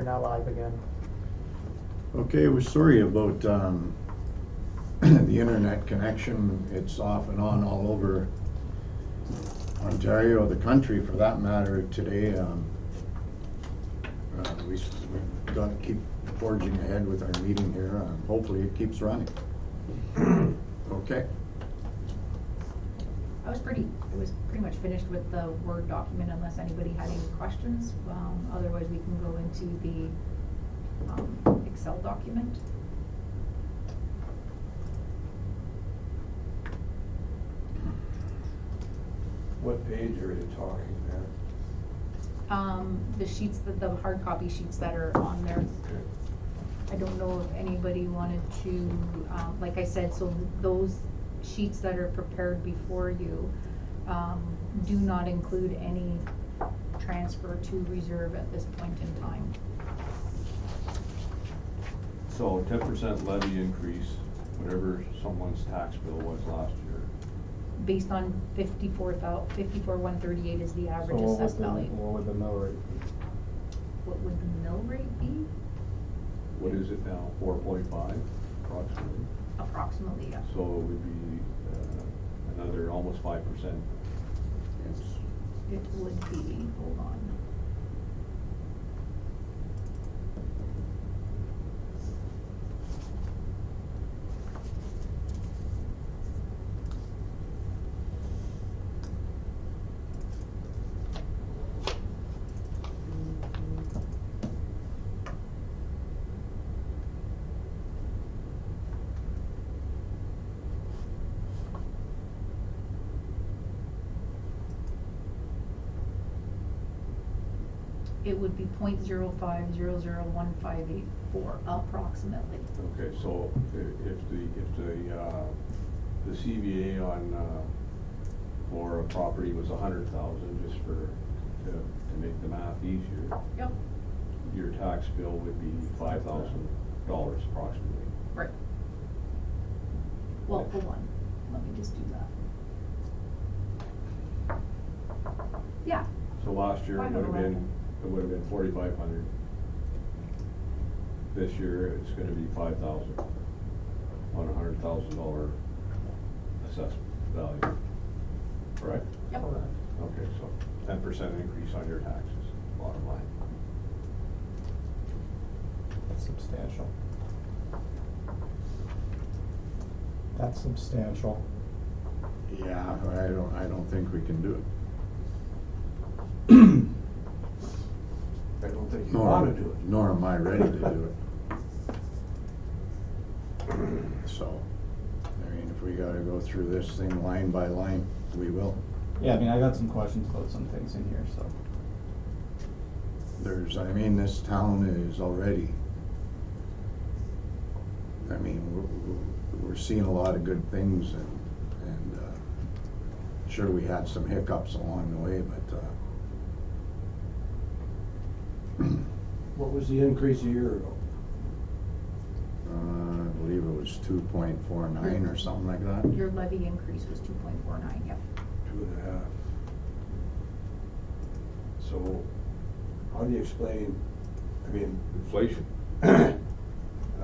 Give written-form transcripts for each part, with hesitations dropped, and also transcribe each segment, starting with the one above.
We're now live again. Okay, we're sorry about the internet connection. It's off and on all over Ontario, the country for that matter today. We've got to keep forging ahead with our meeting here. Hopefully it keeps running. Okay. It was pretty much finished with the Word document unless anybody had any questions. Otherwise we can go into the Excel document. What page are you talking there? The sheets, the hard copy sheets that are on there. Okay. I don't know if anybody wanted to, like I said, so those sheets that are prepared before you do not include any transfer to reserve at this point in time. So 10% levy increase, whatever someone's tax bill was last year. Based on 54,138 is the average assessed value. What would the mill rate be? What would the mill rate be? What is it now, 4.5 approximately? Approximately, yeah. So it would be another almost 5%. It would be, hold on. It would be 0.05001584 approximately. Okay, so if the CVA on for a property was 100,000, just to make the math easier. Yep. Your tax bill would be $5,000 approximately. Right. Well, hold on. Let me just do that. Yeah. So last year it would have been 4,500. This year it's going to be 5,000 on $100,000 assessment value. Correct? Yep. Okay, so 10% increase on your taxes, bottom line. That's substantial. That's substantial. Yeah, I don't think we can do it. I don't think you want to do it. Nor am I ready to do it. So, I mean, if we gotta go through this thing line by line, we will. Yeah, I mean, I got some questions about some things in here, so. I mean, this town is already, I mean, we're seeing a lot of good things and sure we had some hiccups along the way, but What was the increase a year ago? I believe it was 2.49 or something like that. Your levy increase was 2.49, yep. 2.5. So, how do you explain, I mean, Inflation.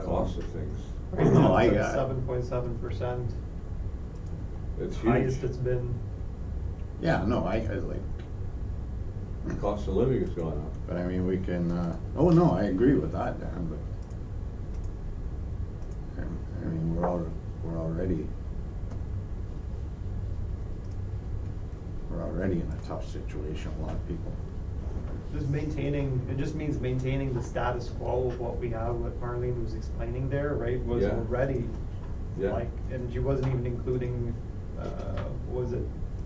Cost of things. No, I got 7.7%. It's Highest huge. it's been. Yeah, no, I like, Cost of living has gone up. but I mean, we can, oh no, I agree with that, Dan, but I mean, we're already in a tough situation, a lot of people. It just means maintaining the status quo of what we have, what Marlene was explaining there, right, was Yeah. already, Yeah. like, and she wasn't even including, what was it,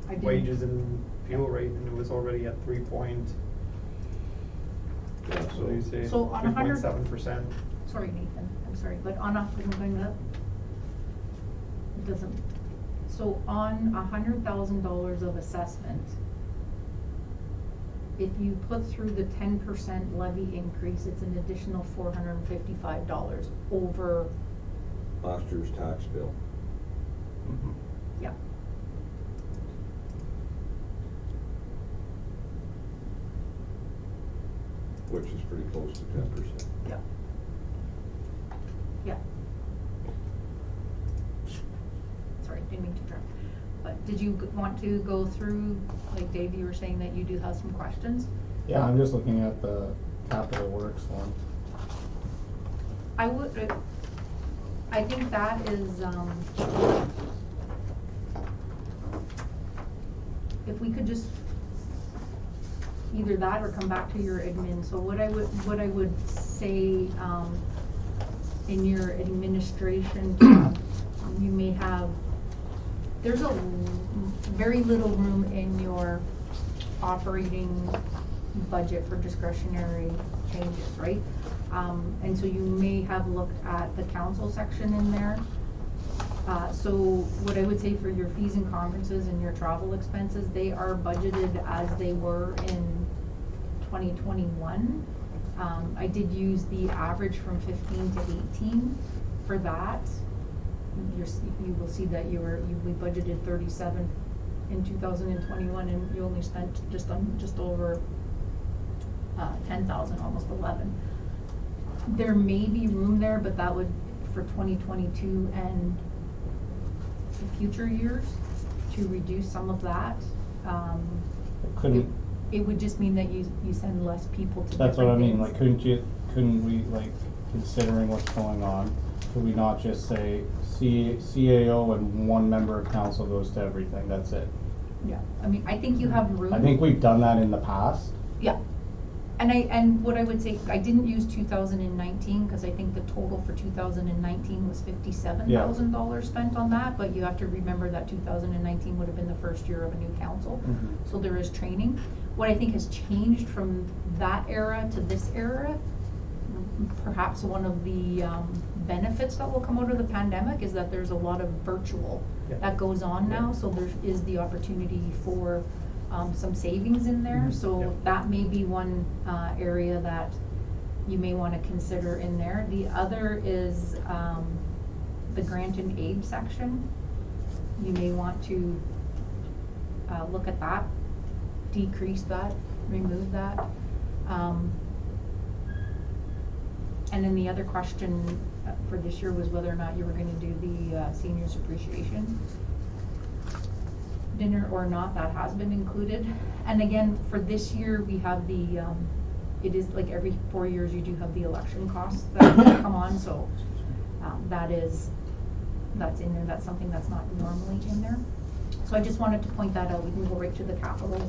I didn't. wages and fuel rate, and it was already at 3 point, Yeah, what do you say, So on 100 3.7%. Sorry, Nathan, I'm sorry, but on a, I'm going up. It doesn't, so on $100,000 of assessment, if you put through the 10% levy increase, it's an additional $455 over. last year's tax bill. Yeah. which is pretty close to 10%. Yeah. Yeah. Sorry, didn't mean to interrupt. But did you want to go through, like Dave, you were saying that you do have some questions? Yeah, I'm just looking at the capital works one. I would, I think that is, if we could just, either that or come back to your admin. So what I would say, in your administration tab, you may have, there's a very little room in your operating budget for discretionary changes, right? And so you may have looked at the council section in there. So what I would say for your fees and conferences and your travel expenses, they are budgeted as they were in 2021. I did use the average from 15 to 18 for that. You will see that we budgeted 37 in 2021, and you only spent just over 10,000, almost 11. There may be room there, but that would, for 2022 and the future years, to reduce some of that. It would just mean that you send less people to That's different what I mean, things. like, couldn't we, like, considering what's going on, could we not just say CAO and one member of council goes to everything, that's it? Yeah, I mean, I think you have room. I think we've done that in the past. Yeah, and what I would say, I didn't use 2019, because I think the total for 2019 was $57,000 spent on that, but you have to remember that 2019 would have been the first year of a new council, so there is training. What I think has changed from that era to this era, perhaps one of the benefits that will come out of the pandemic is that there's a lot of virtual that goes on now, so there is the opportunity for some savings in there, so that may be one area that you may want to consider in there. The other is the grant and aid section. You may want to look at that, decrease that, remove that. And then the other question for this year was whether or not you were going to do the seniors appreciation dinner or not. That has been included. And again, for this year, we have the, it is like every 4 years you do have the election costs that come on, so that's in there. That's something that's not normally in there. So I just wanted to point that out. We can go right to the capital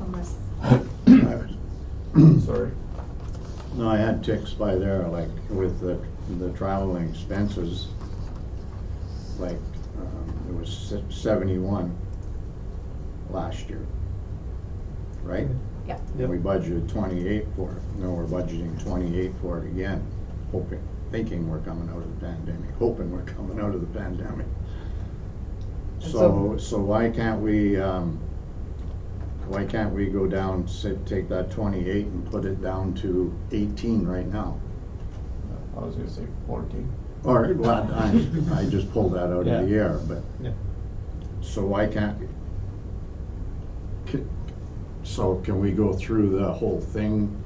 unless. Sorry. No, I had ticks by there, like with the traveling expenses, like it was 71 last year, right? Yeah. And we budgeted 28 for it. Now we're budgeting 28 for it again, thinking we're coming out of the pandemic, hoping we're coming out of the pandemic. So why can't we go down, take that 28 and put it down to 18 right now? I was gonna say 14. Or, well, I just pulled that out of the air, but, so why can't, so can we go through the whole thing?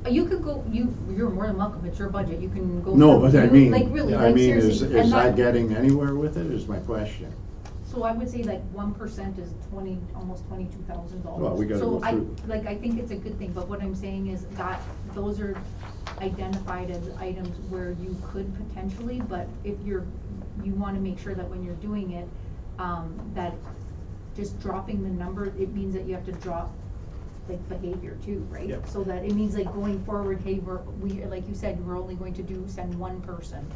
You could go, you're more than welcome, it's your budget, you can go. No, through- but I mean, like really, like is seriously, and that getting anywhere with it, is my question. So I would say like 1% is almost $22,000. Well, we gotta go through. So I think it's a good thing, but what I'm saying is that those are identified as items where you could potentially, but if you wanna make sure that when you're doing it, that just dropping the number, it means that you have to drop like behavior too, right? Yep. So that it means like going forward, hey, we like you said, we're only going to send one person,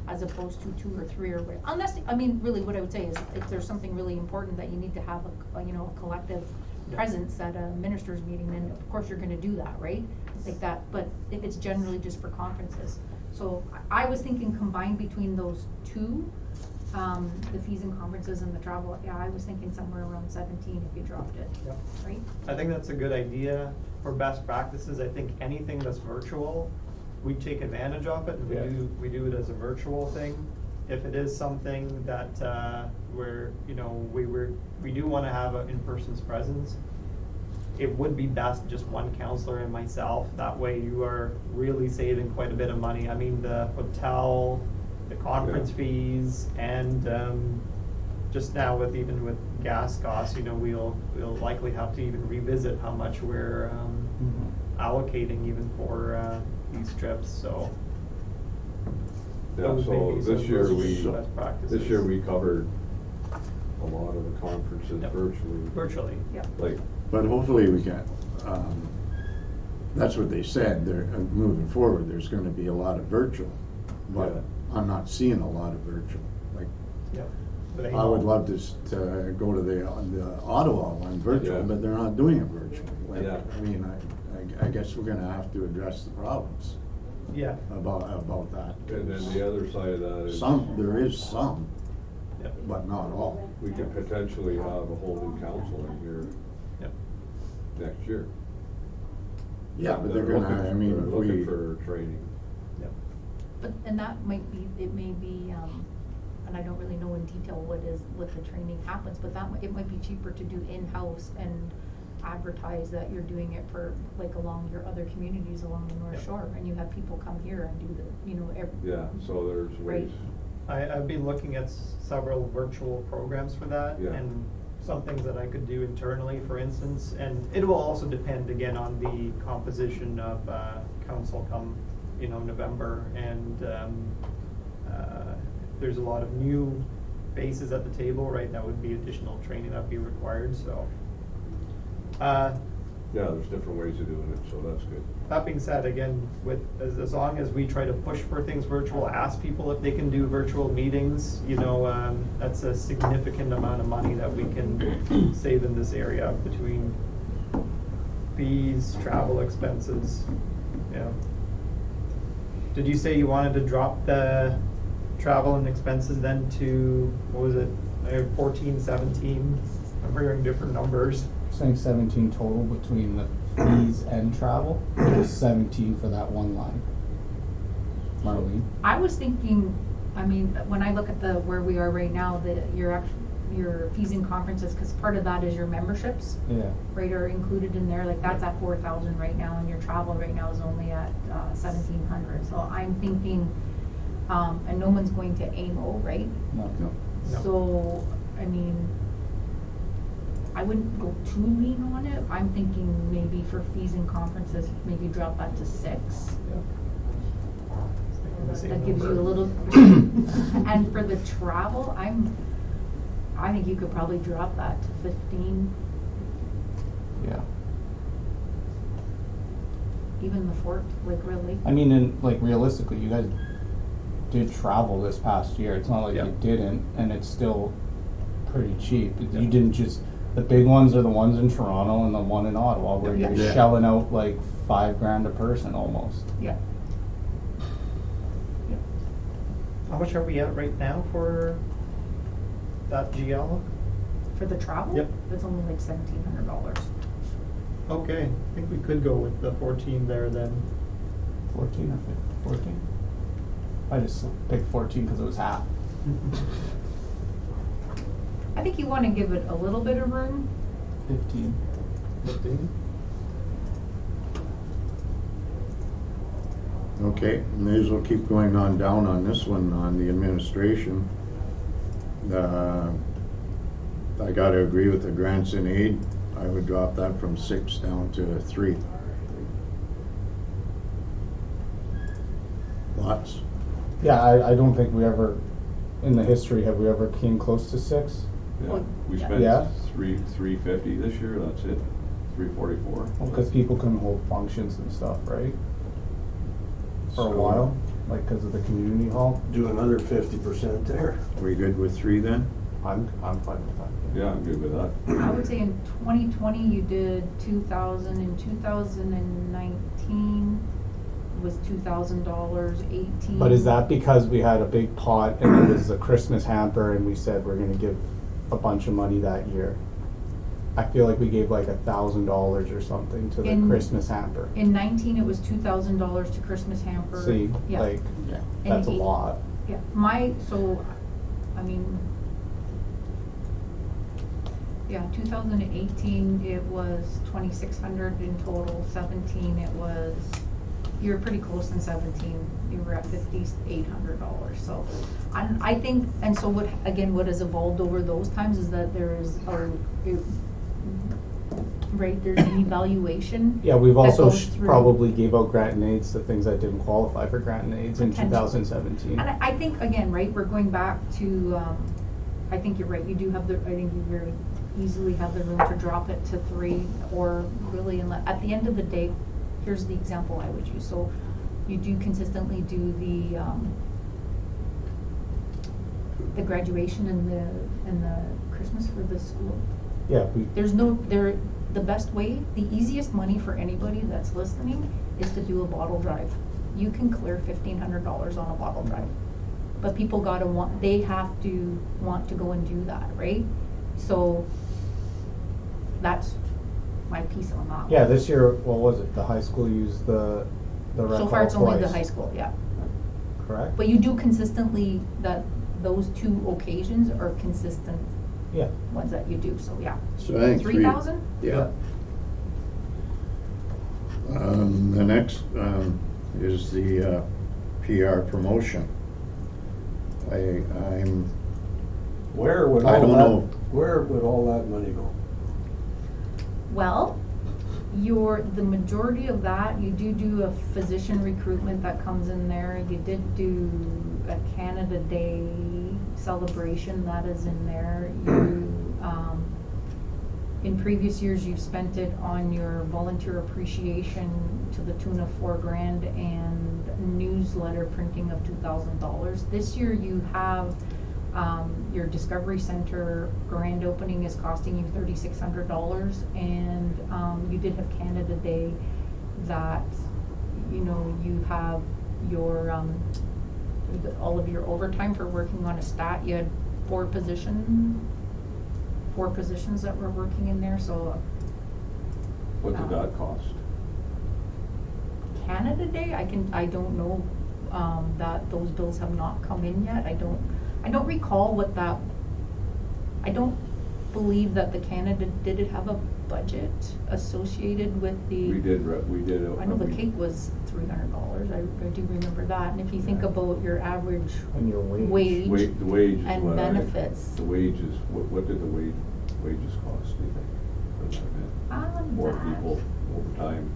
as opposed to 2 or 3 or whatever. Unless, I mean, really what I would say is if there's something really important that you need to have a collective presence at a minister's meeting, then of course you're gonna do that, right? Like that, but if it's generally just for conferences. So I was thinking combined between those two, the fees and conferences and the travel, I was thinking somewhere around 17 if you dropped it, Yep. right? I think that's a good idea. For best practices, I think anything that's virtual, we take advantage of it, and we do it as a virtual thing. If it is something that where we do want to have an in-person's presence, it would be best just one counselor and myself. That way you are really saving quite a bit of money. I mean, the hotel, the conference Yeah. fees, and just now even with gas costs, we'll likely have to even revisit how much we're allocating even for these trips, so. Yeah, those may so be this some year best practices. this year we covered a lot of the conferences Yep. virtually. Virtually, yeah. Like, But hopefully we can, that's what they said, they're, moving forward, there's gonna be a lot of virtual. But Yeah. I'm not seeing a lot of virtual, like, Yep. But I would love to go to the Ottawa one virtual, Yeah. but they're not doing it virtual. Like, Yeah. I mean, I guess we're gonna have to address the problems Yeah, about that. and then the other side of that is. There is some, yep, but not all. We could potentially have a whole new council in here yep. next year. Yeah, but they're That are gonna, looking- I mean, that are if looking we, for training. And that might be, it may be, and I don't really know in detail what the training happens, but it might be cheaper to do in-house and advertise that you're doing it for, like, along your other communities along the North Yeah. Shore, and you have people come here and do the, Yeah, so there's ways. I've been looking at several virtual programs for that, Yeah. and some things that I could do internally, for instance, and it will also depend again on the composition of council come, November, and if there's a lot of new faces at the table, right, that would be additional training that'd be required, so. Yeah, there's different ways of doing it, so that's good. That being said, again, as long as we try to push for things virtual, ask people if they can do virtual meetings, that's a significant amount of money that we can save in this area between fees, travel expenses, yeah. Did you say you wanted to drop the travel and expenses then to, what was it, 14, 17? I'm hearing different numbers. Saying 17 total between the fees and travel, or 17 for that one line? Marlene? I was thinking, I mean, when I look at where we are right now, your fees and conferences, cause part of that is your memberships. Yeah. Right, are included in there, like that's at 4,000 right now, and your travel right now is only at 1,700, so I'm thinking, and no one's going to AMO, right? No. No. So, I mean, I wouldn't go too lean on it, I'm thinking maybe for fees and conferences, maybe drop that to 6. That gives you a little, and for the travel, I think you could probably drop that to 15. Yeah. Even the fort, like really. I mean, and like realistically, you guys did travel this past year. It's not like Yeah. you didn't, and it's still pretty cheap. Yeah. You didn't just, the big ones are the ones in Toronto and the one in Ottawa where Yeah. you're Yeah. shelling out like $5,000 a person almost. Yeah. How much are we at right now for that GL? For the travel? Yep. It's only like $1,700. Okay, I think we could go with the 14 there then. 14 or 15? 14? I just picked 14 because it was half. I think you wanna give it a little bit of room. 15. 15? okay, may as well keep going on down on this one, on the administration. I gotta agree with the grants and aid, I would drop that from 6 down to 3. Lots? Yeah, I don't think we ever, in the history, have we ever came close to 6? Yeah, Oh, we yeah. spent Yeah. $350 this year, that's it, 344. Because people couldn't hold functions and stuff, right? For a So- while, like because of the community hall. Do another 50% there. We good with 3 then? I'm fine with that. Yeah, I'm good with that. I would say in 2020, you did 2,000, in 2019 was $2,000, 18. But is that because we had a big pot and it was a Christmas hamper and we said we're gonna give a bunch of money that year? I feel like we gave like $1,000 or something to the In- Christmas hamper. In 19, it was $2,000 to Christmas hamper. See, Yeah. like, Yeah. that's a And lot. Yeah, I mean, Yeah, 2018, it was 2,600 in total. 17, it was, you were pretty close in 17. You were at $5,800. So, I think, and so what, again, what has evolved over those times is that there is right, there's an evaluation. Yeah, we've that also goes through. probably gave out grant and aids to things that didn't qualify for grant and aids in Potentially. 2017. And I think, again, right, we're going back to, I think you're right, you do have I think you very easily have the room to drop it to 3, or really, at the end of the day, here's the example I would use. So you do consistently do the graduation and the Christmas for the school. Yeah, the best way, the easiest money for anybody that's listening is to do a bottle drive. You can clear $1,500 on a bottle drive. But people they have to want to go and do that, right? So that's my piece on that. Yeah, this year, what was it? The high school used the rec So far, hall it's only the twice, high school, yeah. correct? But you do consistently, those 2 occasions are consistent Yeah. ones that you do, so yeah. So I think 3,000? Yeah. The next, is the, PR promotion. I'm, Where would I all don't that, know. where would all that money go? Well, the majority of that, you do a physician recruitment that comes in there. You did do a Canada Day celebration that is in there. In previous years, you've spent it on your volunteer appreciation to the tune of $4,000 and newsletter printing of $2,000. This year you have your Discovery Center grand opening is costing you $3,600, and you did have Canada Day that, you have your all of your overtime for working on a stat. You had 4 positions that were working in there, so. What did that cost? Canada Day, I don't know, that those bills have not come in yet. I don't recall what that, I don't believe that the Canada, did it have a budget associated with the? We did. I know the cake was $300, I do remember that, and if you think about your average And your wage. The wage is and what benefits. The wages, what did the wages cost, do you think? For that? More people, overtime.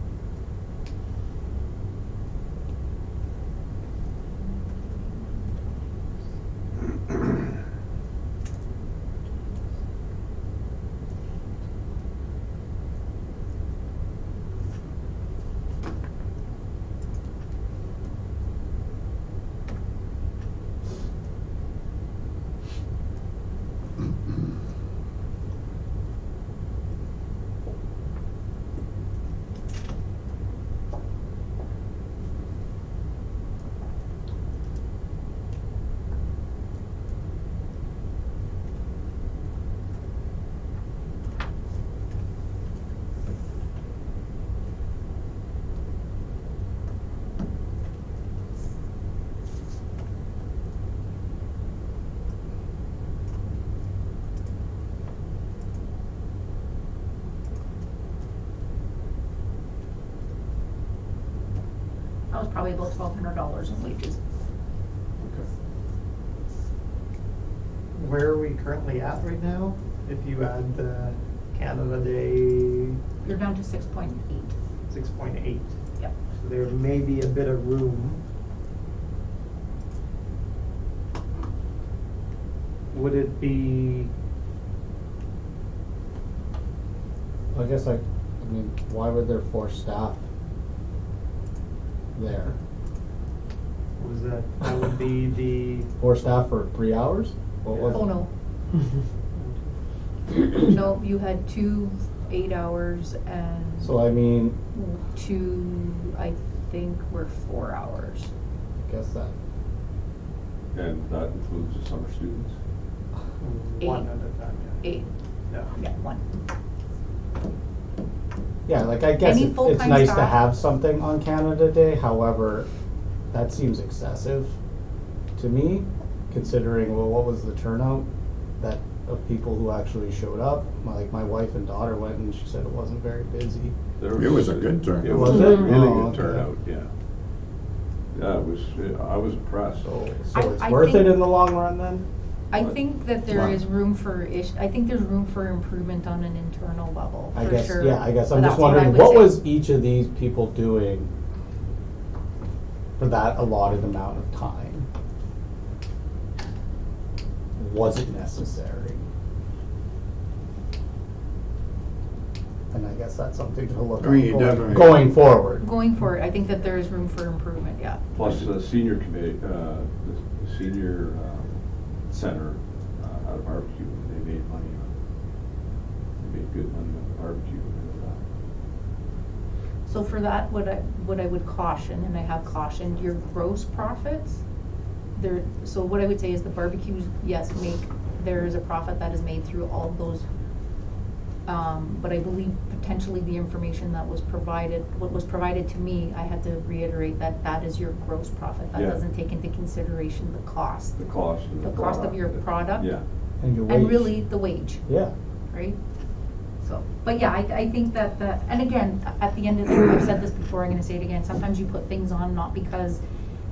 That was probably about $1,200 in wages. Okay. Where are we currently at right now? If you add the Canada Day, You're down to 6.8. 6.8. Yep. So there may be a bit of room. Would it be, I guess why would there 4 staff there? was that would be the, 4 staff for 3 hours? What was Oh, no. No, you had 2 8 hours and So I mean, 2, I think, were 4 hours. I guess that, And that includes the summer students? one at a time, 8, yeah. yeah, 1. yeah, like I guess Any it's full-time nice to staff? have something on Canada Day, however, that seems excessive to me, considering, well, what was the turnout? That of people who actually showed up. Like my wife and daughter went, and she said it wasn't very busy. It was a good turnout. It was Was a it? really Oh, good okay. turnout, yeah. Yeah, I was impressed. So I- it's I worth think- it in the long run then? I think that there Wow. is room for I think there's room for improvement on an internal level, I for guess, sure. yeah, I guess I'm But just that's what I wondering, would what say. was each of these people doing for that allotted amount of time? Was it necessary? And I guess that's something to look I mean, at you going, definitely- going forward. Going forward, I think that there is room for improvement, yeah. Plus the senior committee, the senior center had a barbecue, and they made money they made good money on the barbecue and that. So for that, what I would caution, and I have cautioned, your gross profits, so what I would say is the barbecues, yes, there is a profit that is made through all of those. But I believe potentially the information that was provided, what was provided to me, I had to reiterate that is your gross profit. That Yeah. doesn't take into consideration the cost. The cost of the The cost of your product. Yeah. And your And wage. really the wage, Yeah. right? So, but yeah, I think that and again, at the end of the day, I've said this before, I'm gonna say it again, sometimes you put things on not because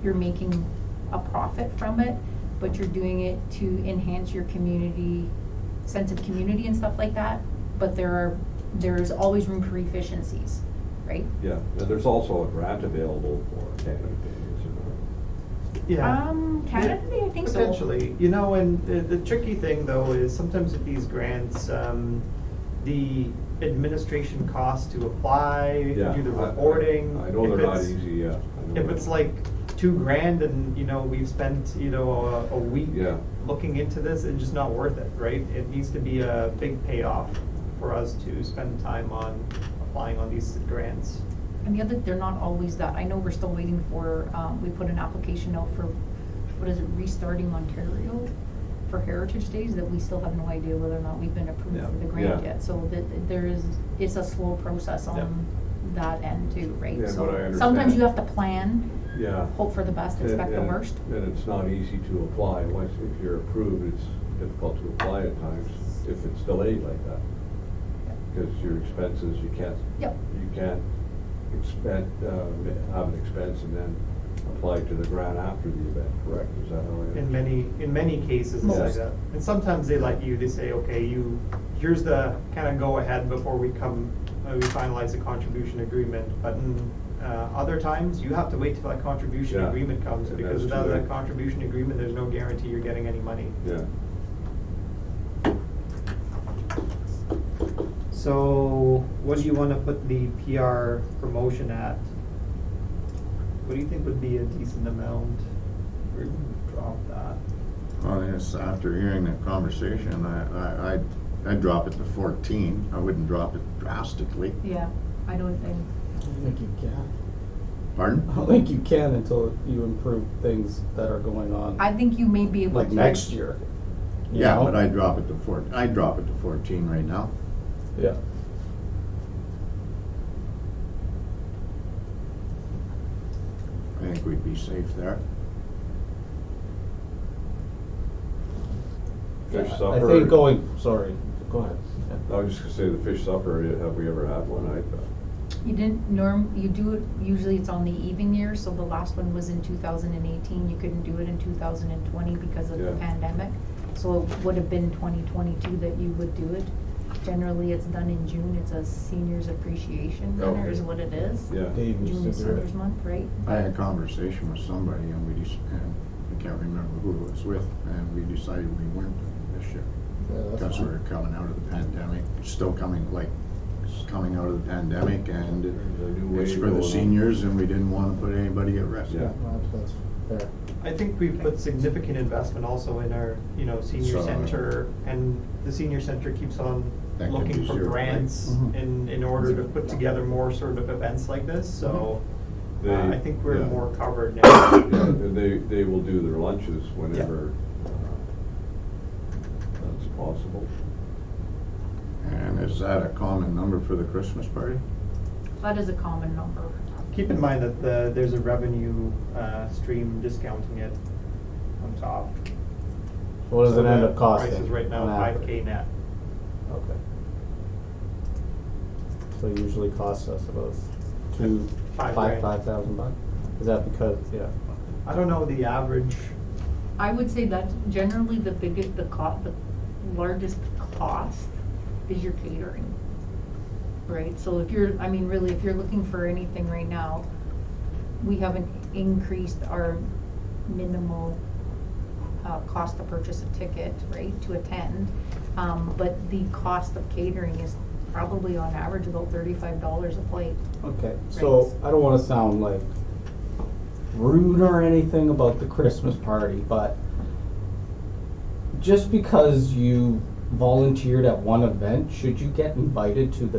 you're making a profit from it, but you're doing it to enhance your community, sense of community and stuff like that. But there's always room for efficiencies, right? Yeah, and there's also a grant available for Canada Day, is Yeah. Canada Day, I think so. Potentially, you know, and the tricky thing though is sometimes with these grants, the administration costs to apply, Yeah, do the I- reporting. I know if they're not it's- easy, yeah. I know If that. it's like $2,000 and, you know, we've spent, you know, a week Yeah. looking into this, it's just not worth it, right? It needs to be a big payoff for us to spend time on applying on these grants. And the other, they're not always that. I know we're still waiting for, we put an application out for, what is it, Restarting Ontario for Heritage Days, that we still have no idea whether or not we've been approved Yeah. for the grant Yeah. yet. So it's a slow process Yeah. on that end too, right? Yeah, So but I understand. sometimes you have to plan, Yeah. hope for the best, expect the And- worst. And it's not easy to apply. Once, if you're approved, it's difficult to apply at times if it's delayed like that. Because your expenses, you can't Yep. have an expense and then apply to the grant after the event, correct? Is that how I understand? In many cases, it's like Most. that. And sometimes they let you, they say, okay, here's the kind of go ahead before we finalize the contribution agreement. But in other times, you have to wait till that contribution Yeah. agreement comes, And because that's without true. that contribution agreement, there's no guarantee you're getting any money. Yeah. So, what do you want to put the PR promotion at? What do you think would be a decent amount? We're gonna drop that. Well, yes, after hearing that conversation, I'd drop it to 14. I wouldn't drop it drastically. Yeah, I don't think. I don't think you can. Pardon? I don't think you can until you improve things that are going on, I think you may be able to. like next year. you Yeah, know? but I'd drop it to 14 right now. Yeah. I think we'd be safe there. Fish I supper. think sorry, go ahead. I was just gonna say, the fish supper, have we ever had one? You didn't you do it, usually it's on the even year, so the last one was in 2018, you couldn't do it in 2020 because of the Yeah. pandemic. So it would have been 2022 that you would do it. Generally, it's done in June, it's a seniors appreciation dinner Okay. is what it is. Yeah. Dave used June to is do Seniors it. Month, right? I had a conversation with somebody and and I can't remember who it was with, and we decided we weren't doing it this year. Yeah, that's Because fine. we're coming out of the pandemic, still coming out of the pandemic, and There's a new it's wave for going the on. seniors, and we didn't wanna put anybody at risk. Yeah. That's fair. I think we've put significant investment also in our, senior So- center, and the senior center keeps on That can looking be for zero, right? grants Mhm. in order to put together more sort of events like this, so They- I think we're yeah. more covered now. Yeah, and they will do their lunches whenever that's possible. And is that a common number for the Christmas party? That is a common number. Keep in mind that there's a revenue stream discounting it on top. What does So it end the up costing? Price is right now on average? 5K net. Okay. So it usually costs us about $5,000. $5,000. Is that because, yeah, I don't know the average. I would say that's generally the biggest, the largest cost is your catering. Right, so if you're, I mean, really, if you're looking for anything right now, we haven't increased our minimal cost to purchase a ticket, right, to attend. But the cost of catering is probably on average about $35 a plate. okay, so I don't wanna sound like rude or anything about the Christmas party, but just because you volunteered at one event, should you get invited to the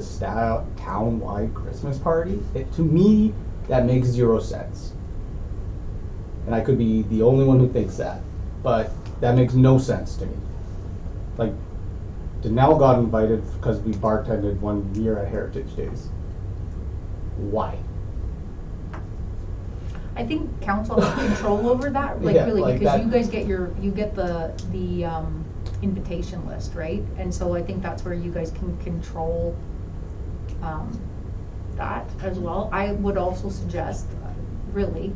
town-wide Christmas party? To me, that makes 0 sense. And I could be the only one who thinks that, but that makes no sense to me. Like, Danelle got invited because we bartended one year at Heritage Days. Why? I think council has control over that, like Yeah, really, like because that- you guys get you get the invitation list, right? And so I think that's where you guys can control that as well. I would also suggest, really,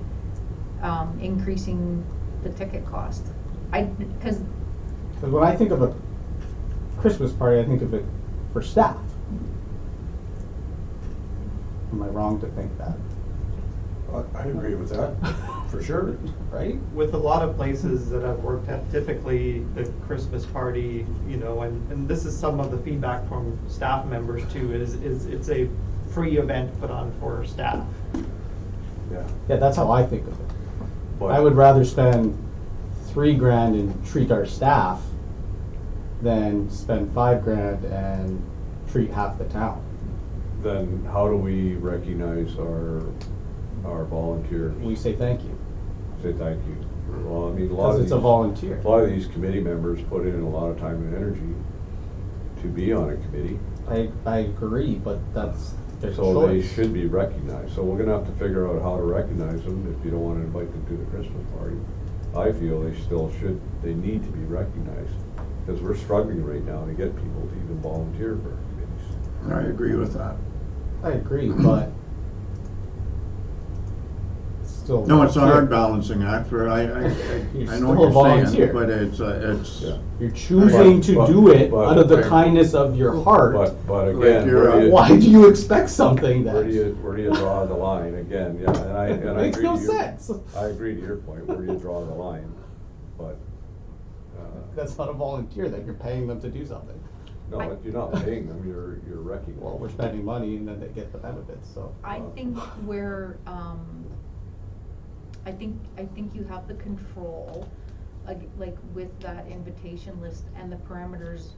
increasing the ticket cost. Because Because when I think of a Christmas party, I think of it for staff. Am I wrong to think that? I agree with that, for sure. Right? With a lot of places that I've worked at, typically the Christmas party, you know, and this is some of the feedback from staff members too, is it's a free event put on for staff. Yeah. Yeah, that's how I think of it. But- I would rather spend $3,000 and treat our staff than spend $5,000 and treat half the town. Then how do we recognize our volunteers? We say thank you, Say thank you. Well, I mean, a lot because of it's a these, volunteer. a lot of these committee members put in a lot of time and energy to be on a committee, I agree, but that's their so they choice. should be recognized. So we're gonna have to figure out how to recognize them if you don't wanna invite them to the Christmas party. I feel they still should, they need to be recognized, because we're struggling right now to get people to even volunteer for our committees. I agree with that. I agree, but still. No, it's a volunteer. hard balancing act for, I You're know still what a you're volunteer. saying, but it's, Yeah. You're choosing to But- do it but- out of the but- kindness of your heart. But Like again, you're where do you, Why do you expect something that where do you draw the line? Again, yeah, and I makes agree no to your- sense? I agree to your point, where do you draw the line? But, That's not a volunteer, that you're paying them to do something. no, you're not paying them, you're wrecking them. Well, we're spending money and then they get the benefits, so. I think where, I think you have the control, like with that invitation list and the parameters,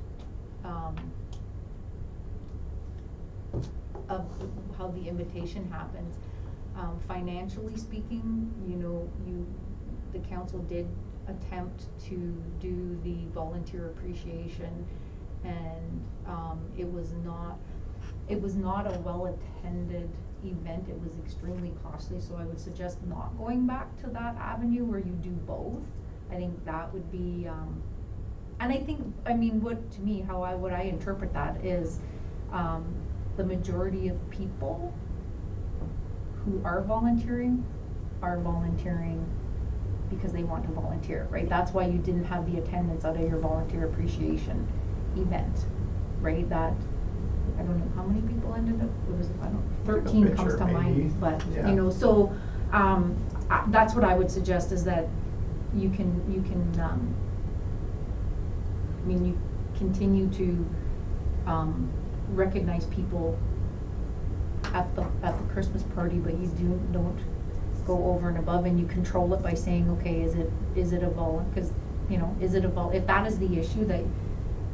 of how the invitation happens. Financially speaking, you know, the council did attempt to do the volunteer appreciation, and, it was not a well-attended event. It was extremely costly, so I would suggest not going back to that avenue where you do both. I think that would be, and I think, I mean, what I interpret that is, the majority of people who are volunteering because they want to volunteer, right? That's why you didn't have the attendance out of your volunteer appreciation event, right? That, I don't know how many people ended up, it was, I don't, 13 comes picture, to maybe. mind, but, Yeah. you know, so, that's what I would suggest, is that you can, I mean, you continue to, recognize people at the Christmas party, but you don't go over and above, and you control it by saying, okay, is it a because, you know, is it a if that is the issue that,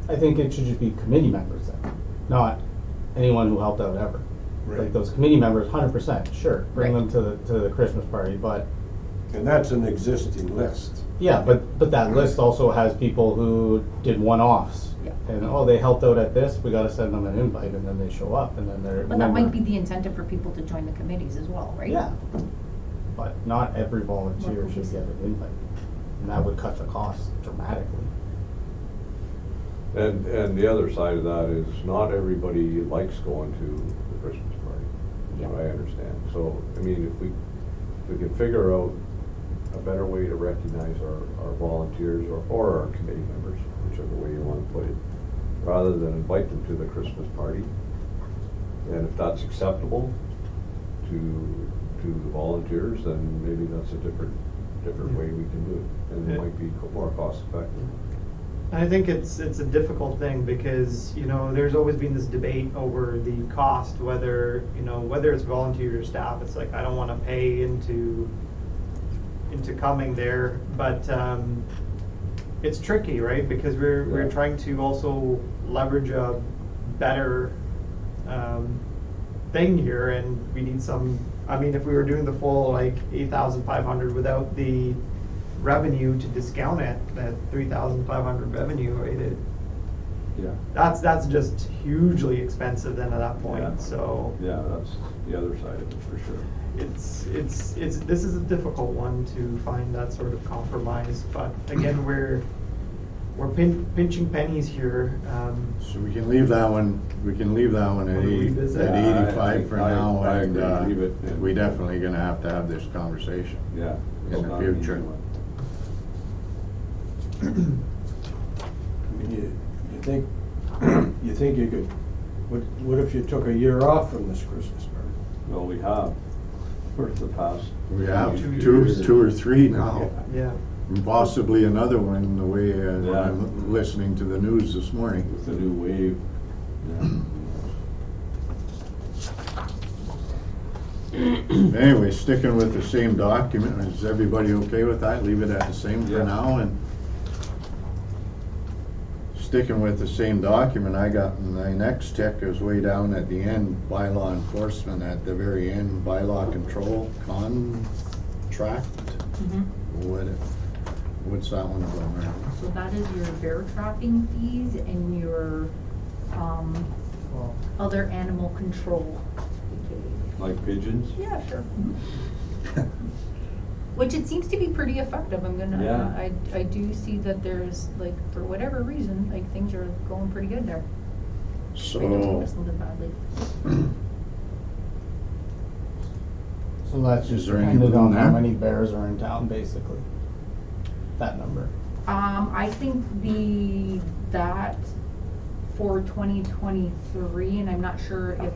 I think it should just be committee members then, not anyone who helped out ever. Right. Like those committee members, 100%, sure, bring Right. them to the Christmas party, but, And that's an existing list. yeah, but that list also has people who did one-offs. Yeah. And, oh, they helped out at this, we gotta send them an invite, and then they show up, and then they're. but that might be the incentive for people to join the committees as well, right? Yeah, but not every volunteer Well, should get an invite, and that would cut the cost dramatically. And the other side of that is not everybody likes going to the Christmas party, from what I understand. So, I mean, if we can figure out a better way to recognize our volunteers or our committee members, whichever way you want to put it, rather than invite them to the Christmas party. And if that's acceptable to the volunteers, then maybe that's a different way we can do it. And it might be more cost effective. I think it's a difficult thing because, you know, there's always been this debate over the cost, whether it's volunteers or staff. It's like, I don't want to pay into coming there, but it's tricky, right? Because we're trying to also leverage a better thing here, and we need some. I mean, if we were doing the full like 8,500 without the revenue to discount it, that 3,500 revenue, right? That's just hugely expensive then at that point. Yeah. So Yeah, that's the other side of it for sure. it's this is a difficult one to find that sort of compromise. But again, we're pinching pennies here. So we can leave that one. We can leave that one at We'll 80, revisit. at Yeah, 85 for I now, and agree. Leave it. we definitely gonna have to have this conversation Yeah. in it's the not an easy future. one. I mean, you think you could, what if you took a year off from this Christmas party? Well, we have for the past. We have 2 two, years. 2 or 3 now, Yeah. and possibly another one. The way when Yeah. I'm listening to the news this morning. With the new wave. Yeah. Anyway, sticking with the same document, is everybody okay with that? Leave it at the same for Yeah. now, and sticking with the same document, I got, my next tick is way down at the end, bylaw enforcement at the very end, bylaw control contract. What's that one about, Mary? So that is your bear trapping fees and your, other animal control. Like pigeons? Yeah, sure. Which it seems to be pretty effective. Yeah. I do see that there's, like, for whatever reason, like, things are going pretty good there. I don't So, listen to badly. So that's Is just there any dependent on room how there? many bears are in town, basically. That number. I think that for 2023, and I'm not sure if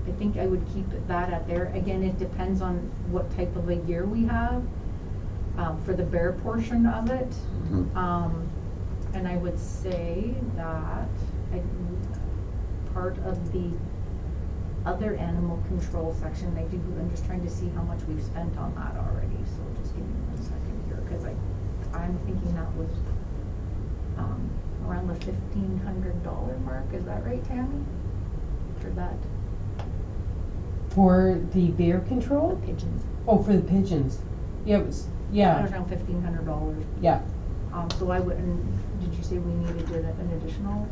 I think I would keep that at there. Again, it depends on what type of a year we have, for the bear portion of it. Mhm. And I would say that part of the other animal control section, I'm just trying to see how much we've spent on that already, so just give me 1 second here, cause I'm thinking that was, around the $1,500 mark, is that right, Tammy? For that, For the bear the control? pigeons, Oh, for the pigeons. Yeah, it was, that was yeah, around $1,500. yeah. So I wouldn't, did you say we needed an additional?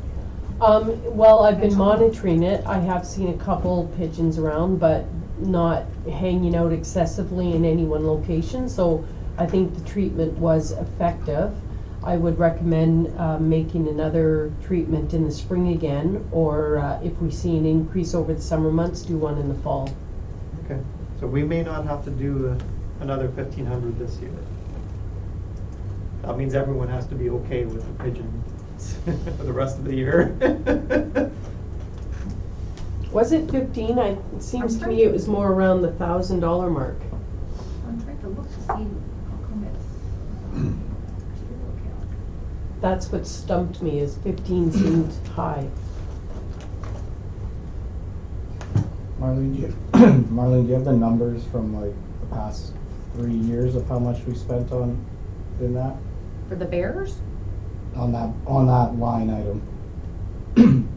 Well, I've been monitoring it. I have seen a couple pigeons around, but not hanging out excessively in any one location, so I think the treatment was effective. I would recommend making another treatment in the spring again, or if we see an increase over the summer months, do one in the fall. Okay. So we may not have to do another 1,500 this year. That means everyone has to be okay with the pigeon for the rest of the year. Was it 15? It seems to me it was more around the $1,000 mark. I'm trying to look to see how come it's. That's what stumped me, is 15 seemed high. Marlene, do you have the numbers from like the past 3 years of how much we spent on in that? For the bears? On that line item?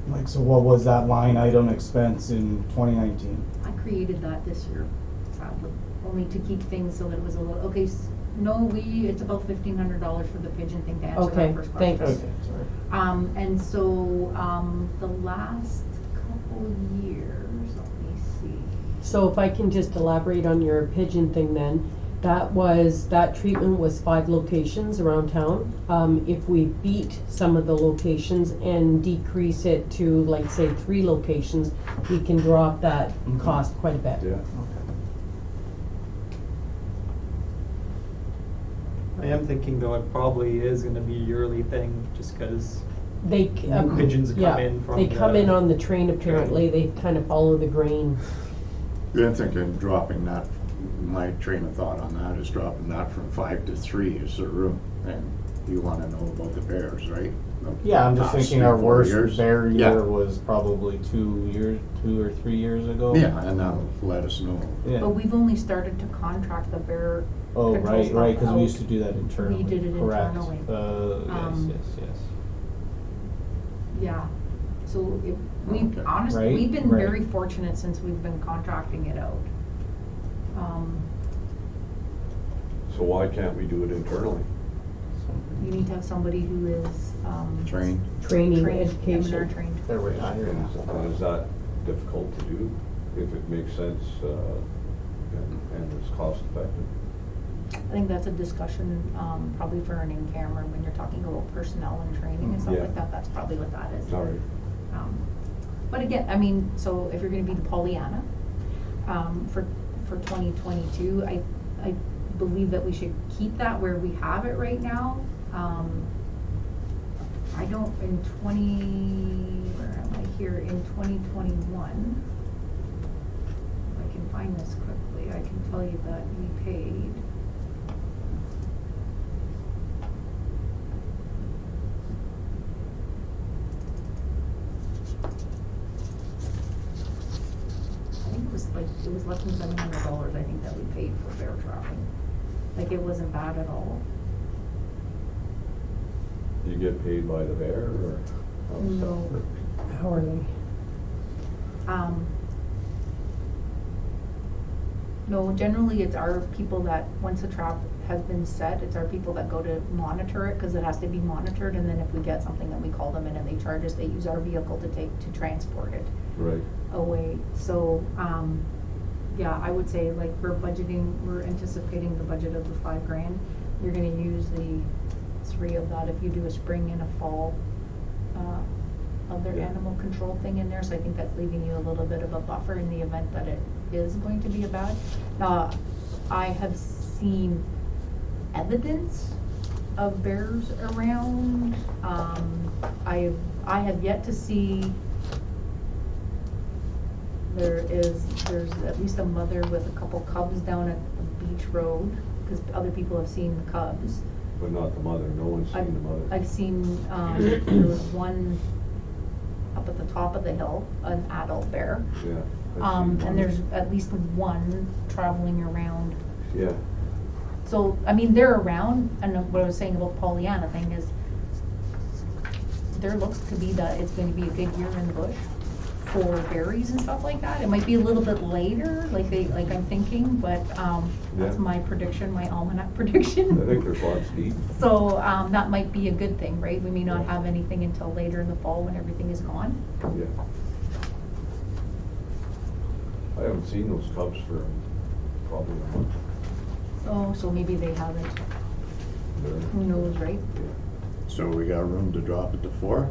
Like, so what was that line item expense in 2019? I created that this year, sadly, only to keep things so that it was a little, okay, no, it's about $1,500 for the pigeon thing to answer Okay, that first question. thanks. Okay, sorry. And so, the last couple years, let me see. So if I can just elaborate on your pigeon thing then, That treatment was 5 locations around town. If we beat some of the locations and decrease it to, like, say, 3 locations, we can drop that cost quite a bit. Yeah. I am thinking though it probably is gonna be a yearly thing, just cause They, pigeons come yeah, in from they come the in on the train apparently, they kind of follow the grain. You're thinking dropping that, my train of thought on that is dropping that from 5 to 3 is the room, and you wanna know about the bears, right? Yeah, I'm just Past thinking our 3-4 worst years. bear Yeah. year was probably 2 or 3 years ago. Yeah, and that'll let us know. Yeah. But we've only started to contract the bear Oh, control right, stuff right, because we out. used to do that internally. did it Correct. internally. Yes, yes. Yeah, so we've, Okay. honestly, Right, we've been right. very fortunate since we've been contracting it out. So why can't we do it internally? You need to have somebody who is, Train. Training, trained, education. M&R trained. They're retired. And is that difficult to do, if it makes sense, and it's cost effective? I think that's a discussion, probably for an in-camera, when you're talking about personnel and training and stuff Yeah. like that, that's probably what that is. Sorry. But again, I mean, so if you're gonna be the Pollyanna, for 2022, I believe that we should keep that where we have it right now. I don't, where am I here, in 2021, if I can find this quickly, I can tell you that we paid. I think it was less than $700, I think, that we paid for bear trapping. Like, it wasn't bad at all. You get paid by the bear, or? how does that No. work? Hourly. No, generally it's our people that, once a trap has been set, it's our people that go to monitor it, cause it has to be monitored, and then if we get something, then we call them in and they charge us, they use our vehicle to transport it Right. away. So, yeah, I would say, like, we're anticipating the budget of the $5,000. You're gonna use the 3 of that if you do a spring and a fall, other Yeah. animal control thing in there, so I think that's leaving you a little bit of a buffer in the event that it is going to be a bad. I have seen evidence of bears around. I have yet to see, there's at least a mother with a couple cubs down at the beach road, cause other people have seen the cubs. But not the mother, no one's seen the mother. I've seen, there was one up at the top of the hill, an adult bear. Yeah. I've seen one. And there's at least one traveling around. Yeah, So, I mean, they're around, and what I was saying about Pollyanna thing is, there looks to be that it's gonna be a good year in the bush for berries and stuff like that. It might be a little bit later, like I'm thinking, but, that's Yeah. my prediction, my almanac prediction. I think there's lots to eat. So, that might be a good thing, right? We may not have anything until later in the fall when everything is gone. Yeah. I haven't seen those cubs for probably a month. Oh, so maybe they haven't, They're- who knows, right? Yeah. So we got room to drop it to 4?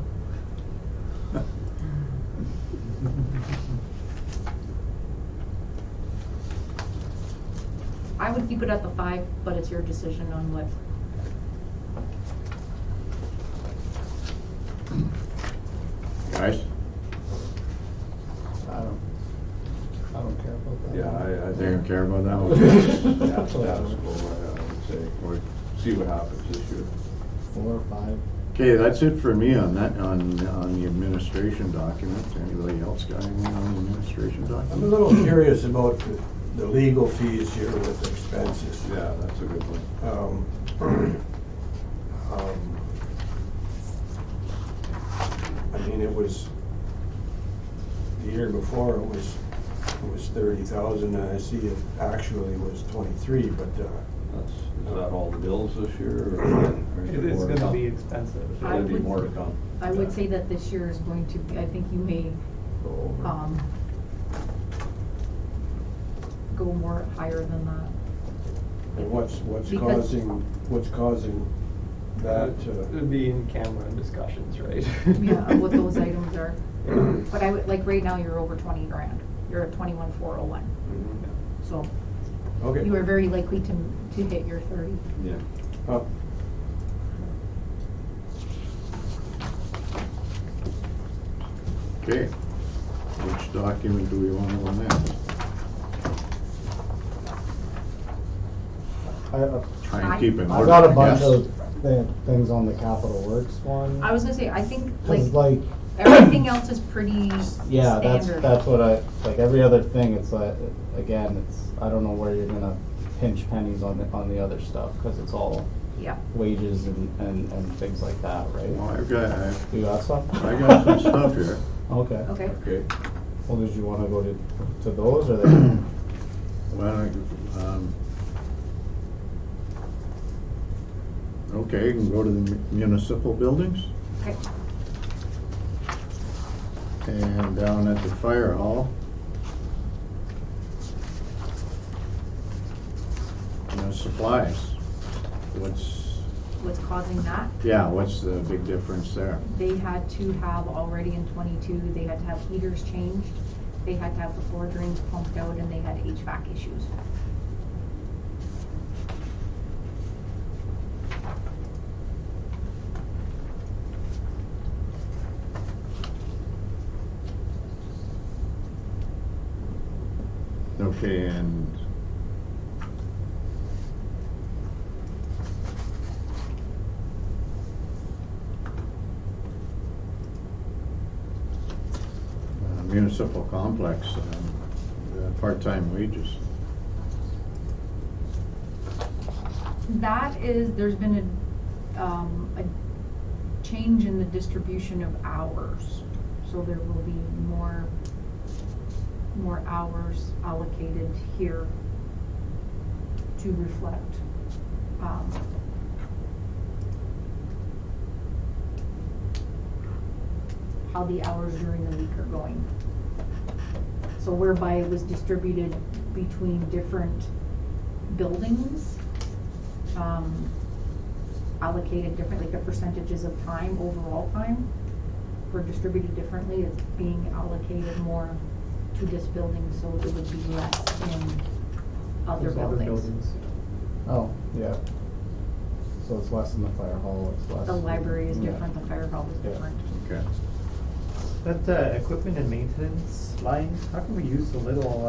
I would keep it at the 5, but it's your decision on what. Guys? I don't care about that. Yeah, I They don't think. care about that one? Yeah, that's cool, I would say, or see what happens this year. 4 or 5. Okay, that's it for me on that, on the administration document. Anybody else got anything on the administration I'm a document? little curious about the legal fees here with expenses. Yeah, that's a good one. I mean, it was, the year before, it was 30,000, and I see it actually was 23, but, Is that all the bills this year, or? It is gonna be expensive. There's gonna be more to come. I would say that this year is going to be, I think you may, Go over. go more higher than that. And what's Because- causing that, It'd be in camera discussions, right? Yeah, what those items are. But I would, like, right now, you're over 20 grand. You're at 21,401. Mhm. So Okay. you are very likely to hit your 30. Yeah. Okay, which document do we want to go next? Try and keep it. I got a bunch Yes. of things on the Capital Works one. I was gonna say, I think, Cause like, like, everything else is pretty yeah, standard. that's what like every other thing, it's like, again, I don't know where you're gonna pinch pennies on the other stuff, cause it's all Yeah. wages and things like that, right? Well, You got some? I got some stuff here. Okay. Okay. Okay. Well, did you wanna go to those, or they? Well, okay, you can go to the municipal buildings, Okay. and down at the fire hall. Supplies, What's causing that? what's the big difference there? They had to have already in 22, they had to have heaters changed, they had to have the floor drains pumped out, and they had HVAC issues. Okay, and municipal complex, part-time wages. That is, there's been a change in the distribution of hours. So there will be more hours allocated here to reflect, how the hours during the week are going. So whereby it was distributed between different buildings, allocated differently, the percentages of time, overall time, were distributed differently. It's being allocated more to this building, so it would be less in other There's buildings. Oh, yeah. So it's less in the fire hall, it's less. The library is yeah. different, the fire hall is Yeah. different. Okay. That equipment and maintenance line, how come we used so little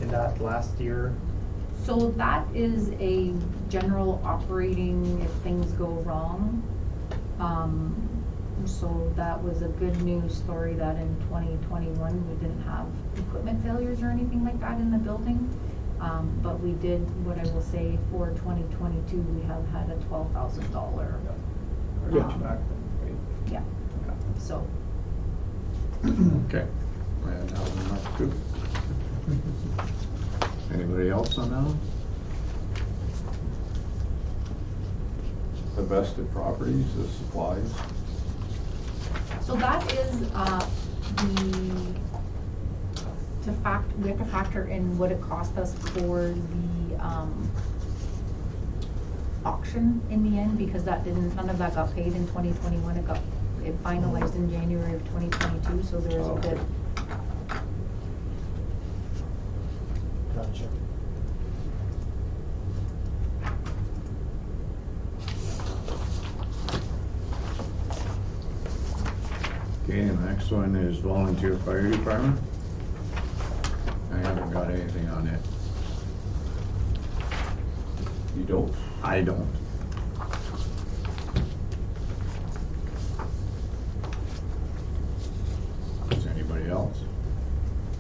in that last year? So that is a general operating if things go wrong. So that was a good news story that in 2021, we didn't have equipment failures or anything like that in the building. But we did, what I will say, for 2022, we have had a $12,000. Or get you back then, Yeah, right? so. Okay. And that one marked too. Anybody else on that one? The vested properties, the supplies. So that is, we have to factor in what it cost us for the, auction in the end, because none of that got paid in 2021, it finalized in January of 2022, so there is a good. Gotcha. Okay, and the next one is volunteer fire department. I haven't got anything on it. You don't? I don't. Does anybody else?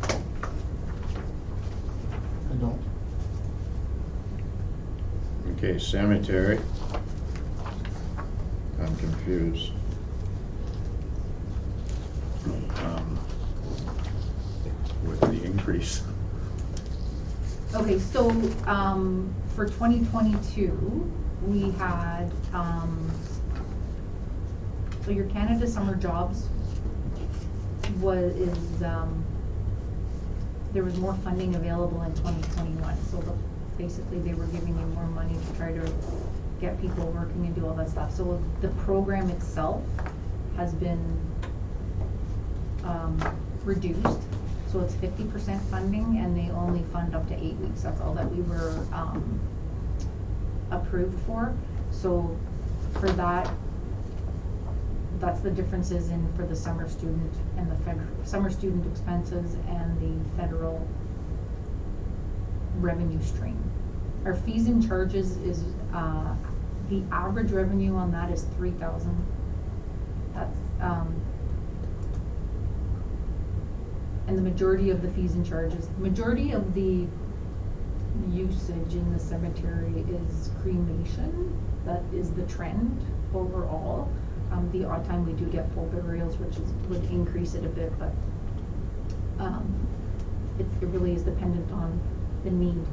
I don't. Okay, cemetery. I'm confused. With the increase. Okay, so, for 2022, we had, so your Canada Summer Jobs there was more funding available in 2021. So basically they were giving you more money to try to get people working and do all that stuff. So the program itself has been reduced. So it's 50% funding, and they only fund up to 8 weeks. That's all that we were approved for. So for that, that's the differences in for the summer student and the summer student expenses and the federal revenue stream. Our fees and charges is the average revenue on that is $3,000. That's and the majority of the fees and charges, majority of the usage in the cemetery is cremation. That is the trend overall. The odd time we do get full burials, which would increase it a bit, but it really is dependent on the need,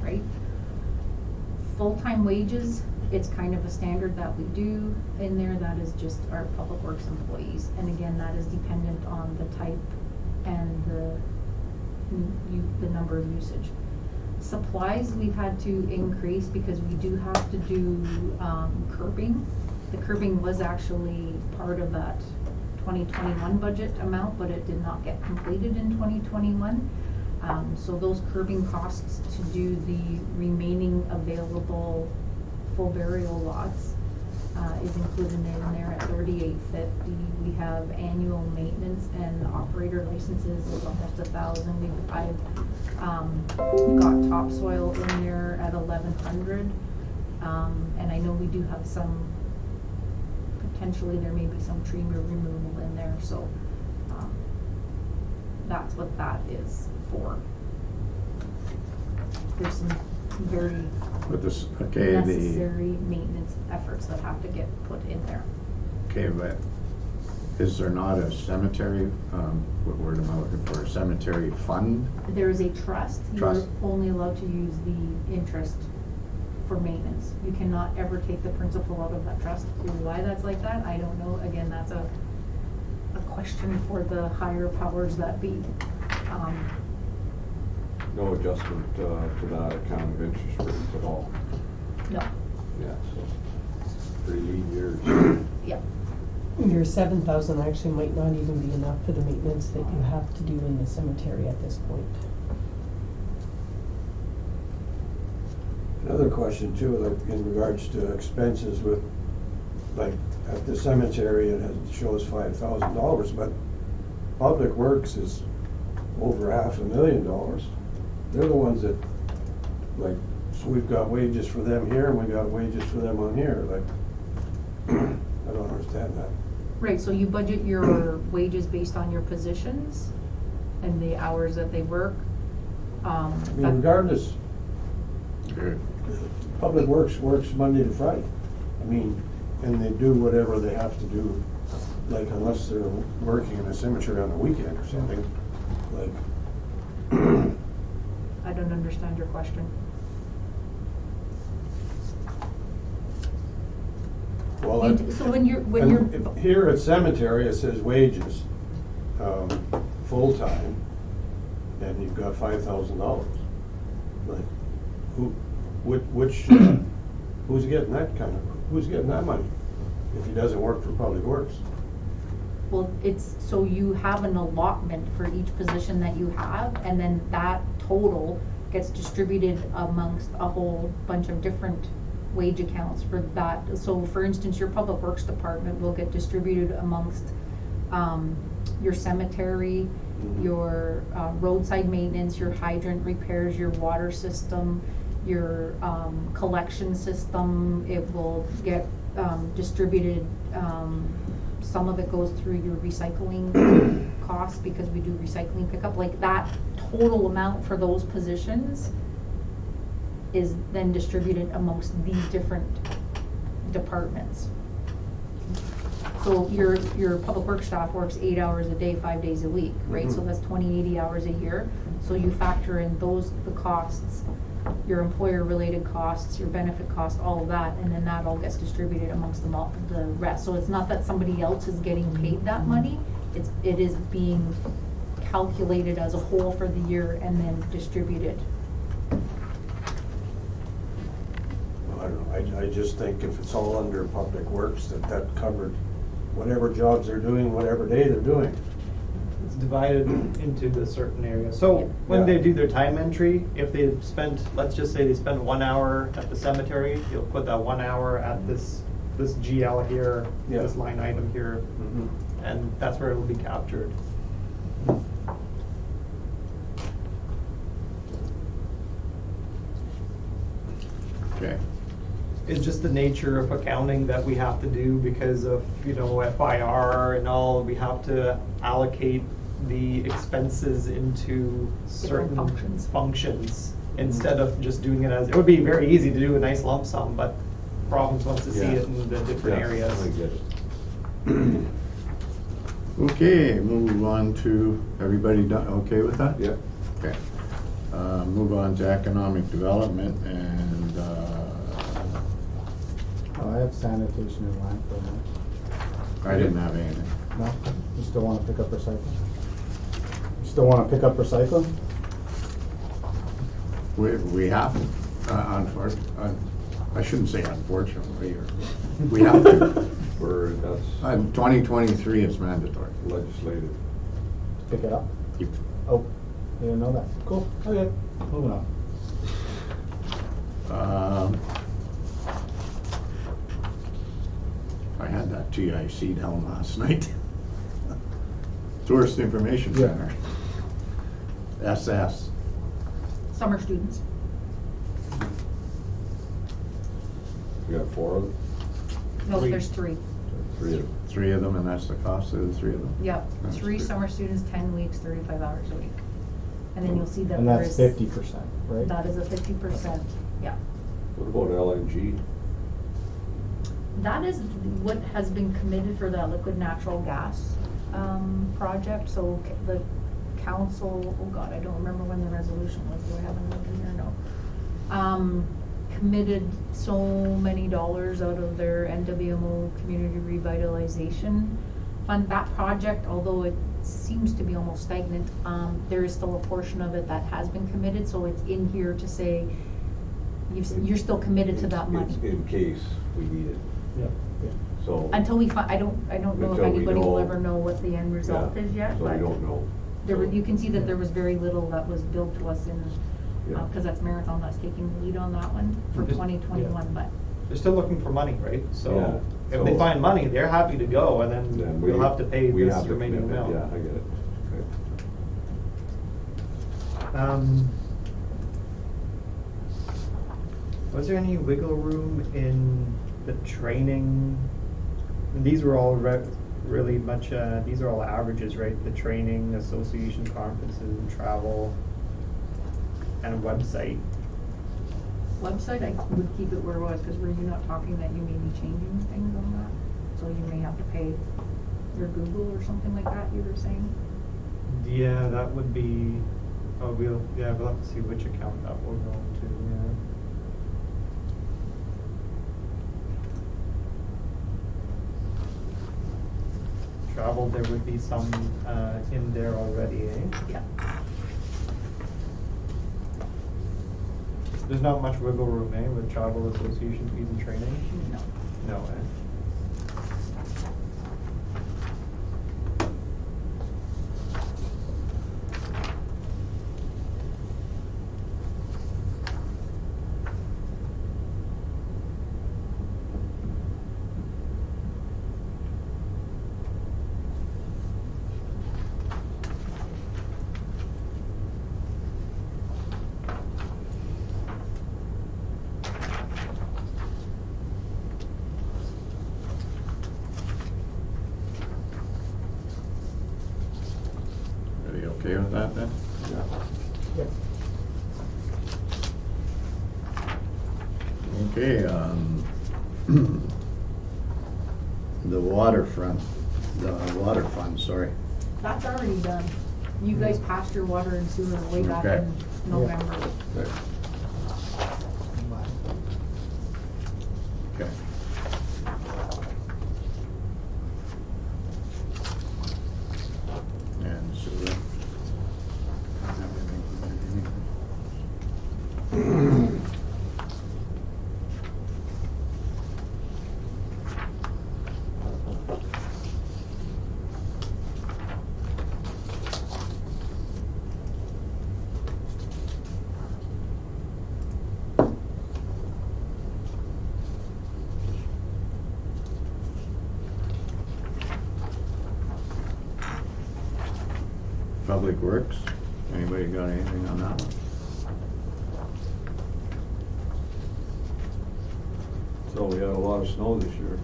right? Full-time wages, it's kind of a standard that we do in there. That is just our public works employees, and again, that is dependent on the type and the number of usage. Supplies we've had to increase because we do have to do curbing. The curbing was actually part of that 2021 budget amount, but it did not get completed in 2021. So those curbing costs to do the remaining available full burial lots is included in there at $3,850. We have annual maintenance and operator licenses is almost $1,000. I've got topsoil in there at $1,100, and I know we do have some. Potentially, there may be some tree removal in there, so that's what that is for. There's some very But this, okay, necessary maintenance efforts that have to get put in there. okay, but is there not a cemetery, what word am I looking for, a cemetery fund? There is a trust. Trust. You're only allowed to use the interest for maintenance. You cannot ever take the principal out of that trust. Why that's like that, I don't know. Again, that's a question for the higher powers that be. No adjustment to that account of interest rates at all. No, Yeah, so pretty lean years. yeah. Your 7,000 actually might not even be enough for the maintenance that you have to do in the cemetery at this point. Another question too, like in regards to expenses with, like at the cemetery, it shows $5,000, but Public Works is over $500,000. They're the ones that, like, so we've got wages for them here and we got wages for them on here, like, I don't understand that. Right, so you budget your wages based on your positions and the hours that they work. I mean, regardless, Good. Public Works works Monday to Friday. I mean, and they do whatever they have to do, like unless they're working in a cemetery on a weekend or something, like. I don't understand your question. Well, I- So when you're, and here at cemetery, it says wages, full-time, and you've got $5,000. Like, who's getting that money if he doesn't work for Public Works? well, it's, so you have an allotment for each position that you have, and then that total gets distributed amongst a whole bunch of different wage accounts for that. So for instance, your Public Works Department will get distributed amongst your cemetery, your roadside maintenance, your hydrant repairs, your water system, your collection system. It will get distributed. Some of it goes through your recycling costs because we do recycling pickup. Like that total amount for those positions is then distributed amongst these different departments. So your public works staff works 8 hours a day, 5 days a week, right? So that's 80 hours a year. So you factor in the costs, your employer-related costs, your benefit costs, all of that, and then that all gets distributed amongst the rest. So it's not that somebody else is getting paid that money, it is being calculated as a whole for the year and then distributed. don't know, I just think if it's all under Public Works, that covered whatever jobs they're doing, whatever day they're doing. It's divided into the certain areas. So when they do their time entry, if they spent, let's just say they spend 1 hour at the cemetery, you'll put that 1 hour at this GL here, Yeah. this line item here, and that's where it will be captured. Okay. It's just the nature of accounting that we have to do because of, FIR and all, we have to allocate the expenses into certain functions instead of just doing it as, it would be very easy to do a nice lump sum, but province wants to see Yeah. it in the different areas. I get it. Okay, move on to, everybody done, okay with that? Yeah. Okay. Move on to economic development and, Oh, I have sanitation and landfill now. I didn't have anything. No? You still wanna pick up recycling? You still wanna pick up recycling? We have, I shouldn't say unfortunately, or, we have to. That's 2023 is mandatory. legislative. Pick it up? You- Oh, I didn't know that. Cool, okay, moving on. I had that GIC down last night. Tourist Information Yeah. Center. SS. Summer students. We got 4 of them, No, Three. there's 3. 3 of them. 3 of them, and that's the cost of the 3 of them? Yep, That's 3 good. summer students, 10 weeks, 35 hours a week. And then you'll see that And there that's is. 50%, right? That is a 50%, yeah. What about LNG? That is what has been committed for that liquid natural gas project, so the council, oh God, I don't remember when the resolution was, do I have it in here? No. Committed so many dollars out of their NWMO Community Revitalization Fund. That project, although it seems to be almost stagnant, there is still a portion of it that has been committed, so it's in here to say you're still committed to that money. It's in case we need it, Yep. so. Until we find, I don't know if Until we anybody will know. ever know what the end result Yeah, is yet, So but we don't know. you can see that there was very little that was billed to us in, Yeah. cause that's Marathon that's taking the lead on that one for Just- 2021, yeah. but. They're still looking for money, right? Yeah, So if they so- find money, they're happy to go, and then Then we'll have to pay we this have the remaining commitment. amount. Yeah, I get it. Okay. Was there any wiggle room in the training? And these were all really much, these are all averages, right? The training, association conferences and travel, and a website. Website, I would keep it where it was, cause were you not talking that you may be changing things on that? So you may have to pay your Google or something like that, you were saying? Yeah, that would be, we'll have to see which account that will go into, yeah. Travel, there would be some, in there already, eh? Yeah. There's not much wiggle room, eh, with travel, association fees and training? No. No, eh? Are you okay with that then? Yeah. Yep. Okay, the waterfront, the water fund, sorry. That's already done. You guys passed your water and sewer way back Okay. in November. Okay. Okay. And sewer. Public Works, anybody got anything on that one? So we had a lot of snow this year.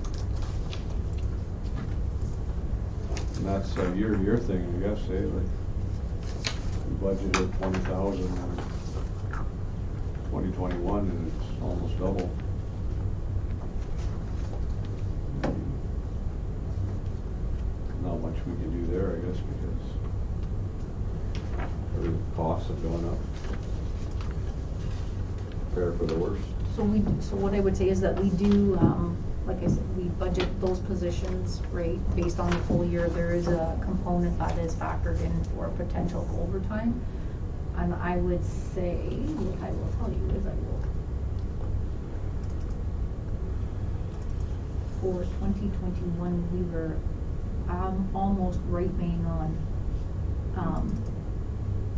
And that's a year thing, I guess, eh, like, we budgeted 20,000 in 2021 and it's almost double. Not much we can do there, I guess, because the costs have gone up. Prepare for the worst. So what I would say is that we do, like I said, we budget those positions, right, based on the full year. There is a component that is factored in for potential overtime. And I would say, what I will tell you is for 2021, we were, almost right bang on,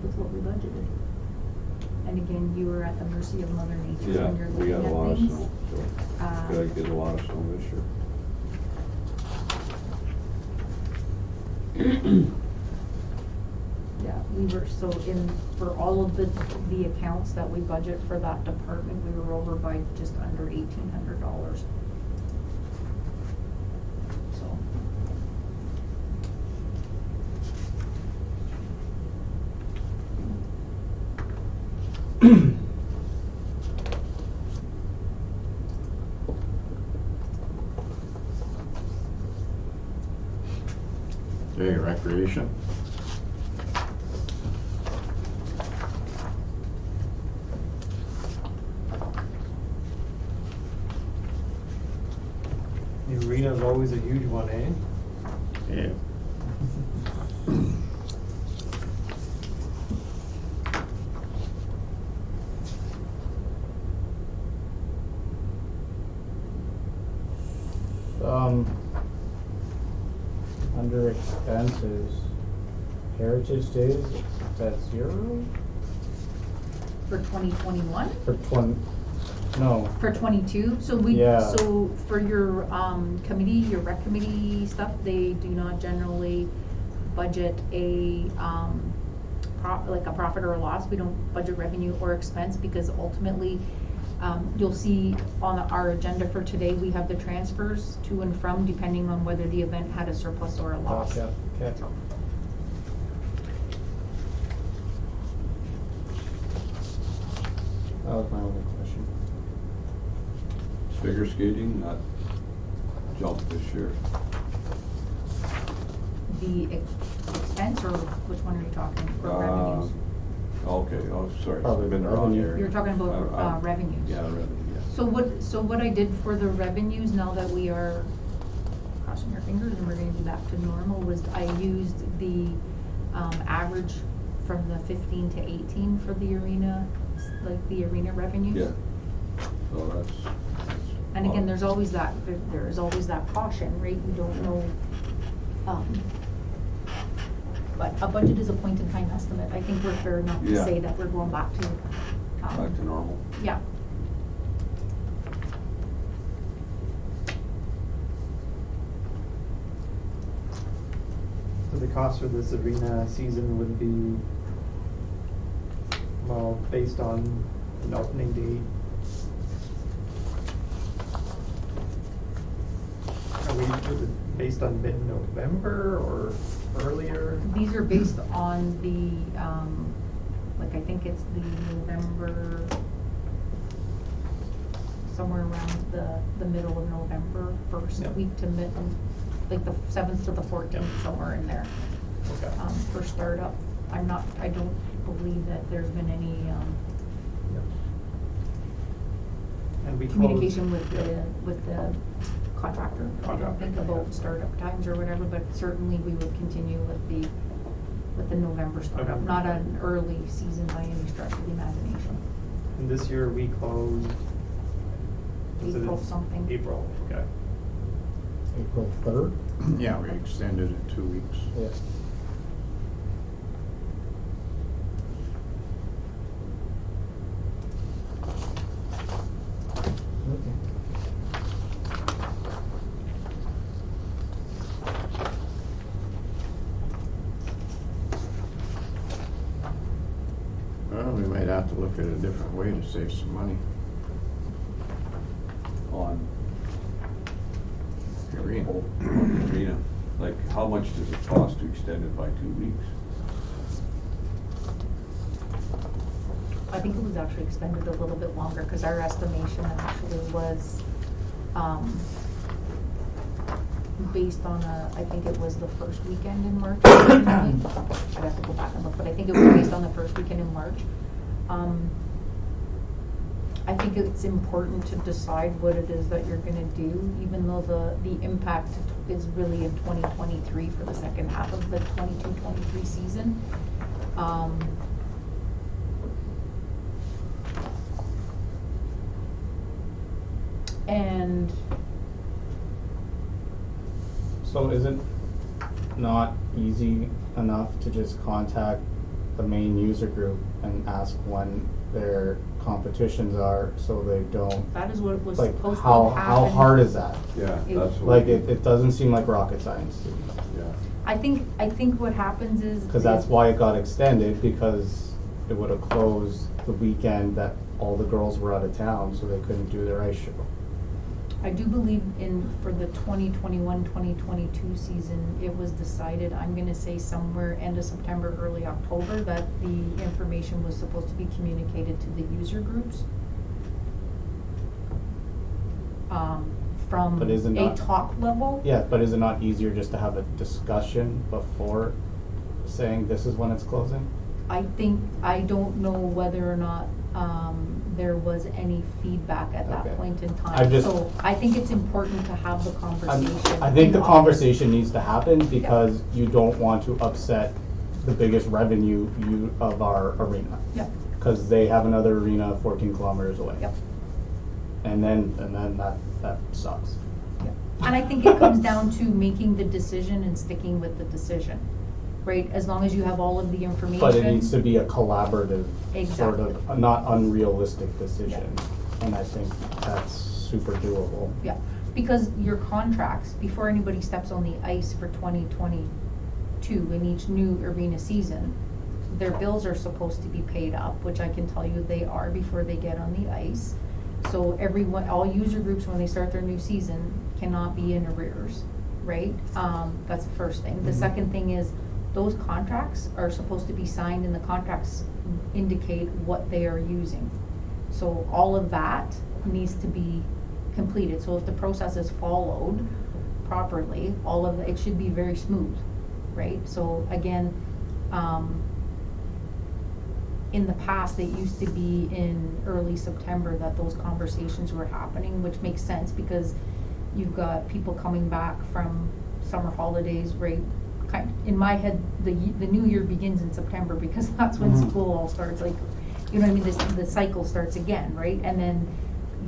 with what we budgeted. And again, you were at the mercy of Mother Nature Yeah, when you're we looking got a lot at of things. snow, so gotta get a lot of snow this year. Yeah, we were, so for all of the accounts that we budget for that department, we were over by just under $1,800. So. Okay, recreation. The arena is always a huge one, eh? Yeah. Under expenses, Heritage Days, that's 0? For 2021? For no, For 22, so Yeah. so for your, committee, your rec committee stuff, they do not generally budget a, like a profit or a loss. We don't budget revenue or expense because ultimately, you'll see on our agenda for today, we have the transfers to and from depending on whether the event had a surplus or a loss. gotcha, okay. So, That was my only question. Figure skating, not jumped this year. the expense, or which one are you talking, for revenues? Okay, oh, sorry, Probably I've been the wrong revenue. area. You're talking about, I- revenues. Yeah, revenue, yeah. So what I did for the revenues, now that we are crossing our fingers and we're gonna be back to normal, was I used the, average from the 15 to 18 for the arena, like the arena revenues. Yeah, so that's. And again, there's always that, there is always that caution, right? We don't know, but a budget is a point in time estimate. I think we're fair enough to Yeah. say that we're going back to, Back to normal. yeah. So the cost for this arena season would be, well, based on an opening date. Are we, is it based on mid-November or earlier? These are based on the, like, I think it's the November, somewhere around the middle of November, first Yeah. week to mid, like the 7th to the 14th, Yeah. somewhere in there. Okay. For startup. I don't believe that there's been any, And we communication closed- with yeah. the contractor. I don't Contractor, think yeah. about startup times or whatever, but certainly we would continue with the November startup, November. not an early season by any stretch of the imagination. And this year we closed. was it April in something. April, okay. April 3rd? Yeah, we extended it 2 weeks. Yeah. to look at a different way to save some money. On Arena. on the arena. Like, how much does it cost to extend it by 2 weeks? I think it was actually extended a little bit longer, because our estimation actually was, based on I think it was the first weekend in March. I'd have to go back and look, but I think it was based on the first weekend in March. I think it's important to decide what it is that you're gonna do, even though the impact is really in 2023 for the second half of the 22-23 season. And So is it not easy enough to just contact the main user group and ask when their competitions are, so they don't, that is what was like, supposed to how happen. hard is that? Yeah, It- that's what. Like, it doesn't seem like rocket science to me. Yeah. I think what happens is. Cause that's why it got extended, because it would have closed the weekend that all the girls were out of town, so they couldn't do their ice show. I do believe for the 2021-2022 season, it was decided, I'm gonna say somewhere end of September, early October, that the information was supposed to be communicated to the user groups. From But is it a not- talk level. Yeah, but is it not easier just to have a discussion before saying this is when it's closing? I don't know whether or not, there was any feedback at that Okay. point in I time. just- So I think it's important to have the conversation. I think in the August. conversation needs to happen because you don't want to upset the biggest revenue of our arena. Yep, Cause they have another arena 14 kilometers away. yep. And then that sucks. And I think it comes down to making the decision and sticking with the decision, right? As long as you have all of the information. But it needs to be a collaborative, sort Exactly. of, not unrealistic decision. And I think that's super doable. Yeah, because your contracts, before anybody steps on the ice for 2022 in each new arena season, their bills are supposed to be paid up, which I can tell you they are before they get on the ice. So all user groups, when they start their new season, cannot be in arrears, right? That's the first thing. The second thing is, those contracts are supposed to be signed, and the contracts indicate what they are using. So all of that needs to be completed. So if the process is followed properly, it should be very smooth, right? So again, in the past, it used to be in early September that those conversations were happening, which makes sense because you've got people coming back from summer holidays, right? In my head, the new year begins in September because that's when school all starts, like, you know what I mean, the cycle starts again, right? And then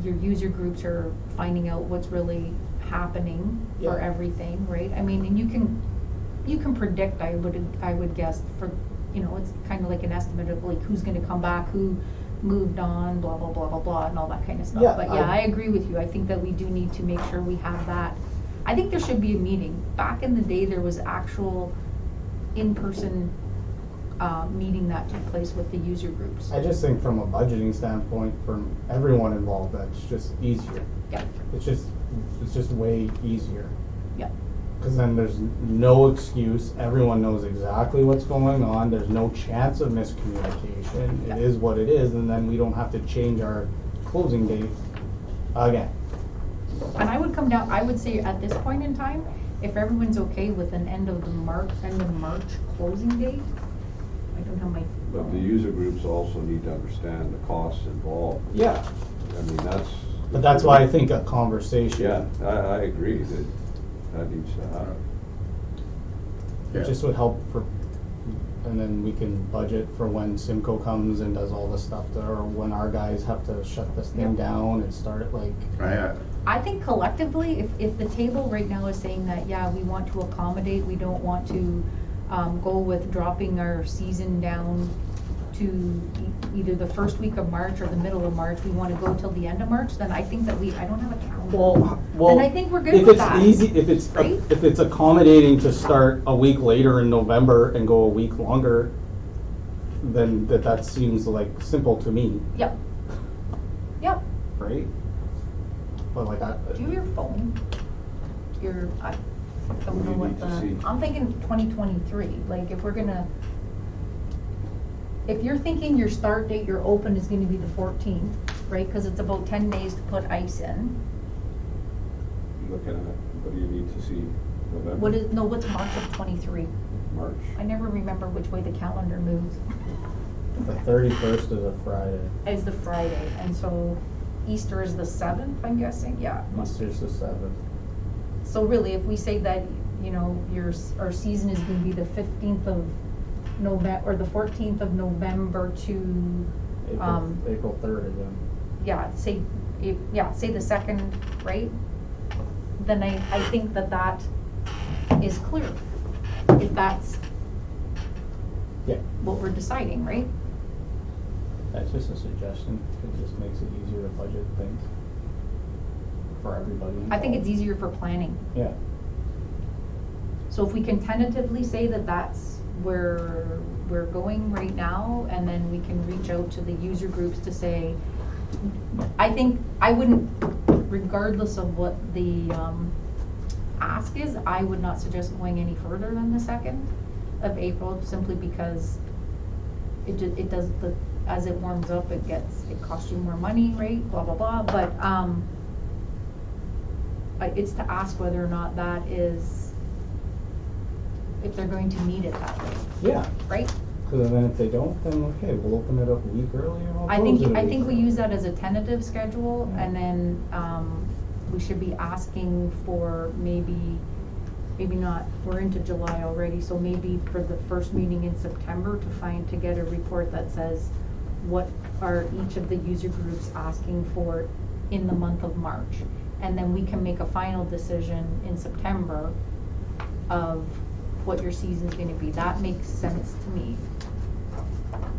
your user groups are finding out what's really happening for everything, right? I mean, and you can predict, I would guess, for, you know, it's kind of like an estimate of like who's gonna come back, who moved on, blah, blah, blah, blah, blah, and all that kind of stuff. Yeah, But yeah, I agree with you. I think that we do need to make sure we have that. I think there should be a meeting. Back in the day, there was actual in-person meeting that took place with the user groups. I just think from a budgeting standpoint, from everyone involved, that's just easier. Yeah, It's just way easier. yeah, Cause then there's no excuse, everyone knows exactly what's going on, there's no chance of miscommunication, Yeah. it is what it is, and then we don't have to change our closing date again. and I would say at this point in time, if everyone's okay with an end of March closing date, I don't have my. But the user groups also need to understand the costs involved. Yeah. I mean, But that's why I think a conversation. Yeah, I agree that needs to happen. It just would help and then we can budget for when Simcoe comes and does all the stuff or when our guys have to shut this thing down and start it like. I think collectively, if the table right now is saying that, yeah, we want to accommodate, we don't want to go with dropping our season down to either the first week of March or the middle of March, we want to go till the end of March, then I think that I don't have a calendar. Well, then I think we're good with that. If it's accommodating to start a week later in November and go a week longer, then that seems like simple to me, Yep. Yep. right? But like Do you have your phone? I don't know We what need to see. I'm thinking 2023, like if we're gonna, if you're thinking your start date, your open is gonna be the 14th, right? Cause it's about 10 days to put ice in. Looking at it, what do you need to see? November? What's March of 23? March. I never remember which way the calendar moves. the 31st is a Friday. Is the Friday, and so Easter is the 7th, I'm guessing, yeah. Easter's the 7th. So really, if we say that, you know, our season is gonna be the 15th of November, or the 14th of November to, April 3rd again. yeah, say the 2nd, right? Then I think that is clear, if that's Yeah. what we're deciding, right? That's just a suggestion. It just makes it easier to budget things for everybody. I think it's involved. easier for planning. Yeah. So if we can tentatively say that that's where we're going right now, and then we can reach out to the user groups to say, I think, I wouldn't, regardless of what the ask is, I would not suggest going any further than the 2nd of April, simply because it does, as it warms up, it costs you more money, right, blah, blah, blah, but it's to ask whether or not that is, if they're going to need it that way, Yeah. right? Because then if they don't, then okay, we'll open it up a week earlier. We'll I close it a think week we earlier. use that as a tentative schedule, Yeah. and then we should be asking for maybe not, we're into July already, so maybe for the first meeting in September to get a report that says what are each of the user groups asking for in the month of March. And then we can make a final decision in September of what your season's gonna be. That makes sense to me,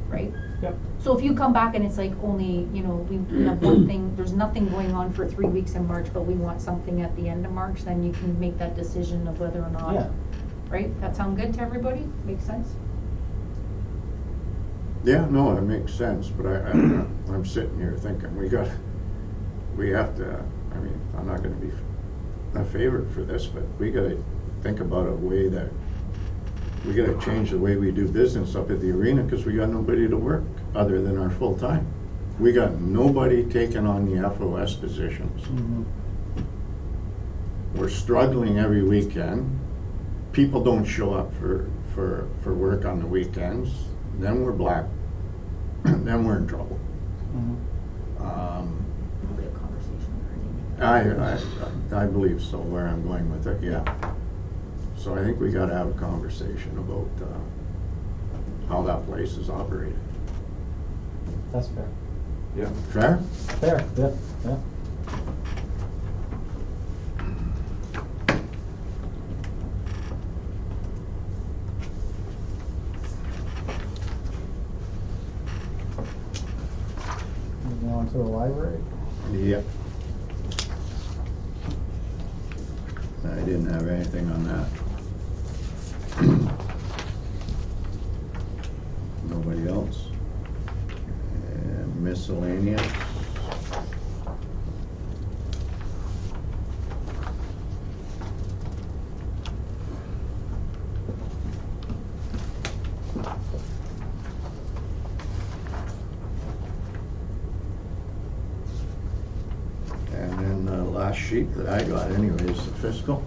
right? Yep. So if you come back and it's like only, you know, we have one thing, there's nothing going on for 3 weeks in March, but we want something at the end of March, then you can make that decision of whether or not, Yeah. right? That sound good to everybody? Makes sense? Yeah, no, it makes sense, but I'm sitting here thinking, we have to, I mean, I'm not gonna be a favorite for this, but we gotta think about a way that, we gotta change the way we do business up at the arena, because we got nobody to work other than our full-time. We got nobody taking on the FOS positions. Mhm. We're struggling every weekend. People don't show up for work on the weekends, then we're black, then we're in trouble. Mhm. We have conversation already. I believe so, where I'm going with it, yeah. So I think we gotta have a conversation about, how that place is operated. That's fair. Yeah. Fair? Fair, yeah, yeah. Moving on to the library. Yep. I didn't have anything on that. Nobody else? And miscellaneous? And then the last sheet that I got anyway is the fiscal.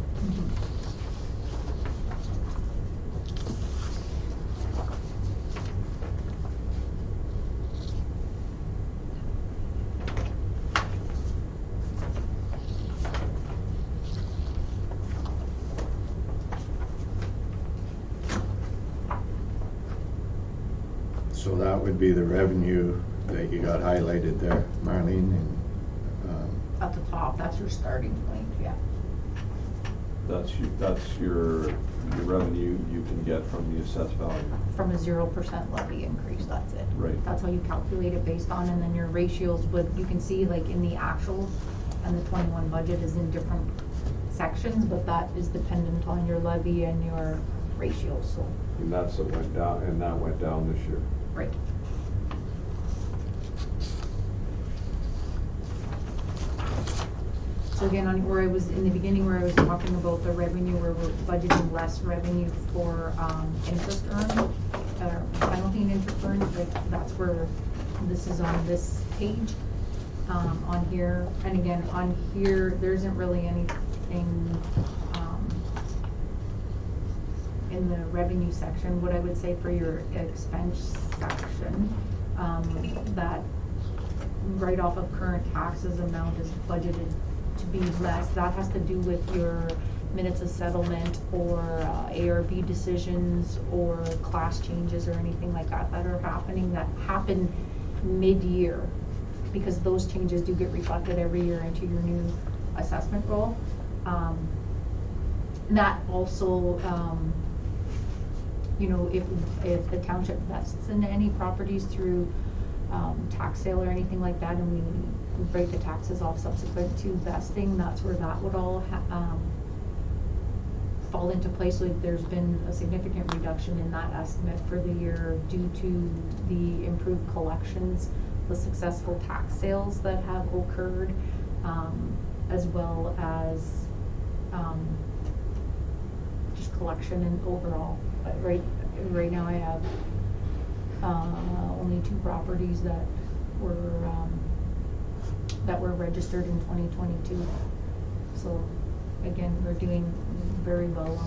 So that would be the revenue that you got highlighted there, Marlene, and, At the top, that's your starting point, yeah. That's your revenue you can get from the assessed value. From a 0% levy increase, that's it. Right. That's how you calculate it based on, and then your ratios would, you can see like in the actuals, and the 21 budget is in different sections, but that is dependent on your levy and your ratios, so. And that went down this year. Right. So again, on where I was, in the beginning where I was talking about the revenue, where we're budgeting less revenue for, interest earned, penalty and interest earned, like, that's where this is on this page. On here, and again, on here, there isn't really anything, in the revenue section. What I would say for your expense section, that write-off of current taxes amount is budgeted to be less. That has to do with your minutes of settlement or ARB decisions or class changes or anything like that that are happening, that happen mid-year, because those changes do get reflected every year into your new assessment roll. That also, you know, if the township vests in any properties through tax sale or anything like that, and we break the taxes off subsequent to vesting, that's where that would all fall into place. So there's been a significant reduction in that estimate for the year due to the improved collections, the successful tax sales that have occurred, as well as just collection and overall. But right now I have only 2 properties that were registered in 2022. So again, we're doing very well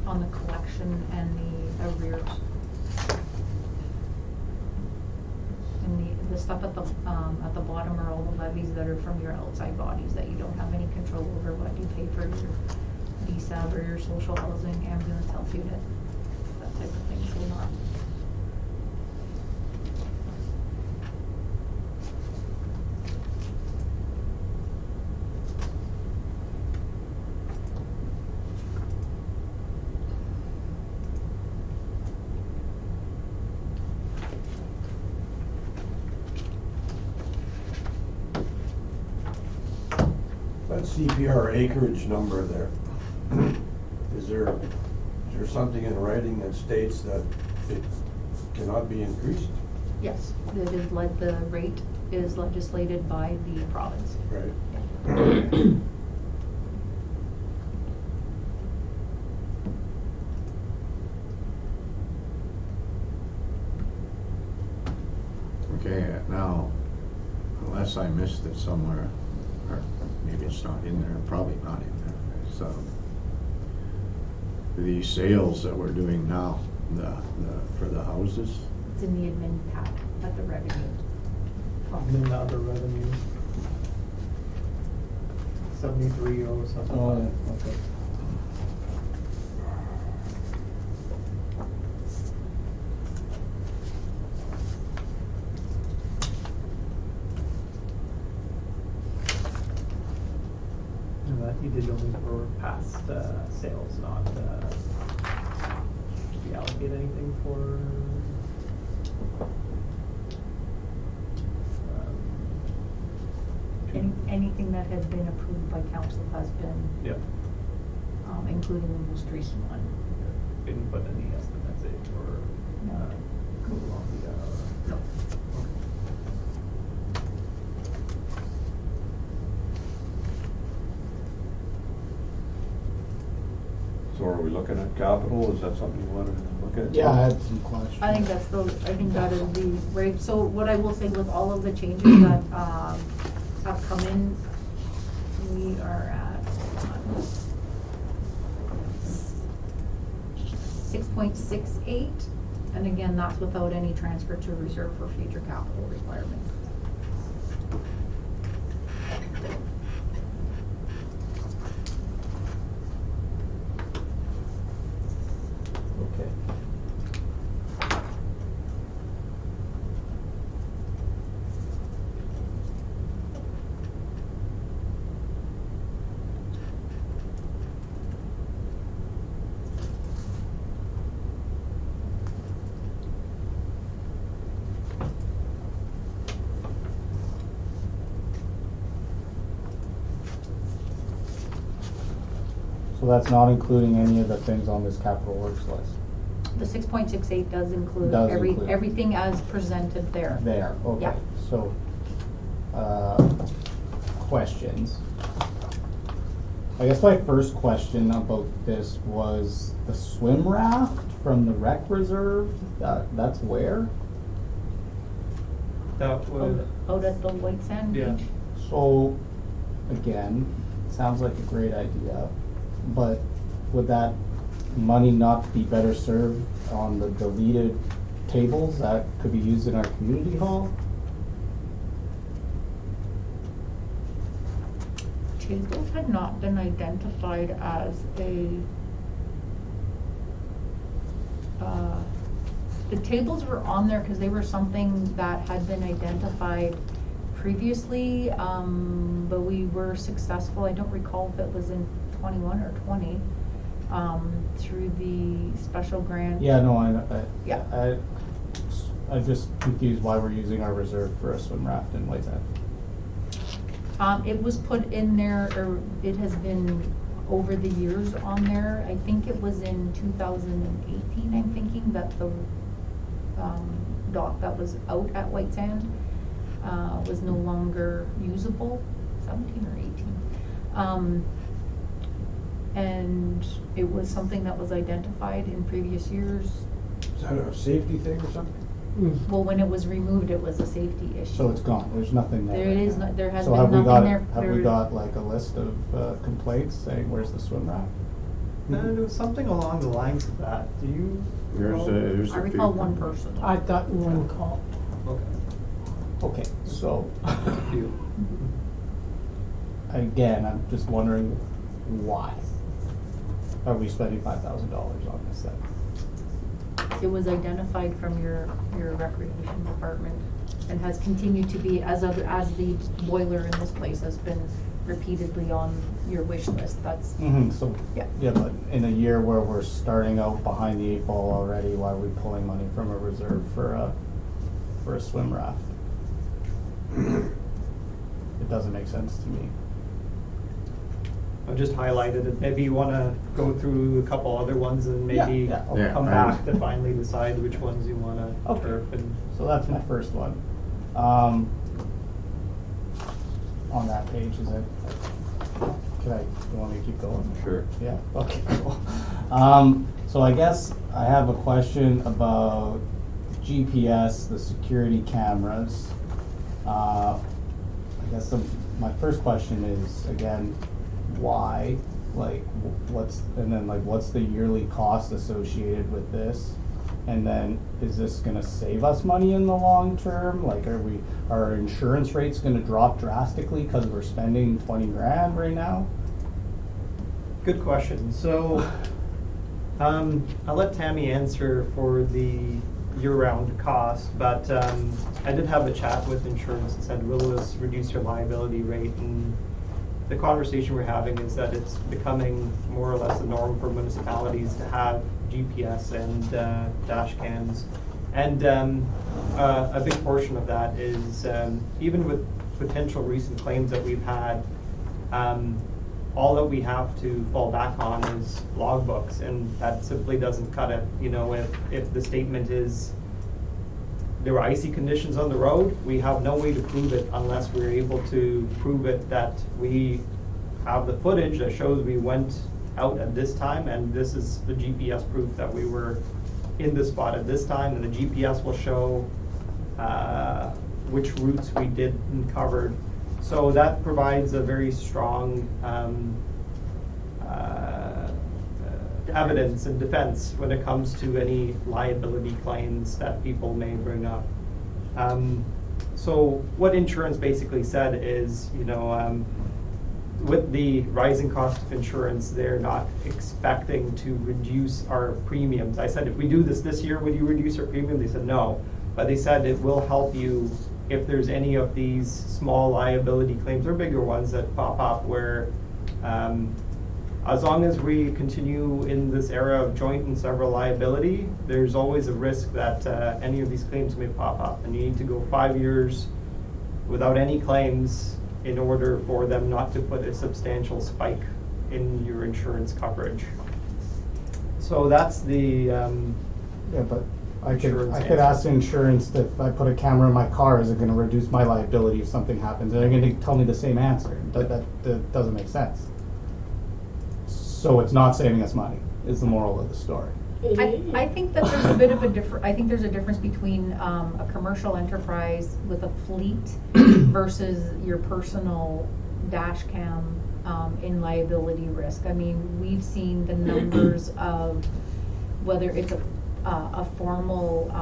on the collection and the arrears. And the stuff at the bottom are all the levies that are from your outside bodies that you don't have any control over, what you pay for your DSAB or your social housing, ambulance health unit, that type of thing. So not. That CPR acreage number there, is there something in writing that states that it cannot be increased? Yes, the rate is legislated by the province. Right. Okay, now, unless I missed it somewhere, or maybe it's not in there, probably not in there, so the sales that we're doing now, for the houses, It's in the admin tab at the revenue. And then the other revenue. 73 or something. Oh, yeah, okay. And that you did only for past sales, not, did we allocate anything for? Anything that has been approved by council has been, Yep. including the most recent one. Didn't put any estimates in for, No. Columbia or? No. So are we looking at capital? Is that something you wanted to look at? Yeah, I had some questions. I think that is the, right, so what I will say with all of the changes that, have come in, we are at 6.68, and again, that's without any transfer to reserve for future capital requirements. Okay. So that's not including any of the things on this capital works list? The 6.68 does include Does include. everything as presented there. There, okay, Yeah. so, questions. I guess my first question about this was the swim raft from the rec reserve, that's where? That would, Out at the White Sand Yeah. Beach. So, again, sounds like a great idea, but would that money not be better served on the deleted tables that could be used in our community hall? Tables had not been identified as the tables were on there because they were something that had been identified previously, but we were successful, I don't recall if it was in 21 or 20, through the special grant. Yeah, no, Yeah. I'm just confused why we're using our reserve for a swim raft in White Sand. It was put in there, or it has been over the years on there. I think it was in 2018, I'm thinking, that the dock that was out at White Sand was no longer usable, 17 or 18. And it was something that was identified in previous years. Is that a safety thing or something? Well, when it was removed, it was a safety issue. So it's gone, there's nothing there. There right is now. no- there has So been have we nothing got- there. Have we There- got like a list of complaints saying where's the swim raft? there was something along the lines of that, do you? There's I a recall few. one person. I've gotten one call. Okay. Okay, so, Few. again, I'm just wondering why are we spending $5,000 on this thing? It was identified from your recreation department and has continued to be, as the boiler in this place has been repeatedly on your wish list, that's, So, Yeah. yeah, but in a year where we're starting out behind the 8 ball already, why are we pulling money from a reserve for a swim raft? It doesn't make sense to me. I've just highlighted it, maybe you wanna go through a couple other ones and maybe Yeah, okay. come Yeah, back to finally decide which ones you wanna Okay. turf and. So that's my first one. On that page, is it? You want me to keep going? Sure. Yeah, okay, cool. So I guess I have a question about GPS, the security cameras. I guess my first question is, again, why? Like, what's the yearly cost associated with this? And then, is this gonna save us money in the long term? Like, are our insurance rates gonna drop drastically because we're spending 20 grand right now? Good question. So, I'll let Tammy answer for the year-round cost, but I did have a chat with insurance and said, will this reduce your liability rate? And the conversation we're having is that it's becoming more or less the norm for municipalities to have GPS and dash cams. And a big portion of that is, even with potential recent claims that we've had, all that we have to fall back on is logbooks, and that simply doesn't cut it. You know, if the statement is there were icy conditions on the road, we have no way to prove it unless we're able to prove it that we have the footage that shows we went out at this time, and this is the GPS proof that we were in this spot at this time, and the GPS will show which routes we did and covered. So that provides a very strong evidence and defense when it comes to any liability claims that people may bring up. So what insurance basically said is, you know, with the rising cost of insurance, they're not expecting to reduce our premiums. I said, if we do this year, would you reduce our premium? They said no, but they said it will help you if there's any of these small liability claims or bigger ones that pop up where as long as we continue in this era of joint and several liability, there's always a risk that any of these claims may pop up, and you need to go 5 years without any claims in order for them not to put a substantial spike in your insurance coverage. So that's the Yeah, but I Insurance could ask answer. insurance that if I put a camera in my car, is it gonna reduce my liability if something happens? And they're gonna tell me the same answer, but that doesn't make sense. So it's not saving us money, is the moral of the story. I think that there's a bit of I think there's a difference between, a commercial enterprise with a fleet versus your personal dash cam, in liability risk. I mean, we've seen the numbers of whether it's a formal,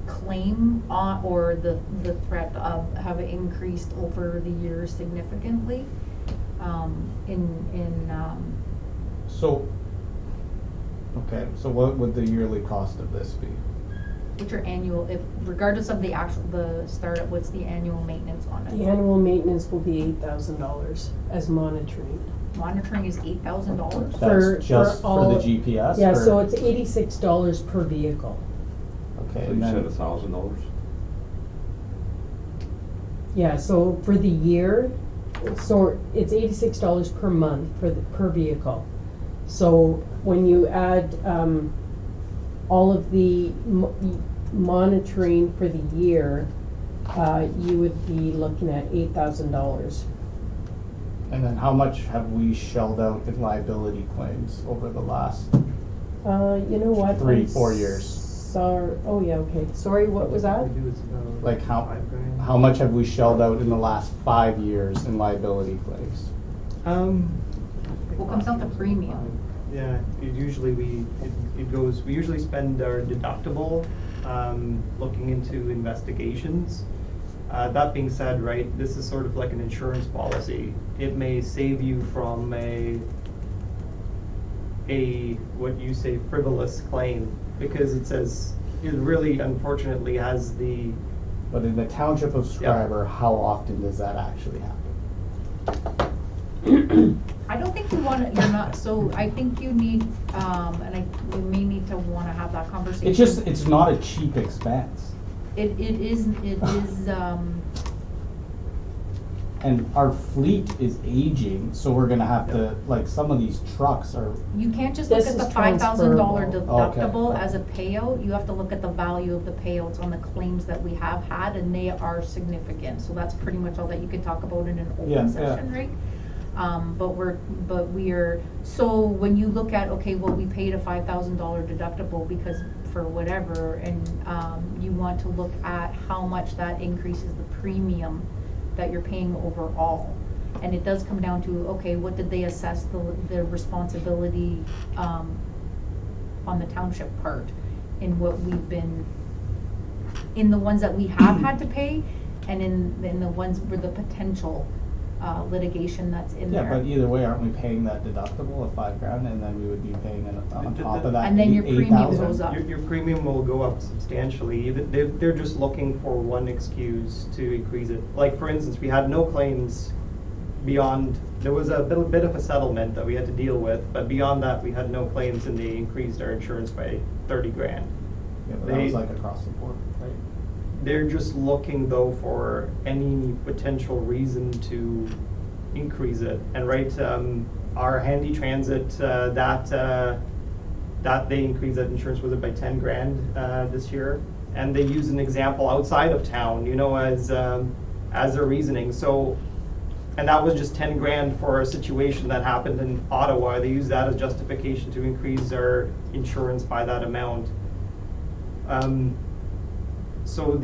claim on, or the threat of, have increased over the years significantly, So, okay, so what would the yearly cost of this be? which are annual, if, regardless of the startup, what's the annual maintenance on it? The annual maintenance will be $8,000 as monitoring. Monitoring is $8,000? For- That's just for all- for the GPS? Yeah, or- so it's $86 per vehicle. Okay, So and you said then, $1,000? Yeah, so for the year, so it's $86 per month per vehicle. So when you add, all of the monitoring for the year, you would be looking at $8,000. and then how much have we shelled out in liability claims over the last, You know what? 3-4 years? Sorry, oh yeah, okay, sorry, what was that? like how $5,000. how much have we shelled out in the last 5 years in liability claims? What comes out the premium? Yeah, it usually we usually spend our deductible, looking into investigations. That being said, right, this is sort of like an insurance policy. It may save you from a what you say frivolous claim, because it says, it really unfortunately has the, But in the Township of Schreiber, how often does that actually happen? I don't think you wanna, you're not, so I think you need, we may need to wanna have that conversation. It's not a cheap expense. It is, And our fleet is aging, so we're gonna have to, like, some of these trucks are, you can't just look This at the is $5,000 transferable. deductible Okay. as a payout, you have to look at the value of the payouts on the claims that we have had, and they are significant, so that's pretty much all that you can talk about in an Yeah, open yeah. session, right? But we're, so when you look at, okay, well, we paid a $5,000 deductible because for whatever, and, you want to look at how much that increases the premium that you're paying overall. And it does come down to, okay, what did they assess the responsibility, on the township part in what we've been, in the ones that we have had to pay, and in the ones where the potential, litigation that's in there. yeah, but either way, aren't we paying that deductible of $5,000, and then we would be paying on top of that And then your premium 8,000? goes up. your premium will go up substantially. They're just looking for one excuse to increase it. Like, for instance, we had no claims beyond, there was a bit of a settlement that we had to deal with, but beyond that, we had no claims, and they increased our insurance by $30,000. Yeah, but that was like across the board, right? They're just looking though for any potential reason to increase it. And right, our handy transit, that they increased that insurance, was it by $10,000 this year? And they use an example outside of town, you know, as their reasoning. So, and that was just $10,000 for a situation that happened in Ottawa. They use that as justification to increase our insurance by that amount. So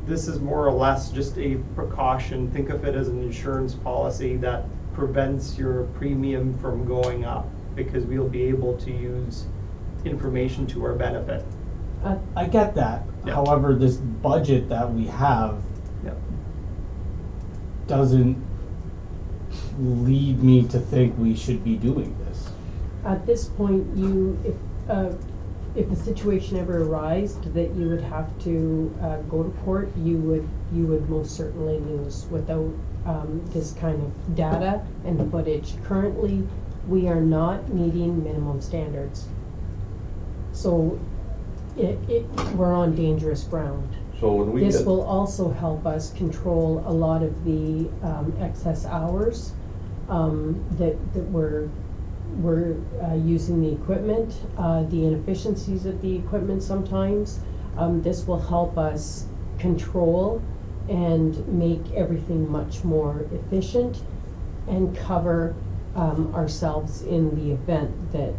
this is more or less just a precaution. Think of it as an insurance policy that prevents your premium from going up, because we'll be able to use information to our benefit. I get that. Yeah. However, this budget that we have Yeah. doesn't lead me to think we should be doing this. At this point, if the situation ever arised that you would have to go to court, you would most certainly lose without this kind of data and footage. Currently, we are not meeting minimum standards. So we're on dangerous ground. So when we This get, will also help us control a lot of the excess hours that we're using the equipment, the inefficiencies of the equipment sometimes. This will help us control and make everything much more efficient and cover ourselves in the event that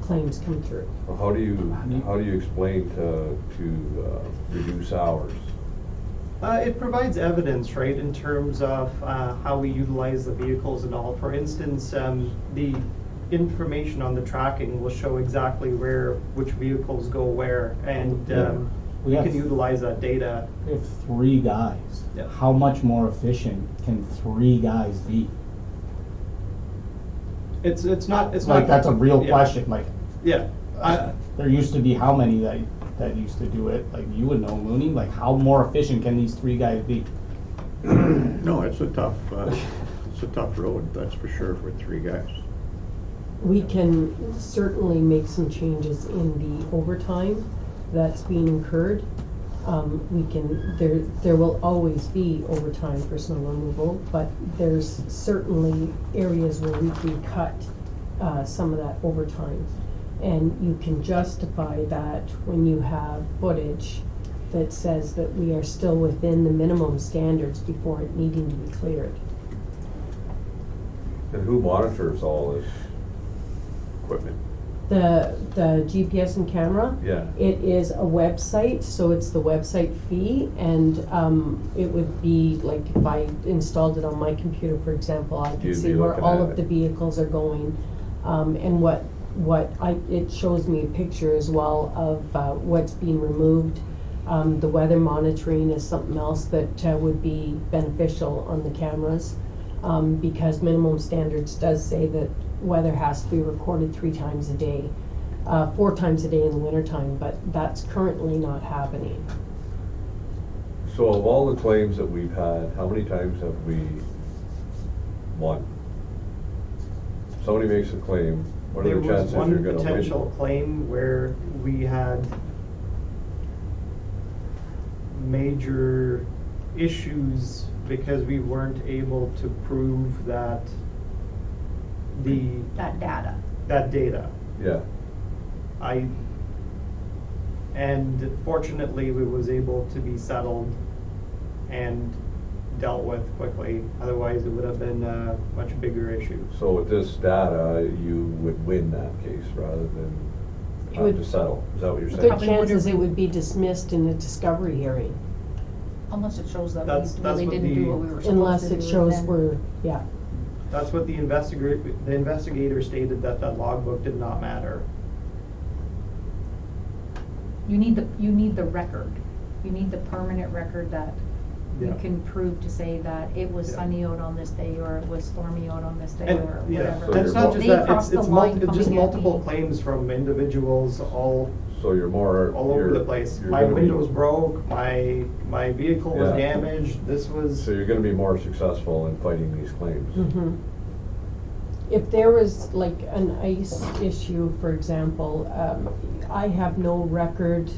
claims come through. Well, how do you explain to reduce hours? It provides evidence, right, in terms of how we utilize the vehicles and all. For instance, the information on the tracking will show exactly which vehicles go where, and we can utilize that data. We have 3 guys. Yeah. How much more efficient can 3 guys be? It's not Like, that's a real yeah. question, like, Yeah. there used to be how many that used to do it? Like, you would know, Mooney, like, how more efficient can these 3 guys be? No, it's a tough road, that's for sure, for 3 guys. We can certainly make some changes in the overtime that's being incurred. There will always be overtime for snow removal, but there's certainly areas where we can cut some of that overtime. And you can justify that when you have footage that says that we are still within the minimum standards before it needing to be cleared. And who monitors all this equipment? The GPS and camera? Yeah. It is a website, so it's the website fee, and it would be like if I installed it on my computer, for example, I could You'd see be where looking all at of the it. vehicles are going, and it shows me a picture as well of what's being removed. The weather monitoring is something else that would be beneficial on the cameras, because minimum standards does say that weather has to be recorded 3 times a day, 4 times a day in the wintertime, but that's currently not happening. So of all the claims that we've had, how many times have we won? Somebody makes a claim, what are There the was chances you're one gonna win? potential claim where we had major issues because we weren't able to prove that That data. that data. Yeah, And fortunately, we was able to be settled and dealt with quickly. Otherwise, it would have been a much bigger issue. so with this data, you would win that case rather than have would- to settle, is that what you're Good saying? Probably chances would've- it would be dismissed in a discovery hearing, Unless it shows that That's we really what didn't do what we were supposed to do. unless it shows then we're, yeah. That's what the investigator stated, that logbook did not matter. You need the record. You need the permanent record that you Yeah. can prove to say that it was Yeah. sunny out on this day, or it was stormy out on this day, And, or yeah, whatever. so and it's you're not just They that, crossed it's the line just coming at multiple me. claims from individuals all So you're more. over you're- the place. you're My gonna be- windows broke, my vehicle was Yeah. damaged, this was. So you're gonna be more successful in fighting these claims. Mhm. If there was like an ice issue, for example, I have no record.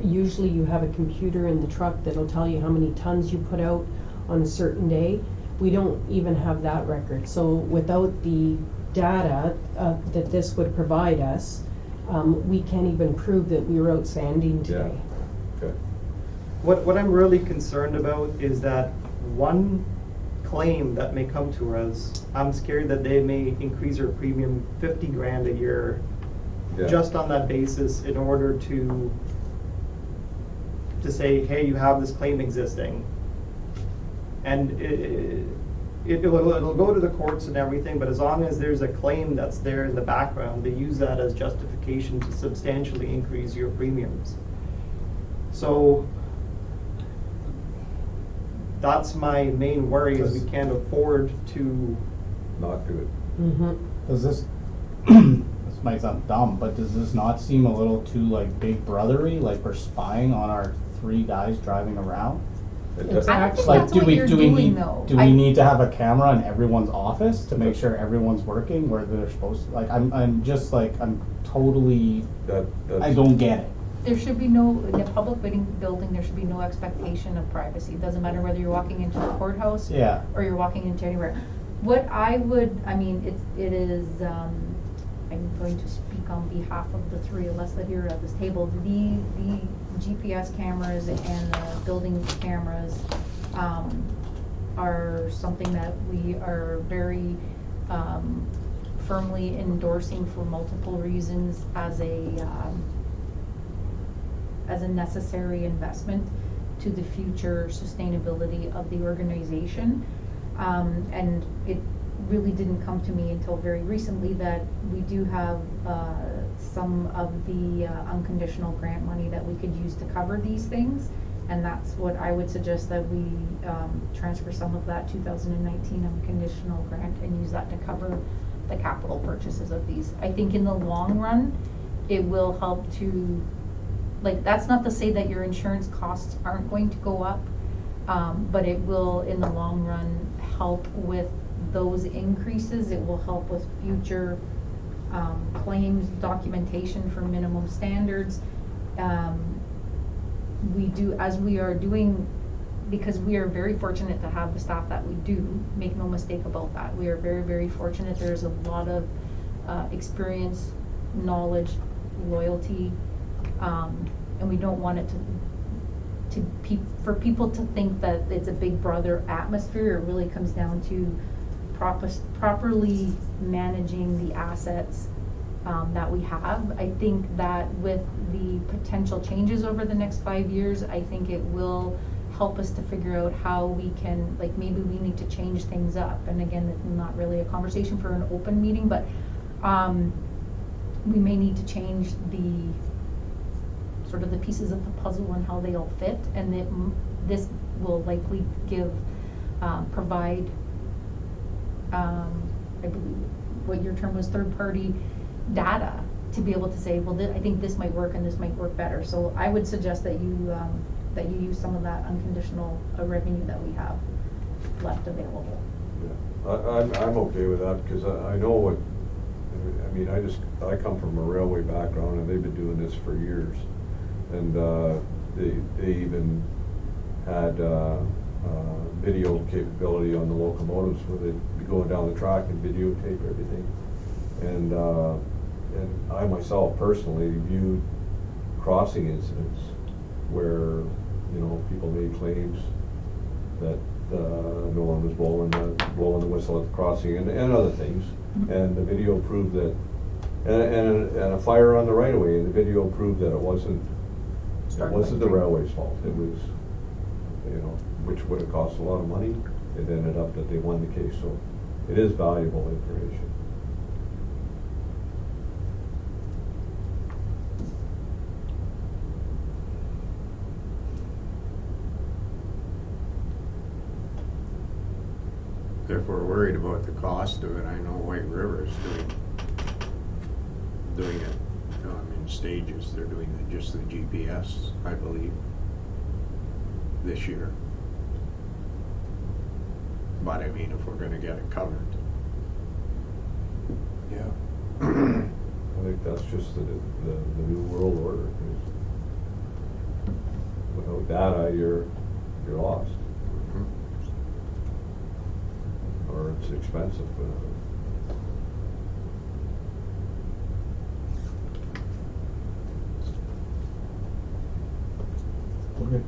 Usually you have a computer in the truck that'll tell you how many tons you put out on a certain day. We don't even have that record. So without the data that this would provide us, we can't even prove that we were out sanding today. Okay. What I'm really concerned about is that one claim that may come to us, I'm scared that they may increase our premium 50 grand a year Yeah. just on that basis in order to say, hey, you have this claim existing. And it'll go to the courts and everything, but as long as there's a claim that's there in the background, they use that as justification to substantially increase your premiums. So that's my main worry, is we can't afford to. Not do it. Mhm. Does this, this might sound dumb, but does this not seem a little too like big brothery, like we're spying on our 3 guys driving around? It's I don't think Like, that's what you're doing, though. do we need to have a camera in everyone's office to make sure everyone's working where they're supposed to? Like, I'm just like, I'm totally, I That's. don't get it. There should be no, in a public building, there should be no expectation of privacy. It doesn't matter whether you're walking into the courthouse Yeah. or you're walking into anywhere. What I would, I mean, it is, I'm going to speak on behalf of the three of us that are here at this table. The GPS cameras and the building cameras, are something that we are very, firmly endorsing for multiple reasons as a necessary investment to the future sustainability of the organization. And it really didn't come to me until very recently that we do have some of the unconditional grant money that we could use to cover these things. And that's what I would suggest, that we transfer some of that 2019 unconditional grant and use that to cover the capital purchases of these. I think in the long run, it will help to, like, that's not to say that your insurance costs aren't going to go up, but it will, in the long run, help with those increases. It will help with future claims documentation for minimum standards. We do, as we are doing, because we are very fortunate to have the staff that we do, make no mistake about that. We are very, very fortunate. There's a lot of experience, knowledge, loyalty, and we don't want it for people to think that it's a Big Brother atmosphere. It really comes down to properly managing the assets that we have. I think that with the potential changes over the next 5 years, I think it will help us to figure out how we can, like, maybe we need to change things up. And again, it's not really a conversation for an open meeting, but we may need to change the sort of the pieces of the puzzle and how they all fit. And this will likely provide, I believe what your term was, third-party data to be able to say, well, I think this might work and this might work better. So I would suggest that you use some of that unconditional revenue that we have left available. Yeah, I'm okay with that, because I know what, I mean, I come from a railway background, and they've been doing this for years. And they even had video capability on the locomotives, where they'd be going down the track and videotape everything. And I myself personally viewed crossing incidents where, you know, people made claims that no one was blowing the whistle at the crossing, and other things. And the video proved that, and a fire on the right of way, and the video proved that it wasn't the railway's fault. It was, you know, which would have cost a lot of money. It ended up that they won the case, so it is valuable information. If we're worried about the cost of it, I know White River is doing it in stages. They're doing just the GPS, I believe, this year. But I mean, if we're gonna get it covered. Yeah. I think that's just the new world order. Without data, you're lost. Or it's expensive. Okay.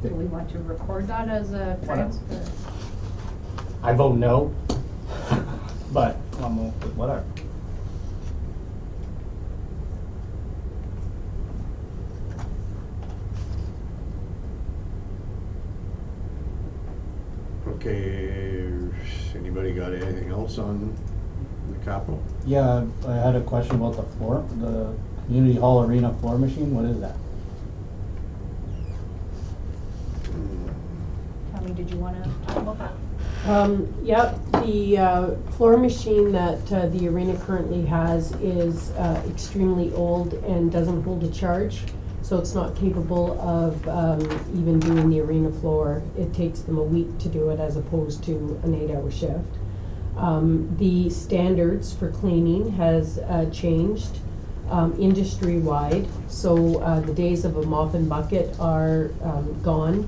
Do we want to record that as a transfer? I vote no, but whatever. Okay, anybody got anything else on the capital? Yeah, I had a question about the Community Hall Arena floor machine. What is that? Tammy, did you want to talk about that? Yep, the floor machine that the arena currently has is extremely old and doesn't hold a charge. So it's not capable of even doing the arena floor. It takes them a week to do it as opposed to an 8-hour shift. The standards for cleaning has changed industry-wide. So the days of a mop and bucket are gone.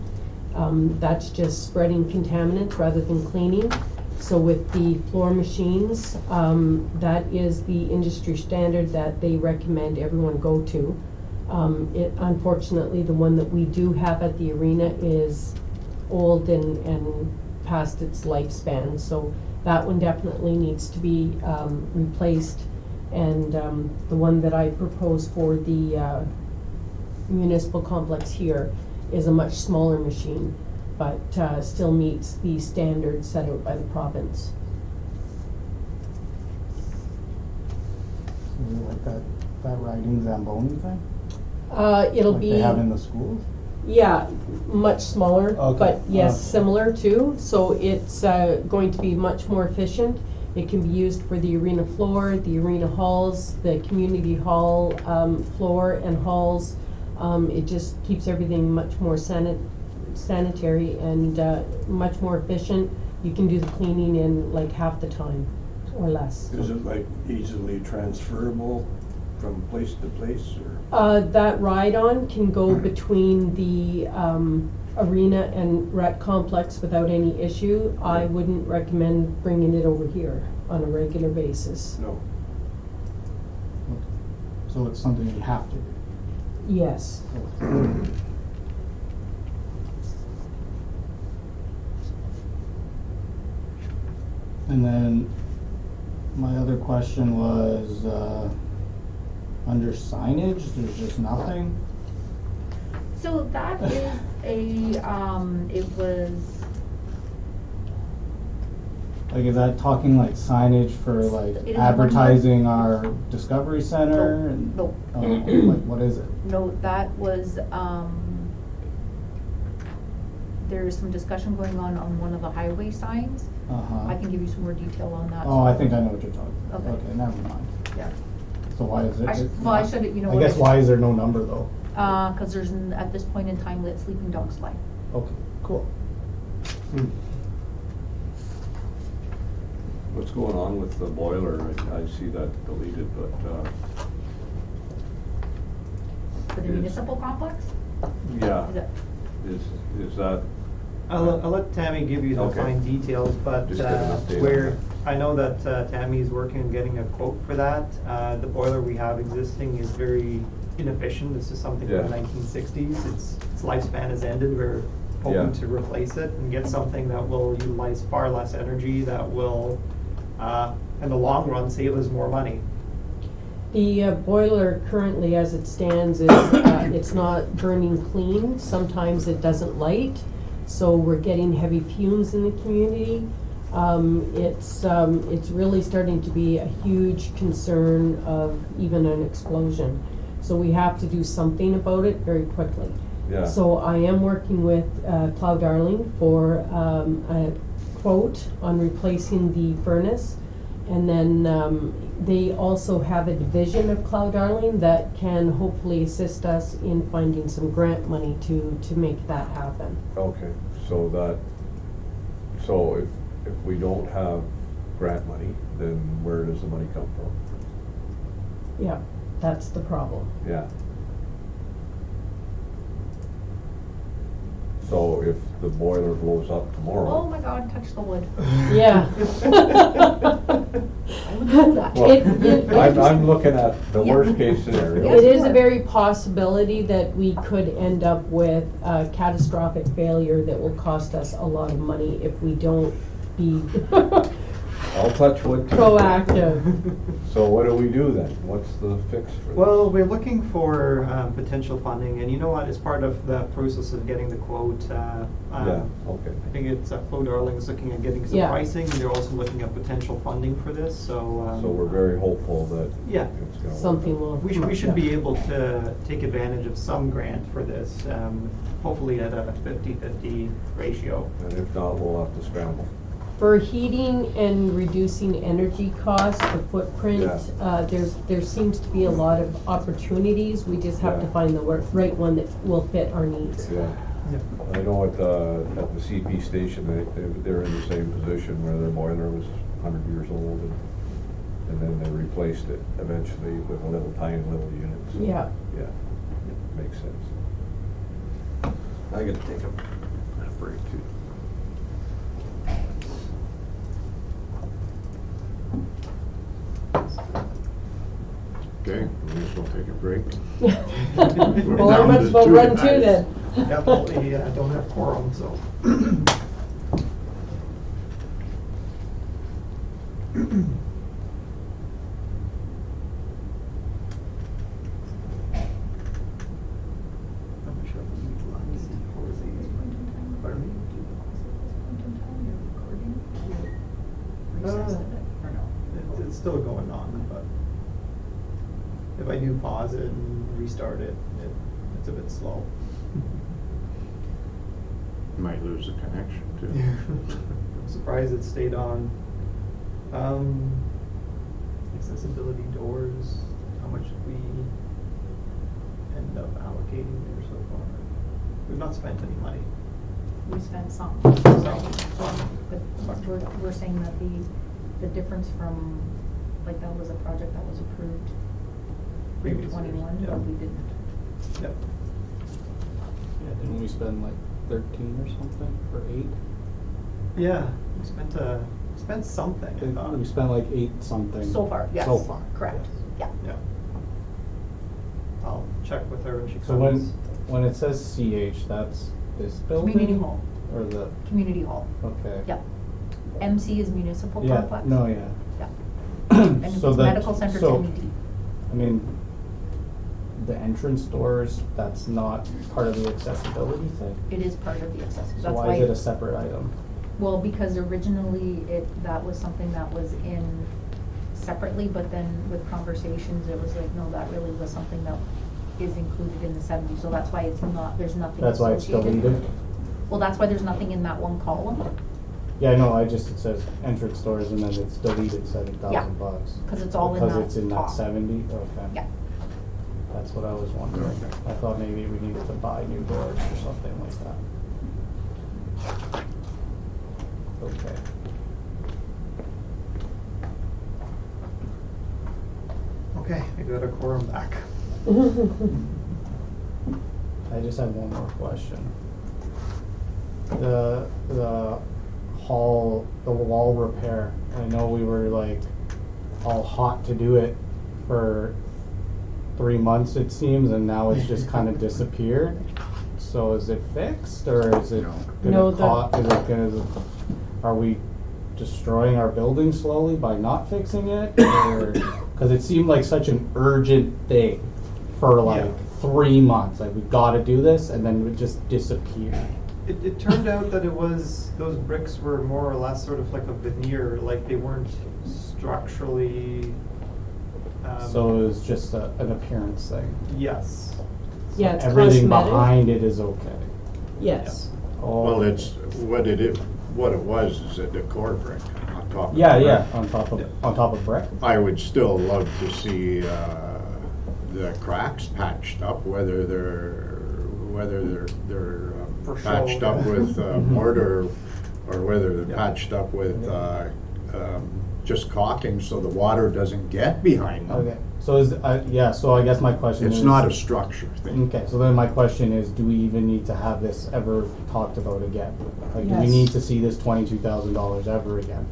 That's just spreading contaminants rather than cleaning. So with the floor machines, that is the industry standard that they recommend everyone go to. Unfortunately, the one that we do have at the arena is old and past its lifespan, so that one definitely needs to be replaced. And the one that I propose for the municipal complex here is a much smaller machine, but still meets the standards set out by the province. Is it like that riding Zamboni thing? It'll Like be, they have in the schools? yeah, much smaller, Okay. but yes, Okay. similar too. So it's going to be much more efficient. It can be used for the arena floor, the arena halls, the community hall floor and halls. It just keeps everything much more sanitary and much more efficient. You can do the cleaning in like half the time or less. Is it like easily transferable from place to place, or? That ride-on can go between the arena and rec complex without any issue. I wouldn't recommend bringing it over here on a regular basis. No. So it's something you have to do. Yes. And then my other question was, under signage, there's just nothing? So that is it was, Like, is that talking like signage for like It is advertising our Discovery Center? and no. Like, what is it? No, that was, there's some discussion going on one of the highway signs. Uh-huh. I can give you some more detail on that. Oh, I think I know what you're talking about. Okay. Okay, never mind. Yeah, So why is it? well, I should, you know I what? guess why is there no number though? Cause there's, at this point in time, let sleeping dogs lie. Okay, cool. What's going on with the boiler? I see that deleted, but, For the Yes. municipal complex? yeah, Is it- is that, I'll let Tammy give you the Okay. fine details, but Just get an update on where, that. I know that Tammy's working on getting a quote for that. The boiler we have existing is very inefficient. This is something from Yeah. the 1960s. Its lifespan has ended. We're hoping Yeah. to replace it and get something that will utilize far less energy, that will, in the long run, save us more money. The boiler currently, as it stands, is it's not burning clean. Sometimes it doesn't light, so we're getting heavy fumes in the community. It's really starting to be a huge concern of even an explosion. So we have to do something about it very quickly. yeah. So I am working with Cloud Darling for a quote on replacing the furnace. And then they also have a division of Cloud Darling that can hopefully assist us in finding some grant money to make that happen. Okay, so if we don't have grant money, then where does the money come from? Yeah, that's the problem. Yeah. So if the boiler blows up Oh tomorrow, my God, touch the wood. Yeah. I would do that. well, I'm looking at the Yeah. worst case scenario. It is a very possibility that we could end up with a catastrophic failure that will cost us a lot of money if we don't be I'll touch wood too. proactive. So what do we do then? What's the fix for this? Well, we're looking for potential funding, and you know what, as part of the process of getting the quote, Yeah, okay. I think it's Flo Darling's looking at getting some Yeah. pricing, and they're also looking at potential funding for this, so. So we're very hopeful that Yeah. it's gonna work. Something will. We should yeah. be able to take advantage of some grant for this, hopefully at a 50-50 ratio. And if not, we'll have to scramble. For heating and reducing energy costs, the footprint, Yeah. there seems to be a lot of opportunities. We just have to Yeah. find the right one that will fit our needs. Yeah. I know at the CP station, they're in the same position where their boiler was 100 years old, and then they replaced it eventually with a little tiny little unit. So, Yeah. Yeah, makes sense. I gotta take a break too. Okay, we guess we'll take a break. Well, I down might to as well two run too tonight. then. Yeah, well, we don't have quorum, so. I'm sure we utilize Pardon me? Recessed it, or no? It's still going on, but if I do pause it and restart it, it's a bit slow. Might lose the connection too. I'm surprised it stayed on. Accessibility doors, how much did we end up allocating there so far? We've not spent any money. We spent some. Some. But we're saying that the difference from, like, that was a project that was approved in Previous years, 21, yeah. but we didn't. Yep. Yeah, didn't we spend like 13 or something for 8? Yeah, we spent something, I thought. We spent like 8 something. So far, yes. So far. Correct, yeah. Yeah. I'll check with her when she comes. So when it says CH, that's this building? Community hall, Or the, community hall, okay. yep. MC is municipal Yeah, complex. no, yeah. Yeah. And if So it's the- medical center, it's so- MED. I mean, the entrance doors, that's not part of the accessibility thing? It is part of the accessibility. So why is it a separate item? Well, because originally that was something that was in separately, but then with conversations, it was like, no, that really was something that is included in the 70, so that's why it's not, there's nothing That's why it's associated. deleted? Well, that's why there's nothing in that one column, Yeah, no, it says entrance doors and then it's deleted Yeah. $7,000. 'Cause it's all in Because that it's in that top. 70, okay. yeah. That's what I was wondering. I thought maybe we needed to buy new doors or something like that. Okay. Okay, we got a quorum back. I just have one more question. The wall repair, I know we were like all hot to do it for 3 months it seems, and now it's just kind of disappeared. So is it fixed, or is it No, are we destroying our building slowly by not fixing it? Or, cause it seemed like such an urgent thing for like Yeah. 3 months, like we gotta do this, and then it just disappeared. It turned out that those bricks were more or less sort of like a veneer, like they weren't structurally. So it was just an appearance thing. Yes. Yeah, it's Everything cosmetic. behind it is okay. Yes. Oh. Well, it's, what it was is a decor brick on top of Yeah, the yeah, brick. on top of brick. I would still love to see the cracks patched up, whether they're For patched show, up yeah. with mortar, or whether they're Yeah. patched up with just caulking so the water doesn't get behind them. Okay, so so I guess my question is. It's not a structure thing. Okay, so then my question is, do we even need to have this ever talked about again? Like, do we Yes. need to see this $22,000 ever again?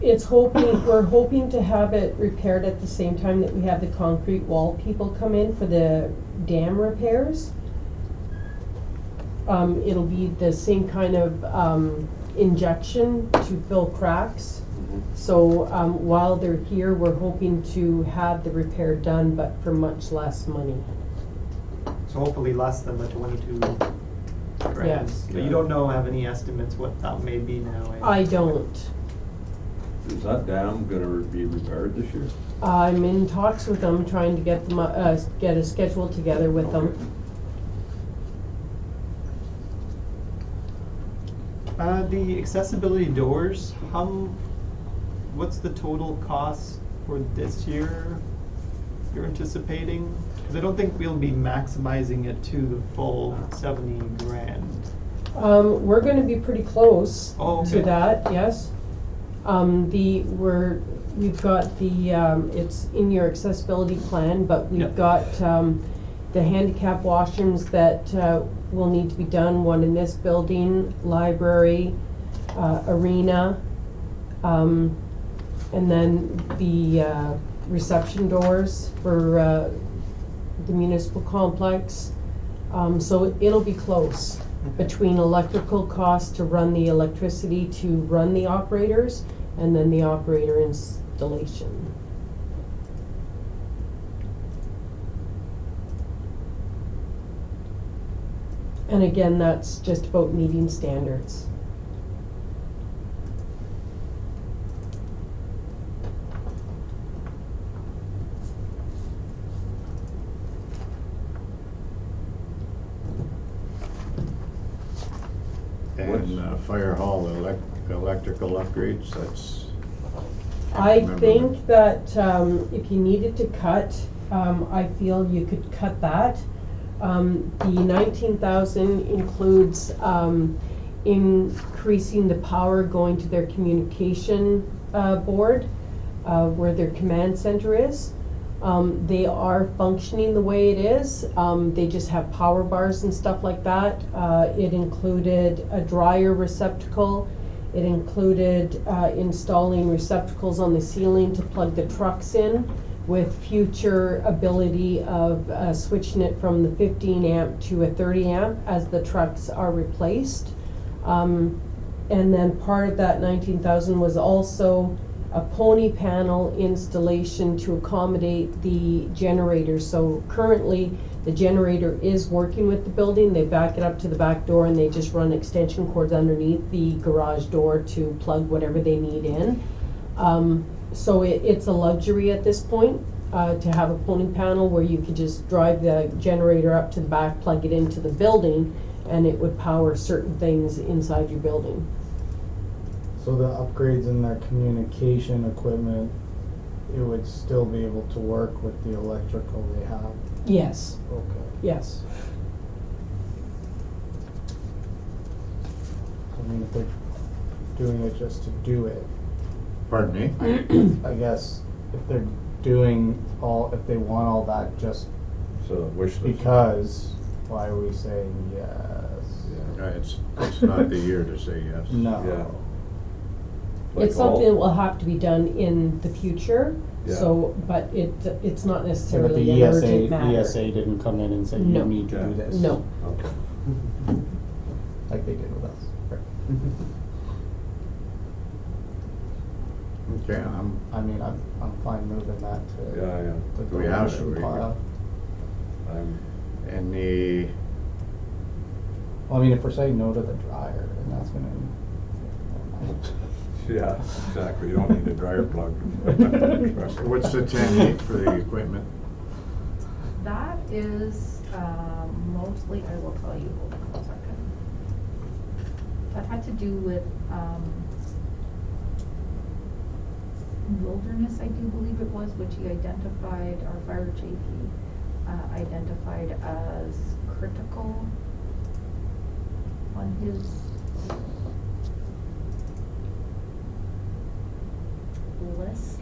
We're hoping to have it repaired at the same time that we have the concrete wall people come in for the dam repairs. It'll be the same kind of, injection to fill cracks. So, while they're here, we're hoping to have the repair done, but for much less money. So hopefully less than the 22 grand. Yes. But you don't have any estimates what that may be now, eh? I don't. Is that dam gonna be repaired this year? I'm in talks with them, trying to get them, get a schedule together with them. The accessibility doors, what's the total cost for this year you're anticipating? Because I don't think we'll be maximizing it to the full 70 grand. We're gonna be pretty close Oh, okay. to that, yes. We've got the, it's in your accessibility plan, but Yeah. we've got, the handicap washrooms that will need to be done, one in this building, library, arena, and then the reception doors for the municipal complex. So it'll be close between electrical costs to run the electricity to run the operators and then the operator installation. And again, that's just about meeting standards. And fire hall electrical upgrades, that's. I remember think that if you needed to cut, I feel you could cut that. The 19,000 includes increasing the power going to their communication board, where their command center is. They are functioning the way it is. They just have power bars and stuff like that. It included a dryer receptacle. It included installing receptacles on the ceiling to plug the trucks in, with future ability of switching it from the 15 amp to a 30 amp as the trucks are replaced. And then part of that 19,000 was also a pony panel installation to accommodate the generator. So currently the generator is working with the building. They back it up to the back door and they just run extension cords underneath the garage door to plug whatever they need in. So it's a luxury at this point to have a pony panel where you could just drive the generator up to the back, plug it into the building, and it would power certain things inside your building. So the upgrades in their communication equipment, it would still be able to work with the electrical they have? Yes, Okay. yes. I mean, if they're doing it just to do it, Pardon me? I guess if they're doing if they want all that just So wish list. because, why are we saying yes? It's not the year to say yes. No. Yeah. Like It's something all- that will have to be done in the future, Yeah. so, but it's not So, but necessarily the an urgent matter. ESA didn't come in and say, you No. need to do Yeah. this? No. Okay. Like they did with us. Right. Okay, I mean, I'm fine moving that to Yeah, the We have it, donation we- pile. and the, Well, I mean, if we're saying no to the dryer, then that's gonna. yeah, exactly, you don't need a dryer plug. Trust me. what's the 10 for the equipment? That is, mostly, I will tell you, hold on a second. That had to do with, wilderness, I do believe it was, which he identified, our fire chief, identified as critical on his list.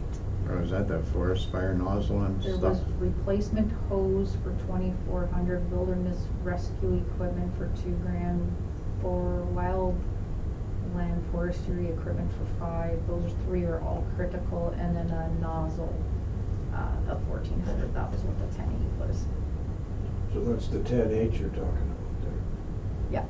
Or is that the forest fire nozzle and There stuff? was replacement hose for 2,400, wilderness rescue equipment for $2,000, for wildland forestry equipment for $5,000. Those 3 are all critical, and then a nozzle of 1,400. That was what the 10E was. So that's the 10H you're talking about there. Yeah.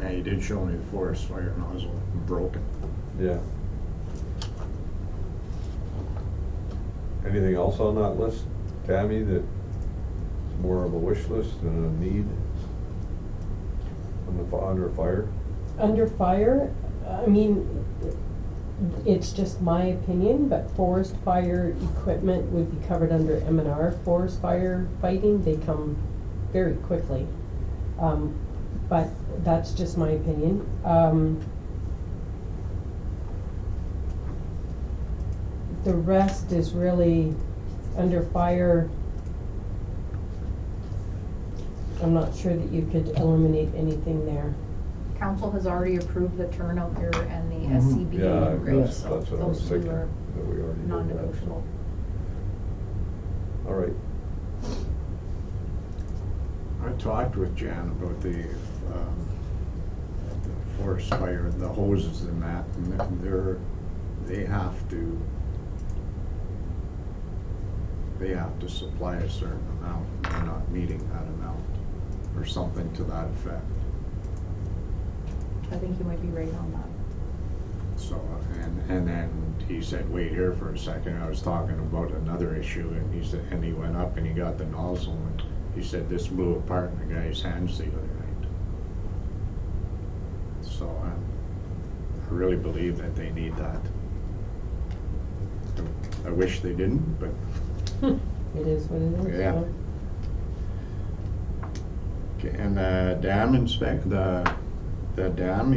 Yeah, you did show me the forest fire nozzle broken. Yeah. Anything else on that list, Tammy, that's more of a wish list than a need on the, under fire? Under fire, I mean, it's just my opinion, but forest fire equipment would be covered under M&R. Forest fire fighting, they come very quickly. But that's just my opinion. The rest is really under fire. I'm not sure that you could eliminate anything there. council has already approved the turnout gear and the Mhm. SCBA Yeah, grade, that's so what I was those two thinking, are that we already did that, so. non-negotiable. All right. I talked with Jan about the forest fire, the hoses and that, and they have to supply a certain amount, they're not meeting that amount, or something to that effect. I think you might be right on that. So, and then he said, wait here for a second, I was talking about another issue, and he said, and he went up and he got the nozzle, and he said this blew apart in the guy's hands the other night. So I really believe that they need that. I wish they didn't, but It is what it is. Yeah. okay, and dam inspect, the dam,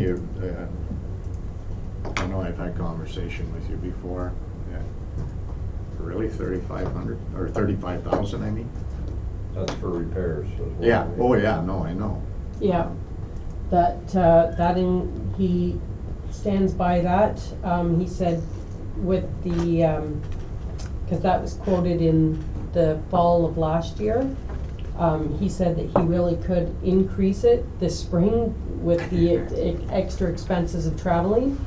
I know I've had conversation with you before, yeah. Really, 3,500, or 35,000, I mean? That's for repairs as well. Yeah, oh yeah, no, I know. Yeah, he stands by that. He said with the, cause that was quoted in the fall of last year. He said that he really could increase it this spring with the extra expenses of traveling.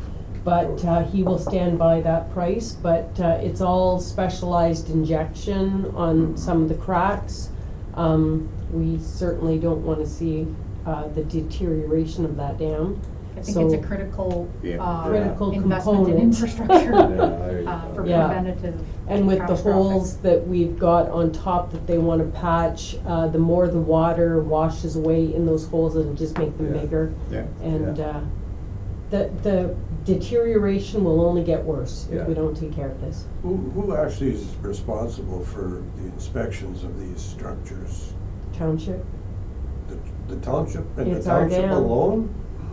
But he will stand by that price, but it's all specialized injection on some of the cracks. We certainly don't want to see the deterioration of that dam. I think So- it's a critical, Yeah. Critical investment in component. infrastructure, Yeah, for Yeah. preventative And with the catastrophic. holes that we've got on top that they want to patch, the more the water washes away in those holes, it'll just make them Yeah. bigger. Yeah. And the deterioration will only get worse Yeah. if we don't take care of this. Who actually is responsible for the inspections of these structures? Township, The township and the It's our township dam. alone?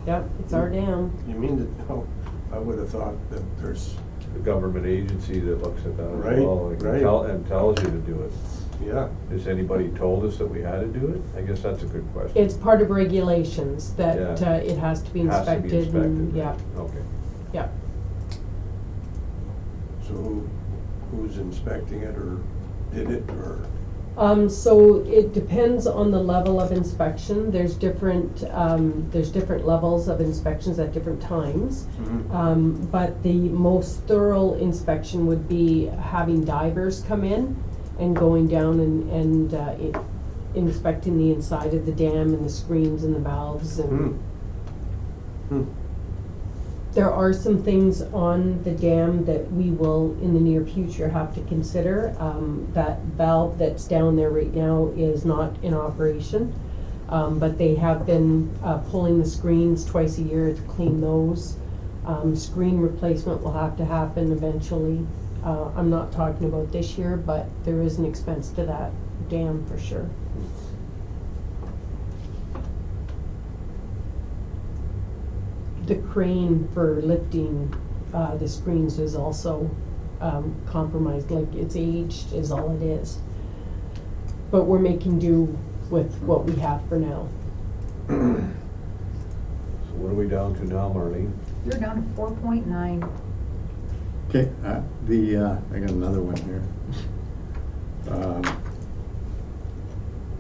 yep, it's our dam. You mean that, oh, I would have thought that there's, The government agency that looks at that Right, as well, like, right. and tells you to do it. yeah. Has anybody told us that we had to do it? I guess that's a good question. It's part of regulations that Yeah. it has to be Has to be inspected and, yeah, Okay. yeah. So who's inspecting it or did it or? So it depends on the level of inspection. There's different levels of inspections at different times. But the most thorough inspection would be having divers come in and going down and inspecting the inside of the dam and the screens and the valves and there are some things on the dam that we will, in the near future, have to consider. That valve that's down there right now is not in operation. But they have been pulling the screens twice a year to clean those. Screen replacement will have to happen eventually. I'm not talking about this year, but there is an expense to that dam for sure. The crane for lifting the screens is also compromised, like it's aged is all it is. But we're making do with what we have for now. So what are we down to now, Marlene? You're down to 4.9. Okay, I got another one here.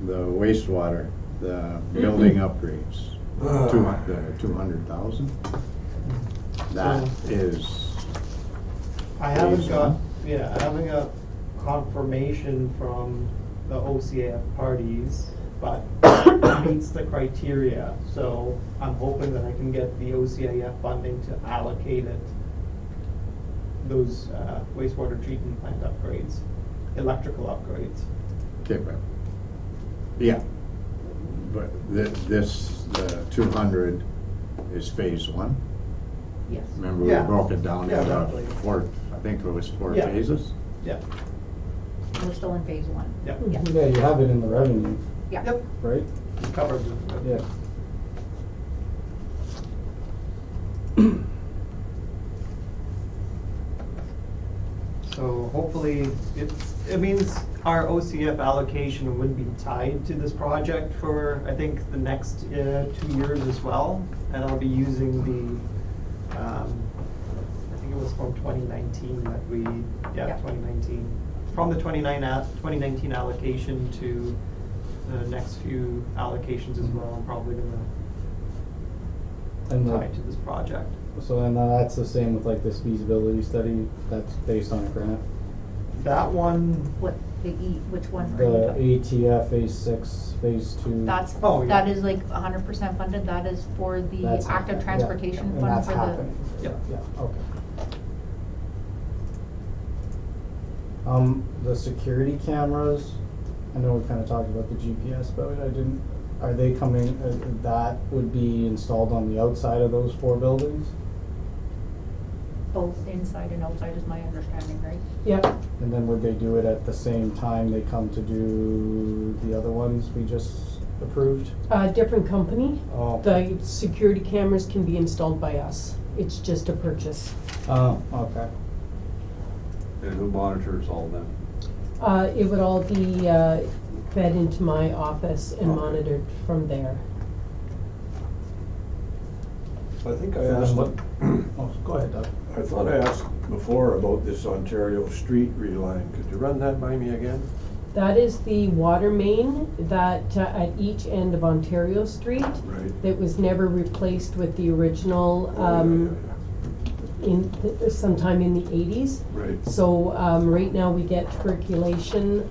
The wastewater, the building upgrades, the 200,000. That is, I haven't Phase got, one? yeah, I haven't got confirmation from the OCAF parties, but it meets the criteria, so I'm hoping that I can get the OCAF funding to allocate it, those wastewater treatment plant upgrades, electrical upgrades. okay, but, yeah. But the 200 is phase one. Yes. Remember we Yeah. broke it down Yeah, into roughly. four, I think it was four Yeah. phases? Yeah, We're still in phase one. yeah, Yeah. Yeah, you have it in the revenue, Yeah. yep, right? covered. Yeah. So hopefully, it means our OCF allocation would be tied to this project for, I think, the next 2 years as well. And I'll be using the, I think it was from 2019 that we, Yeah. 2019. From the 2019 allocation to the next few allocations as well, I'm probably And gonna the- tie to this project. So then that's the same with like this feasibility study, that's based on a grant? That one, What, which one are you The talking? ATF phase 6, phase 2. That's, Oh, yeah. that is like 100% funded, that is for the That's active happening, transportation and fund that's for the. happening. Yep. Yeah, okay. The security cameras, I know we kinda talked about the GPS, but I didn't, are they coming, that would be installed on the outside of those 4 buildings? Both inside and outside is my understanding, right? Yep, And then would they do it at the same time they come to do the other ones we just approved? different company. Oh. The security cameras can be installed by us. It's just a purchase. Oh, okay. And who monitors all them? It would all be fed into my office and Okay. monitored from there. I think I So then asked, what- Oh, go ahead, Doug. I thought I asked before about this Ontario street reline. Could you run that by me again? That is the water main that at each end of Ontario Street Right. that was never replaced with the original sometime in the 80s. Right. So right now we get percolation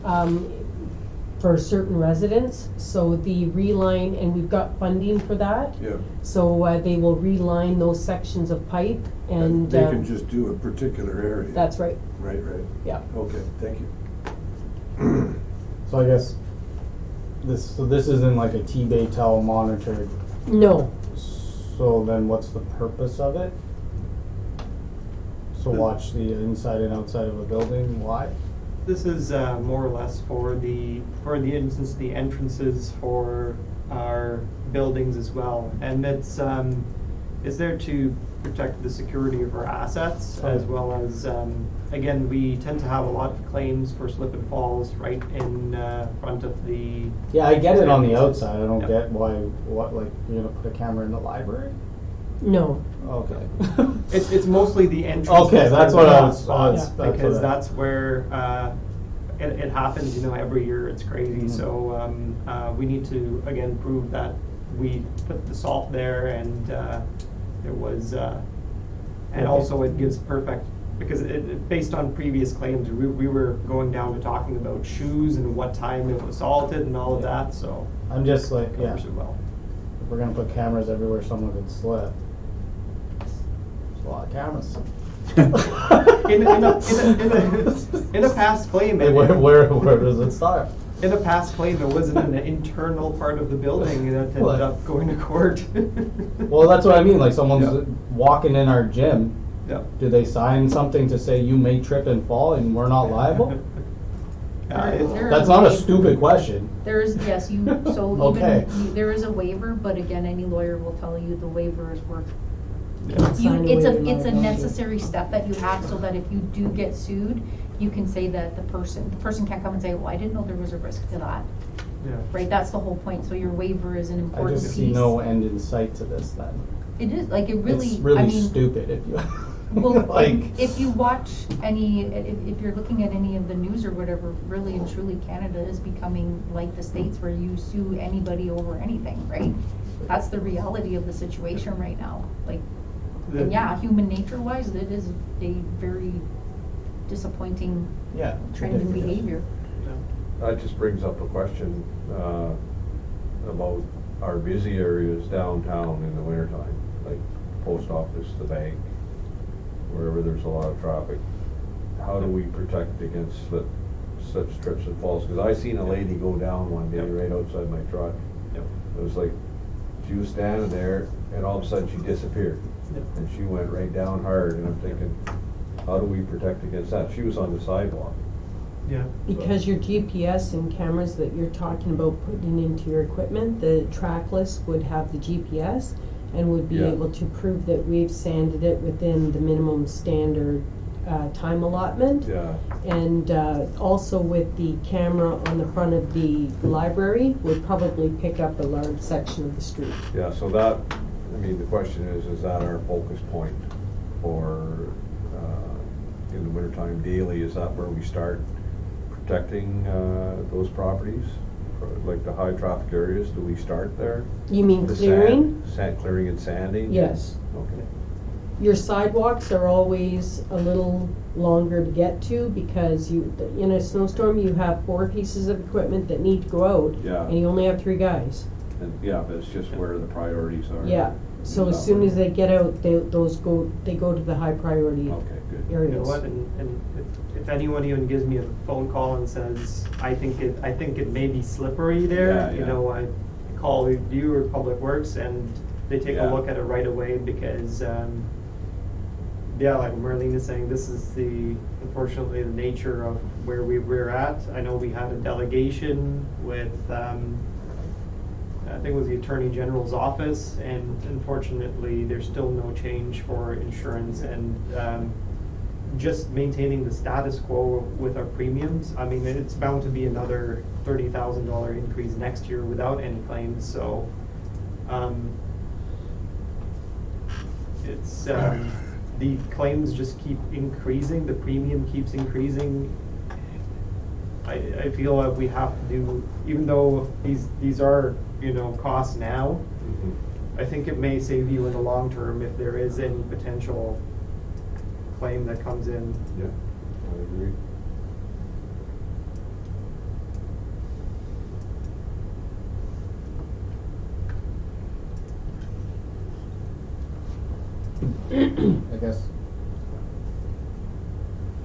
for certain residents. So the reline, and we've got funding for that. Yeah. So they will reline those sections of pipe and. They can just do a particular area. That's right, Right, right. yeah. Okay, thank you. So I guess this isn't like a T-Baytel monitored, No, so then what's the purpose of it? So watch the inside and outside of a building, why? this is more or less for the instance, the entrances for our buildings as well. And it's there to protect the security of our assets as well as, again, we tend to have a lot of claims for slip and falls right in front of the. Yeah, I get it on the outside, I don't Yeah. get what, like, you're gonna put a camera in the library? no. Okay. It's mostly the entrance. Okay, that's what I was, that's Because what I- that's where, it happens, every year, it's crazy, Mhm. so, we need to, again, prove that we put the salt there and, there was, and also it gives perfect, because based on previous claims, we were going down to talking about shoes and what time it was salted and all of that, so. I'm just like, yeah, Covers it well. if we're gonna put cameras everywhere someone could slip. There's a lot of cameras. In a past claim. Hey, where does it start? In a past claim, it wasn't an internal part of the building that ended What? up going to court. Well, that's what I mean, like someone's Yeah. walking in our gym, Yeah. do they sign something to say you may trip and fall and we're not liable? There That's is not a waiver. stupid question. There is, yes, so Okay. even, there is a waiver, but again, any lawyer will tell you the waiver is worth. Sign a It's waiver. a necessary step that you have so that if you do get sued, you can say that the person can't come and say, well, I didn't know there was a risk to that, Yeah. right? That's the whole point, so your waiver is an I important just piece. see no end in sight to this then. It is, like, it really, It's I really mean. stupid if you, Well, like, if you watch if you're looking at any of the news or whatever, really and truly Canada is becoming like the States where you sue anybody over anything, right? That's the reality of the situation right now, like, and yeah, human nature wise, it is a very disappointing yeah. trend in ridiculous. behavior. That just brings up a question about our busy areas downtown in the wintertime, like post office, the bank, wherever there's a lot of traffic. How do we protect against such trips and falls? Because I seen a lady go down one day right outside my truck. Yep. It was like, she was standing there and all of a sudden she disappeared. Yep. And she went right down hard and I'm thinking, how do we protect against that? She was on the sidewalk. Yeah. Because your GPS and cameras that you're talking about putting into your equipment, the trackless would have the GPS and would be Yeah. able to prove that we've sanded it within the minimum standard time allotment. Yeah, And also with the camera on the front of the library would probably pick up a large section of the street. yeah, so that, I mean, the question is that our focus point for, in the wintertime daily, is that where we start protecting, those properties? Like the high traffic areas, do we start there? You mean The clearing? Sand clearing and sanding? Yes. Okay. Your sidewalks are always a little longer to get to because in a snowstorm, you have 4 pieces of equipment that need to go out. Yeah. And you only have 3 guys. And, yeah, but it's just where the priorities are. Yeah, so as soon as they get out, they go to the high priority Okay, good. areas. You know what, and if anyone even gives me a phone call and says, I think it may be slippery Yeah, there, you yeah. know, I call you or Public Works and they take a Yeah. look at it right away because, yeah, like Marlene is saying, this is unfortunately the nature of where we're at. I know we had a delegation with, I think it was the Attorney General's office, and unfortunately, there's still no change for insurance and just maintaining the status quo with our premiums. I mean, it's bound to be another $30,000 increase next year without any claims, so it's the claims just keep increasing, the premium keeps increasing. I feel like we have to do, even though these are, you know, costs now, Mhm. I think it may save you in the long term if there is any potential claim that comes in. Yeah, I agree. I guess.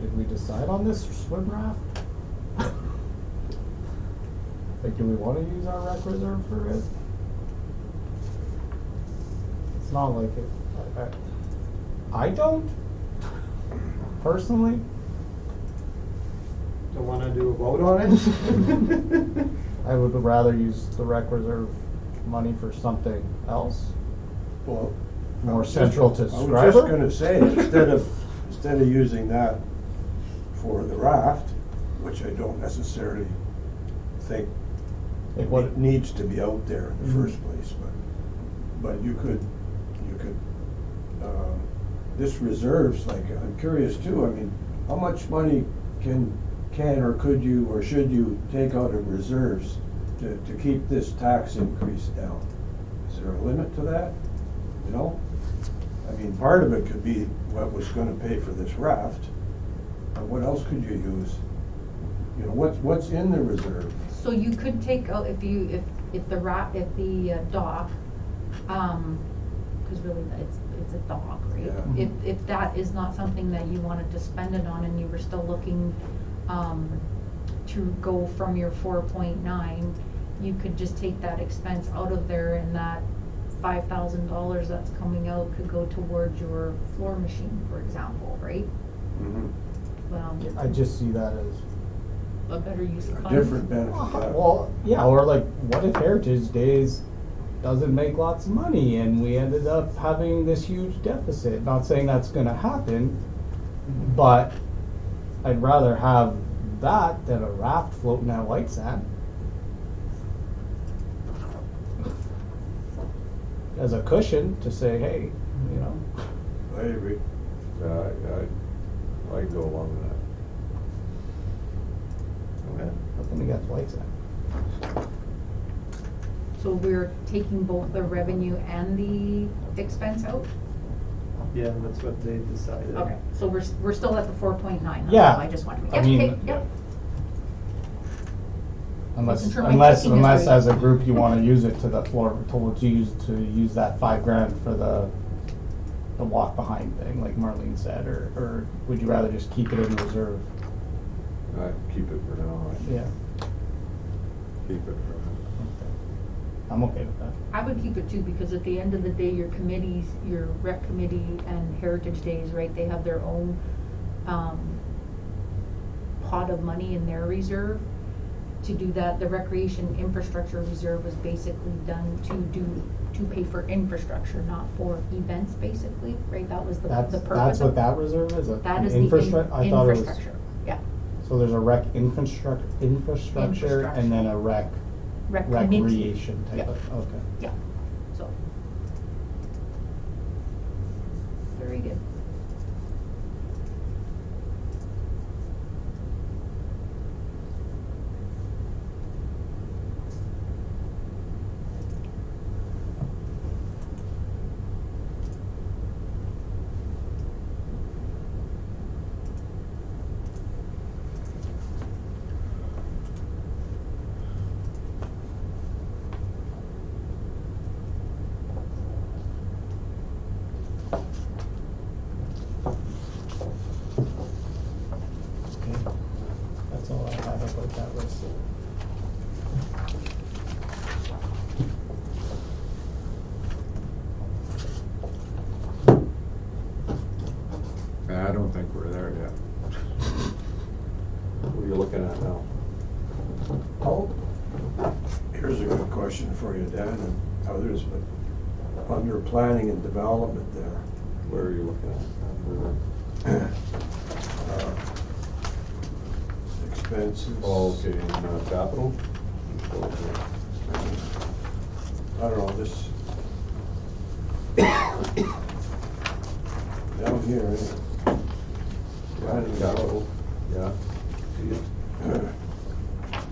Did we decide on this swim raft? Like, do we wanna use our rec reserve for it? It's not like it, I don't, personally. Don't wanna do a vote on it? I would rather use the rec reserve money for something else, Well, more central to I was just Schreiber. gonna say, instead of using that for the raft, which I don't necessarily think Like what, it needs to be out there in the Mhm. first place, but you could, this reserves, like, I'm curious too, I mean, how much money can or could you or should you take out of reserves to keep this tax increase down? Is there a limit to that, you know? I mean, part of it could be what was gonna pay for this raft, but what else could you use? You know, what's in the reserve? So you could take out, if the dock, cause really it's a dock, right? Yeah. If that is not something that you wanted to spend it on and you were still looking, to go from your 4.9, you could just take that expense out of there and that $5,000 that's coming out could go towards your floor machine, for example, right? I just see that as, A better use of A funds. different benefit, yeah. well, yeah, or like, what if Heritage Days doesn't make lots of money and we ended up having this huge deficit? Not saying that's gonna happen, but I'd rather have that than a raft floating at White Sand. As a cushion to say, hey, you know, I agree. I can go along with that. Okay. nothing against White Sand. So we're taking both the revenue and the expense out? Yeah, that's what they decided. Okay, so we're still at the 4.9. Yeah. I just wanted to. I Yep, mean- okay, yep. Making sure my Unless checking is right. as a group you wanna use it to the floor, to use that $5,000 for the walk behind thing, like Marlene said, or would you rather just keep it in reserve? Keep it for now. Yeah, Keep it for I'm okay with that. I would keep it too, because at the end of the day, your committees, your rec committee and Heritage Days, right, they have their own, pot of money in their reserve. to do that. The recreation infrastructure reserve was basically done to pay for infrastructure, not for events, basically, right? That was the purpose. That's what that reserve is? That is the infrastructure? I thought it was. infrastructure, yeah. So there's a rec infrastructure and then a Rec committee. recreation type Yeah. of, okay. Yeah, so. Very good. Okay. That's all I have about that list. I don't think we're there yet. What are you looking at now? Oh, here's a good question for you, Dan, and others, but under planning and development there, Where are you looking at? expenses. Oh, okay, in capital? I don't know, this. Down here, eh? Planning and Capital, yeah. See it?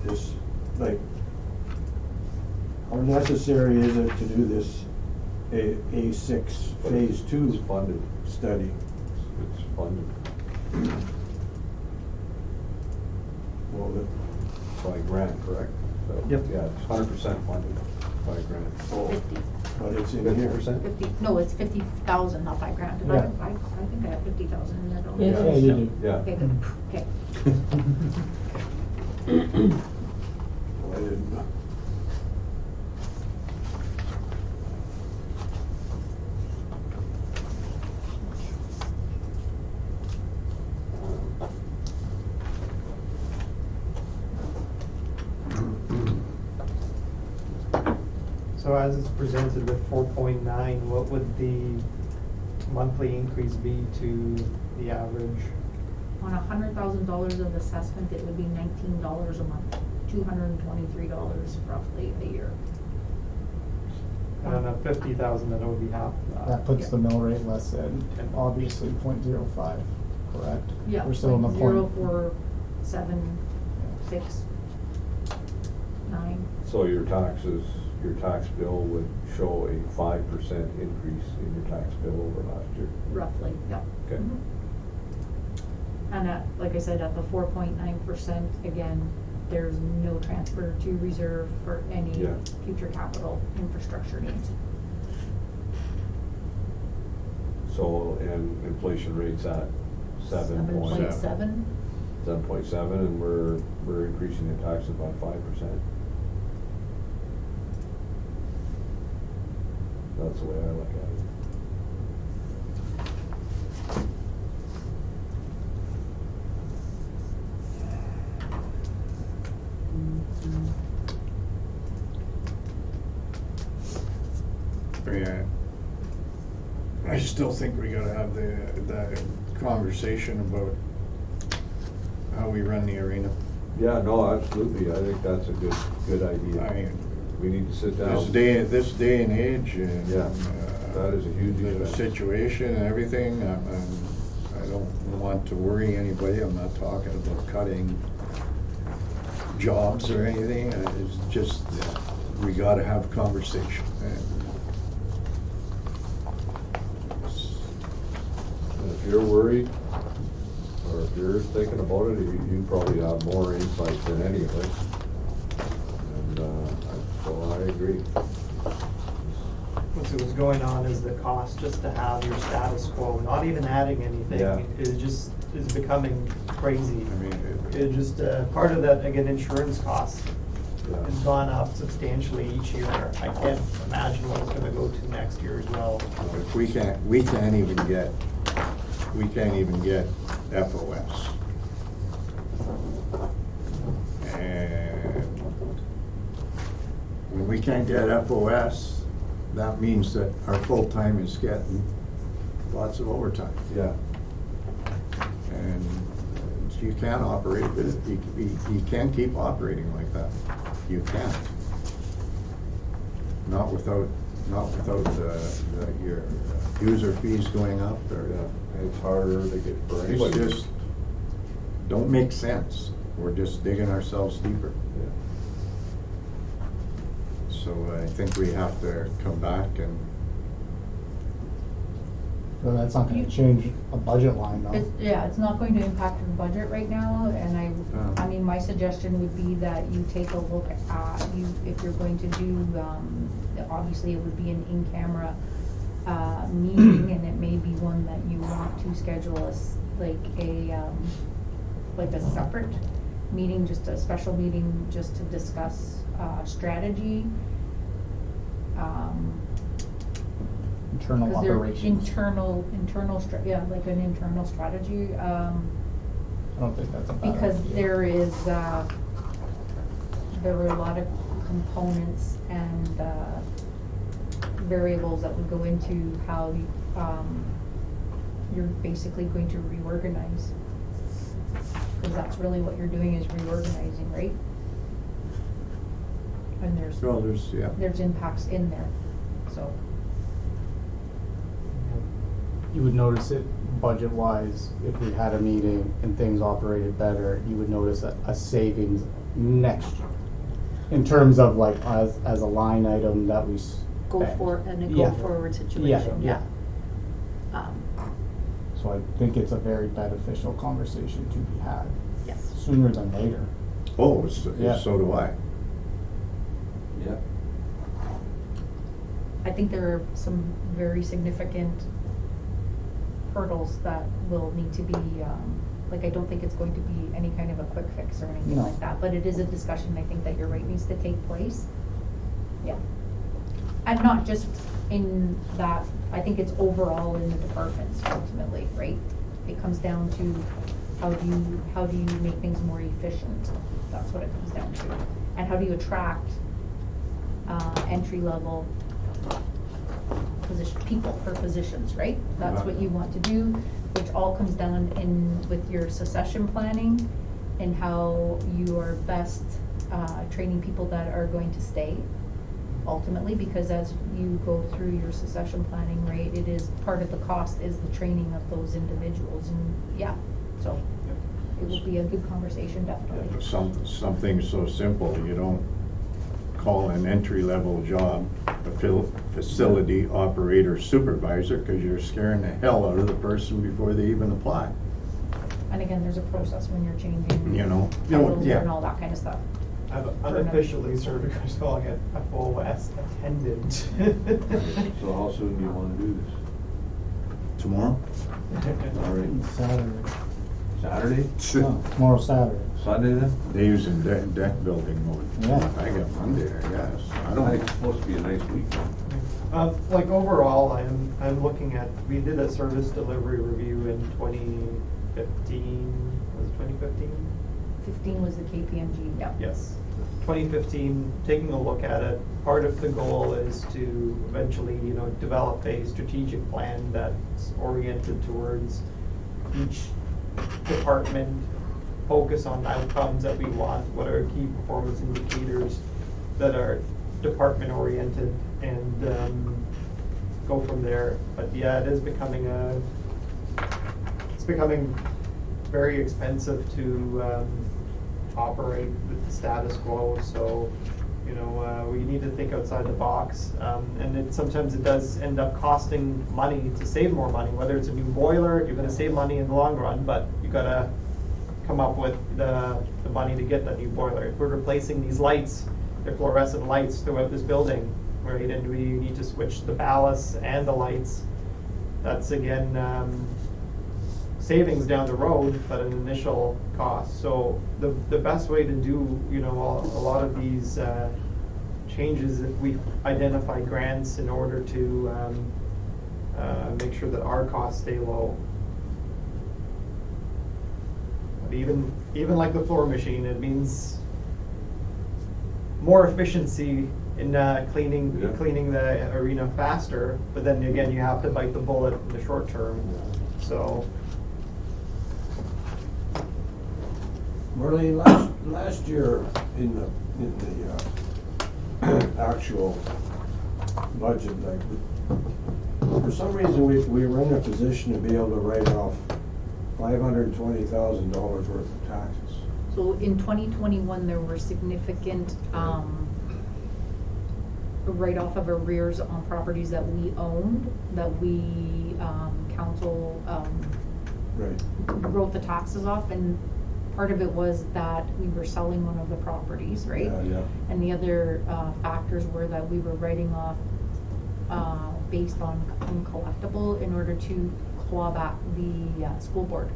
This, like, how necessary is it to do this A6 Phase 2 It's funded, study? it's funded Well, the, by grant, correct? So, Yep. Yeah, it's 100% funded by grant. oh, 50, but it's in here. 50%? 50, no, it's 50,000, not 5 grand. Did I, Yeah. I think I have 50,000 in there, don't I? Yes. Yeah, you do. Yeah. Okay, good, okay. Well, I didn't know. So as it's presented with 4.9, what would the monthly increase be to the average? On $100,000 of assessment, it would be $19 a month, $223 roughly a year. And on a 50,000, then it would be half of that. That puts the mill rate less than, obviously, 0.05, correct? Yeah. We're still in the point. 0.0476 So your taxes, your tax bill would show a 5% increase in your tax bill over last year. roughly, yeah. Okay. Mhm. And at, like I said, at the 4.9%, again, there's no transfer to reserve for any Yeah. future capital infrastructure needs. So, and inflation rate's at 7.7, 7.7. and we're increasing the taxes by 5%. That's the way I look at it. Yeah. I still think we gotta have the conversation about how we run the arena. Yeah, no, absolutely, I think that's a good idea. I mean, We need to sit down. this day and age and. Yeah, that is a huge The expense. situation and everything, I don't want to worry anybody, I'm not talking about cutting jobs or anything, it's just, we gotta have a conversation. And if you're worried, or if you're thinking about it, you probably have more insight than any of us. And, so I agree. What's going on is the cost just to have your status quo, not even adding anything, Yeah. is becoming crazy. I mean, It just, part of that, again, insurance costs Yeah. has gone up substantially each year. I can't imagine what it's gonna go to next year as well. if we can't even get FOS. And when we can't get FOS, that means that our full-time is getting lots of overtime. Yeah. And you can't operate, you can't keep operating like that. You can't. Not without your user fees going up, or It's harder to get for it's anybody. just, don't make sense. We're just digging ourselves deeper. Yeah. So I think we have to come back and, So that's not gonna change a budget line though. It's not going to impact your budget right now, and I mean, my suggestion would be that you take a look at, if you're going to do, obviously it would be an in-camera, meeting, and it may be one that you want to schedule like a separate meeting, just a special meeting, just to discuss, strategy. Internal 'Cause they're operations. like an internal strategy, I don't think that's a bad because idea. there are a lot of components and, variables that would go into how, you're basically going to reorganize. Cause that's really what you're doing, is reorganizing, right? And well, there's impacts in there, so. You would notice it budget-wise, if we had a meeting and things operated better, you would notice a savings next year. In terms of like, as a line item that we Go spend. for, and a Yeah. go forward situation, yeah. So I think it's a very beneficial conversation to be had, Yes. sooner than later. oh, Yeah. so do I. Yeah. I think there are some very significant hurdles that will need to be, like, I don't think it's going to be any kind of a quick fix or anything No. like that, but it is a discussion, I think, that you're right, needs to take place. Yeah. And not just in that, I think it's overall in the departments ultimately, right? It comes down to how do you make things more efficient? That's what it comes down to. And how do you attract, entry level people for positions, right? That's what you want to do, which all comes down with your succession planning and how you are best, training people that are going to stay ultimately, because as you go through your succession planning, right, it is, part of the cost is the training of those individuals, and yeah, so it will be a good conversation, definitely. Something so simple, you don't call an entry-level job a facility operator supervisor, because you're scaring the hell out of the person before they even apply, And again, there's a process when you're changing you know? titles Yeah. and all that kind of stuff. I've unofficially started calling it a full West attendant. So how soon do you wanna do this? Tomorrow? All right. Saturday. Saturday? No, tomorrow's Saturday. Sunday then? They use in deck building mode. Yeah. I got Monday, I guess. I I think don't, it's supposed to be a nice week. Like overall, I'm looking at, we did a service delivery review in 2015, was it 2015? 15 was the KPMG, yeah. Yes. 2015, taking a look at it, part of the goal is to eventually, develop a strategic plan that's oriented towards each department, focus on outcomes that we want, what are key performance indicators that are department oriented, and go from there. But yeah, it is becoming very expensive to operate with the status quo, so we need to think outside the box, and sometimes it does end up costing money to save more money, whether it's a new boiler, you're gonna save money in the long run, but you gotta come up with the money to get that new boiler. If we're replacing these lights, they're fluorescent lights throughout this building, right, and we need to switch the ballasts and the lights, that's again, savings down the road, but an initial cost. So the best way to do, a lot of these changes, if we identify grants in order to make sure that our costs stay low. But even like the floor machine, it means more efficiency in cleaning Yeah. the arena faster, but then again, you have to bite the bullet in the short term, so. Marlene, last year in the actual budget, like, for some reason, we were in a position to be able to write off $520,000 worth of taxes. So in 2021, there were significant write-off of arrears on properties that we owned, that we, council, Right. wrote the taxes off, and part of it was that we were selling one of the properties, right? Yeah. And the other factors were that we were writing off based on uncollectible in order to claw back the school board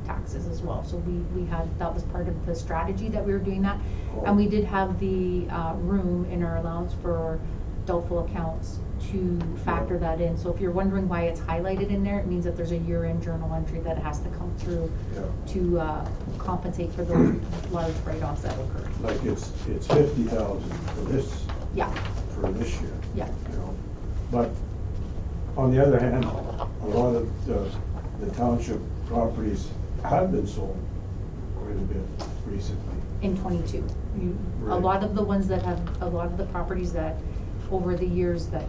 taxes as well. So we had, that was part of the strategy that we were doing that. And we did have the room in our allowance for doubtful accounts to factor that in. So if you're wondering why it's highlighted in there, it means that there's a year-end journal entry that has to come through to compensate for those large write-offs that occurred. Like it's 50,000 for this, Yeah, for this year. yeah. You know, but on the other hand, a lot of the township properties have been sold quite a bit recently. In 22. A Right. lot of the ones that have, a lot of the properties that over the years that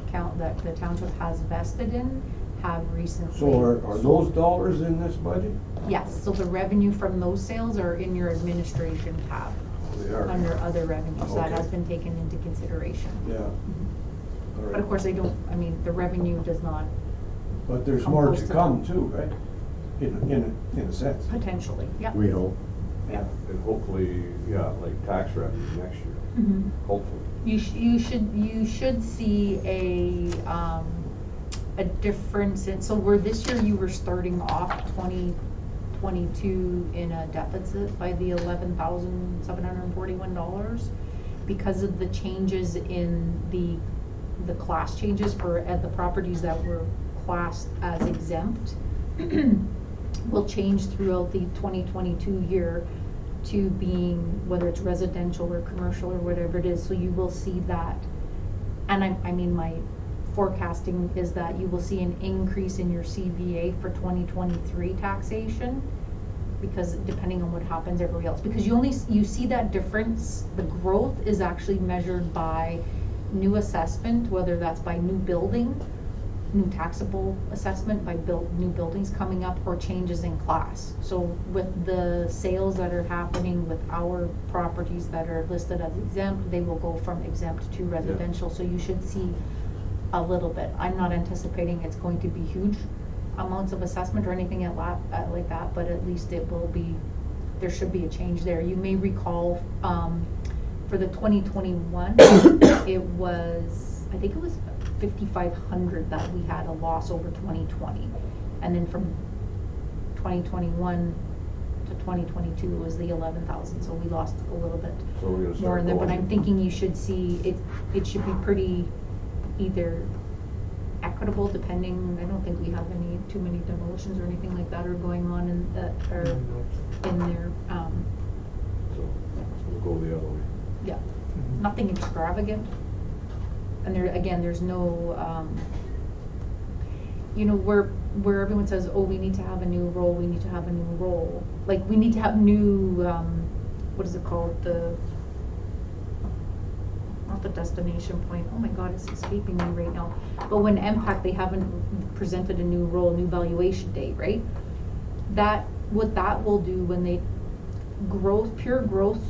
the township has vested in have recently. So are those dollars in this budget? Yes, so the revenue from those sales are in your administration tab, They are. under other revenues. That has Okay. been taken into consideration. Yeah. All But right. of course, the revenue does not, But there's come more close to to come that. too, right? In a sense. potentially, yeah. We hope. Yeah. And hopefully, yeah, like tax revenue next year, Mhm. hopefully. You should see a difference in, so where this year you were starting off 2022 in a deficit by the $11,741 because of the changes in the class changes for the properties that were classed as exempt will change throughout the 2022 year to being, whether it's residential or commercial or whatever it is, so you will see that. And I mean, my forecasting is that you will see an increase in your CVA for 2023 taxation, because depending on what happens everywhere else, because you see that difference, the growth is actually measured by new assessment, whether that's by new building, new taxable assessment by new buildings coming up, or changes in class. So with the sales that are happening with our properties that are listed as exempt, they will go from exempt to residential, so you should see a little bit. I'm not anticipating it's going to be huge amounts of assessment or anything like that, but at least it will be, there should be a change there. You may recall, for the 2021, it was, I think it was 5,500 that we had a loss over 2020, and then from 2021 to 2022 it was the 11,000, so we lost a little bit So we're gonna start more in there. But going. I'm thinking you should see it. It should be pretty either equitable, depending. I don't think we have too many demolitions or anything like that are going on in that are in there. So we'll go the other way. Yeah, nothing extravagant. And there's no, where everyone says, oh, we need to have a new role, we need to have a new role. Like, we need to have new, what is it called, not the destination point, oh my God, it's escaping me right now. But when MPAC, they haven't presented a new role, new valuation date, right? What that will do when pure growth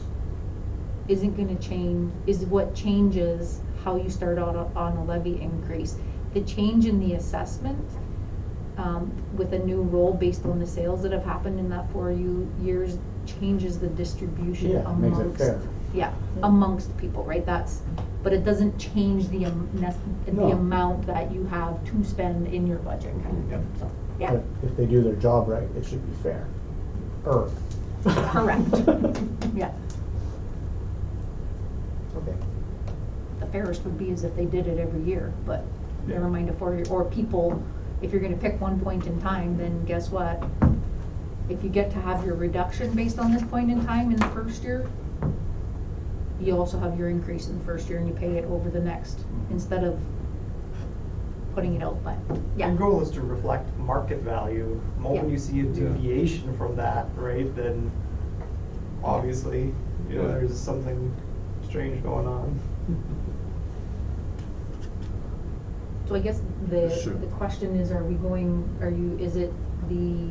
isn't gonna change, is what changes how you start out on a levy increase. The change in the assessment, with a new role based on the sales that have happened in that 4 years, changes the distribution Yeah, makes it amongst, fair. amongst people, right? But it doesn't change the No. amount that you have to spend in your budget, kind of thing. So, yeah, But if they do their job right, it should be fair. correct. Yeah. Okay. The fairest would be is if they did it every year, but never mind a 4 year, or people, if you're gonna pick one point in time, then guess what? If you get to have your reduction based on this point in time in the first year, you also have your increase in the first year and you pay it over the next, instead of putting it out, but, yeah. Your goal is to reflect market value. The moment Yeah. you see a deviation from that, right, then obviously, you know, Yeah. there's something strange going on. So I guess Sure. the question is, is it the,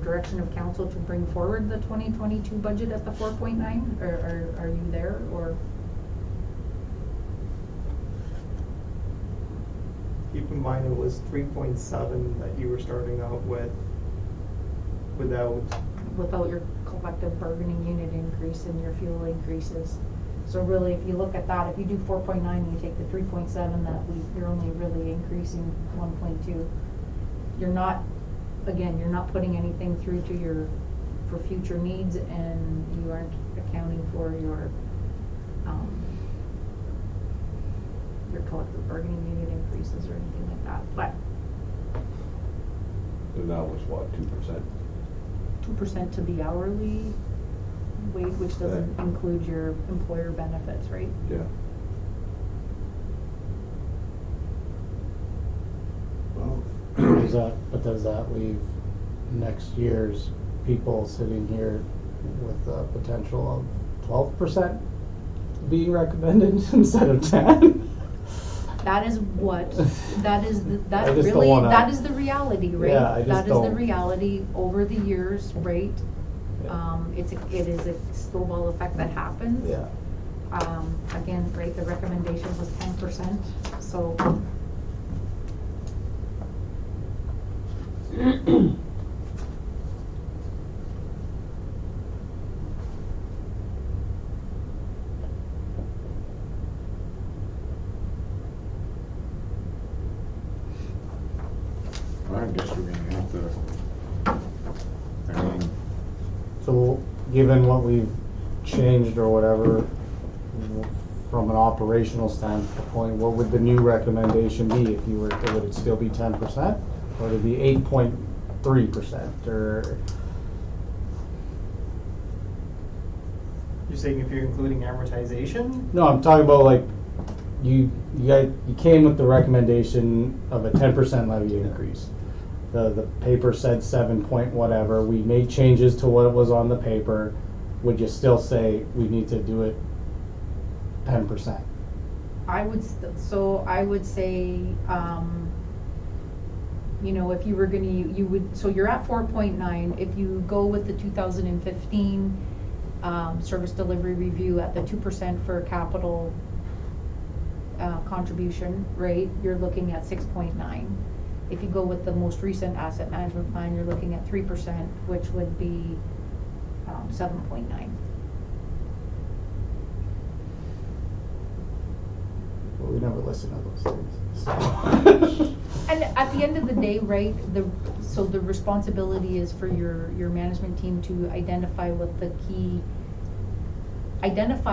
direction of council to bring forward the 2022 budget at the 4.9, or are you there, or? Keep in mind, it was 3.7 that you were starting out with without, Without your collective bargaining unit increase and your fuel increases. So really, if you look at that, if you do 4.9 and you take the 3.7 you're only really increasing 1.2. You're not, again, you're not putting anything through to for future needs, and you aren't accounting for your collective bargaining unit increases or anything like that, but And that was what, 2%? 2% to the hourly wage, which doesn't Yeah. include your employer benefits, right? Yeah. Well, Does that leave next year's people sitting here with a potential of 12% being recommended instead of 10? That is what, that is, I just don't wanna- that is the reality, right? Yeah, I just That is the don't- reality over the years, right? Yeah. It is a snowball effect that happens. Yeah. Again, right, the recommendation was 10%, so. I guess we're gonna have to, I mean, So, given what we've changed or whatever, from an operational standpoint, what would the new recommendation be if you were, would it still be 10%? Or would it be 8.3%, or? you're saying if you're including amortization? No, I'm talking about like, you came with the recommendation of a 10% levy increase. The paper said 7 point whatever, we made changes to what was on the paper, would you still say we need to do it 10%? I would say, you know, if you were gonna, you would, so you're at 4.9, if you go with the 2015 service delivery review at the 2% for capital contribution, right, you're looking at 6.9. If you go with the most recent asset management plan, you're looking at 3%, which would be 7.9. Well, we never listen to those things, so. And at the end of the day, right, so the responsibility is for your management team to identify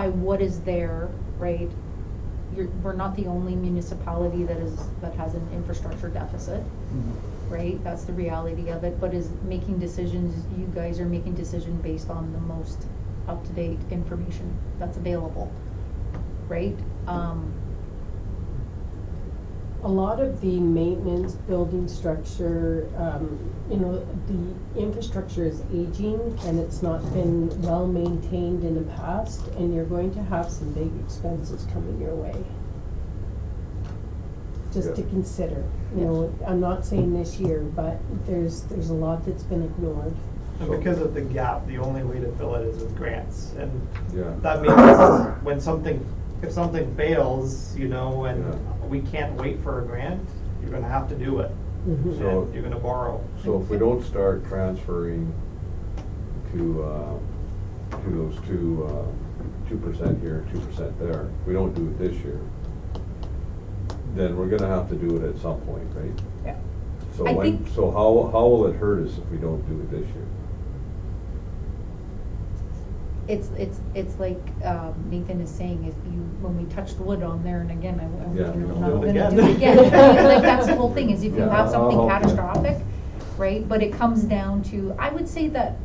what is there, right? We're not the only municipality that has an infrastructure deficit, right? That's the reality of it, but is making decisions, you guys are making decisions based on the most up-to-date information that's available, right? A lot of the maintenance, building structure, you know, the infrastructure is aging and it's not been well maintained in the past, and you're going to have some big expenses coming your way. Just to Yeah. consider, you know, I'm not saying this year, but there's a lot that's been ignored. And because of the gap, the only way to fill it is with grants, and Yeah. that means if something fails, you know, and Yeah. we can't wait for a grant, you're gonna have to do it, Mhm. So- and you're gonna borrow. So if we don't start transferring to those 2% here, 2% there, we don't do it this year, then we're gonna have to do it at some point, right? Yeah. So I when, think- so how will it hurt us if we don't do it this year? It's like Nathan is saying, is when we touched wood on there, and again, I'm Yeah, you know, we'll not do it gonna again. do it again. Like, that's the whole thing, is if you Yeah, have something I'll- catastrophic, right, but it comes down to, I would say that,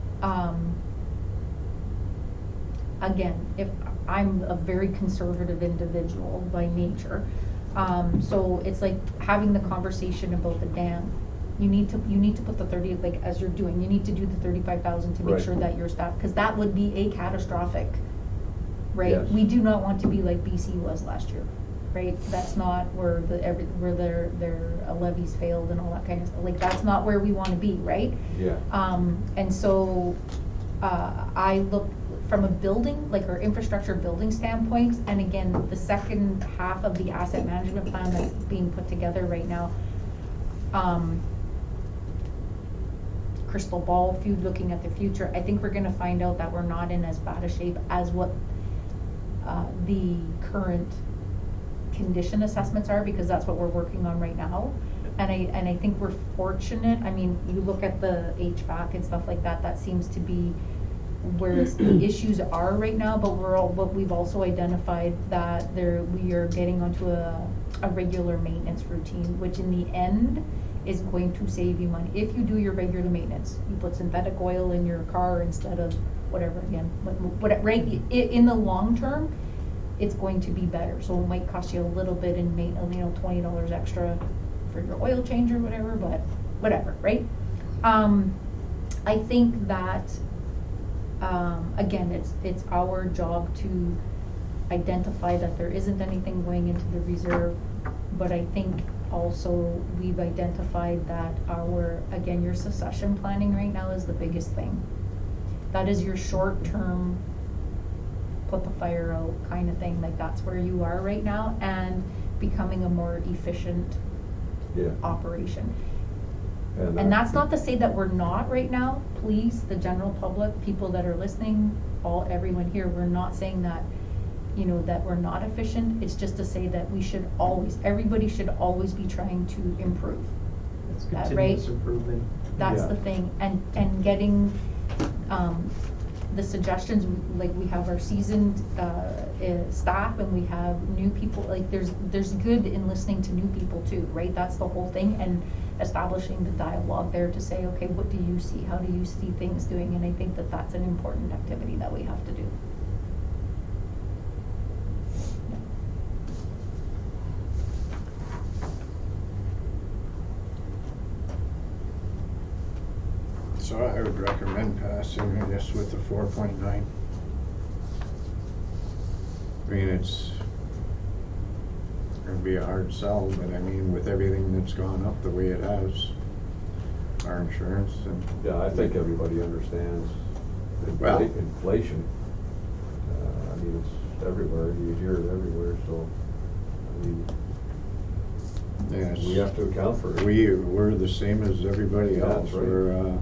again, if I'm a very conservative individual by nature. So it's like having the conversation about the dam. You need to put the 30, like, as you're doing, you need to do the 35,000 to make Right. sure that your staff, because that would be a catastrophic, right? Yes. We do not want to be like BC was last year, right? That's not where where their levies failed and all that kind of stuff. Like, that's not where we wanna be, right? Yeah. And so, I look from a building, like our infrastructure building standpoint, and again, the second half of the asset management plan that's being put together right now, crystal ball view, looking at the future, I think we're gonna find out that we're not in as bad a shape as what the current condition assessments are, because that's what we're working on right now. And I think we're fortunate. I mean, you look at the HVAC and stuff like that, that seems to be where the issues are right now, but we've also identified that we are getting onto a regular maintenance routine, which in the end is going to save you money. If you do your regular maintenance, you put synthetic oil in your car instead of whatever, again, what, right, in the long term, it's going to be better. So it might cost you a little bit in maintenance, $20 extra for your oil change or whatever, but whatever, right? I think that, again, it's our job to identify that there isn't anything going into the reserve, but I think also we've identified that again, your succession planning right now is the biggest thing. That is your short-term, put the fire out kind of thing, like that's where you are right now, and becoming a more efficient Yeah. operation. And that's not to say that we're not right now, please, the general public, people that are listening, everyone here, we're not saying that, that we're not efficient. It's just to say that everybody should always be trying to improve. It's That, continuous right? improvement. That's Yeah. the thing, and getting, the suggestions, like we have our seasoned, staff, and we have new people, like there's good in listening to new people too, right? That's the whole thing, and establishing the dialogue there to say, okay, what do you see? How do you see things doing? And I think that that's an important activity that we have to do. So I would recommend passing this with the 4.9. I mean, it's gonna be a hard sell, but I mean, with everything that's gone up the way it has, our insurance and. Yeah, I think everybody understands Well- inflation. I mean, it's everywhere, you hear it everywhere, so, I mean, Yes. we have to account for it. We're the same as everybody Yeah, else. that's right.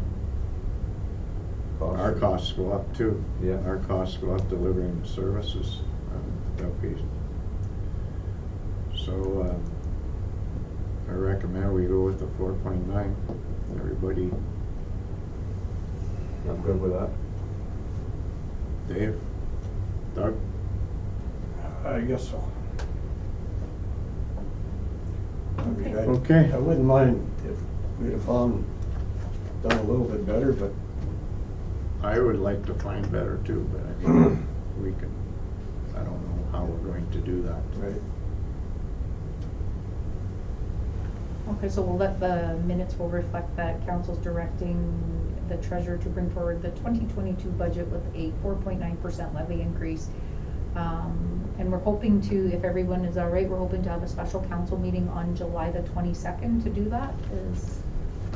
Our costs go up too. Yeah. Our costs go up delivering services that we. So, I recommend we go with the 4.9. Everybody, I'm good with that. Dave, Doug? I guess so. I mean, Okay. I wouldn't mind if we'd have done a little bit better, but I would like to find better too, but I mean, I don't know how we're going to do that. right. Okay, so we'll let the minutes will reflect that council's directing the treasurer to bring forward the 2022 budget with a 4.9% levy increase. And we're hoping to, if everyone is all right, we're hoping to have a special council meeting on July the 22nd to do that. Is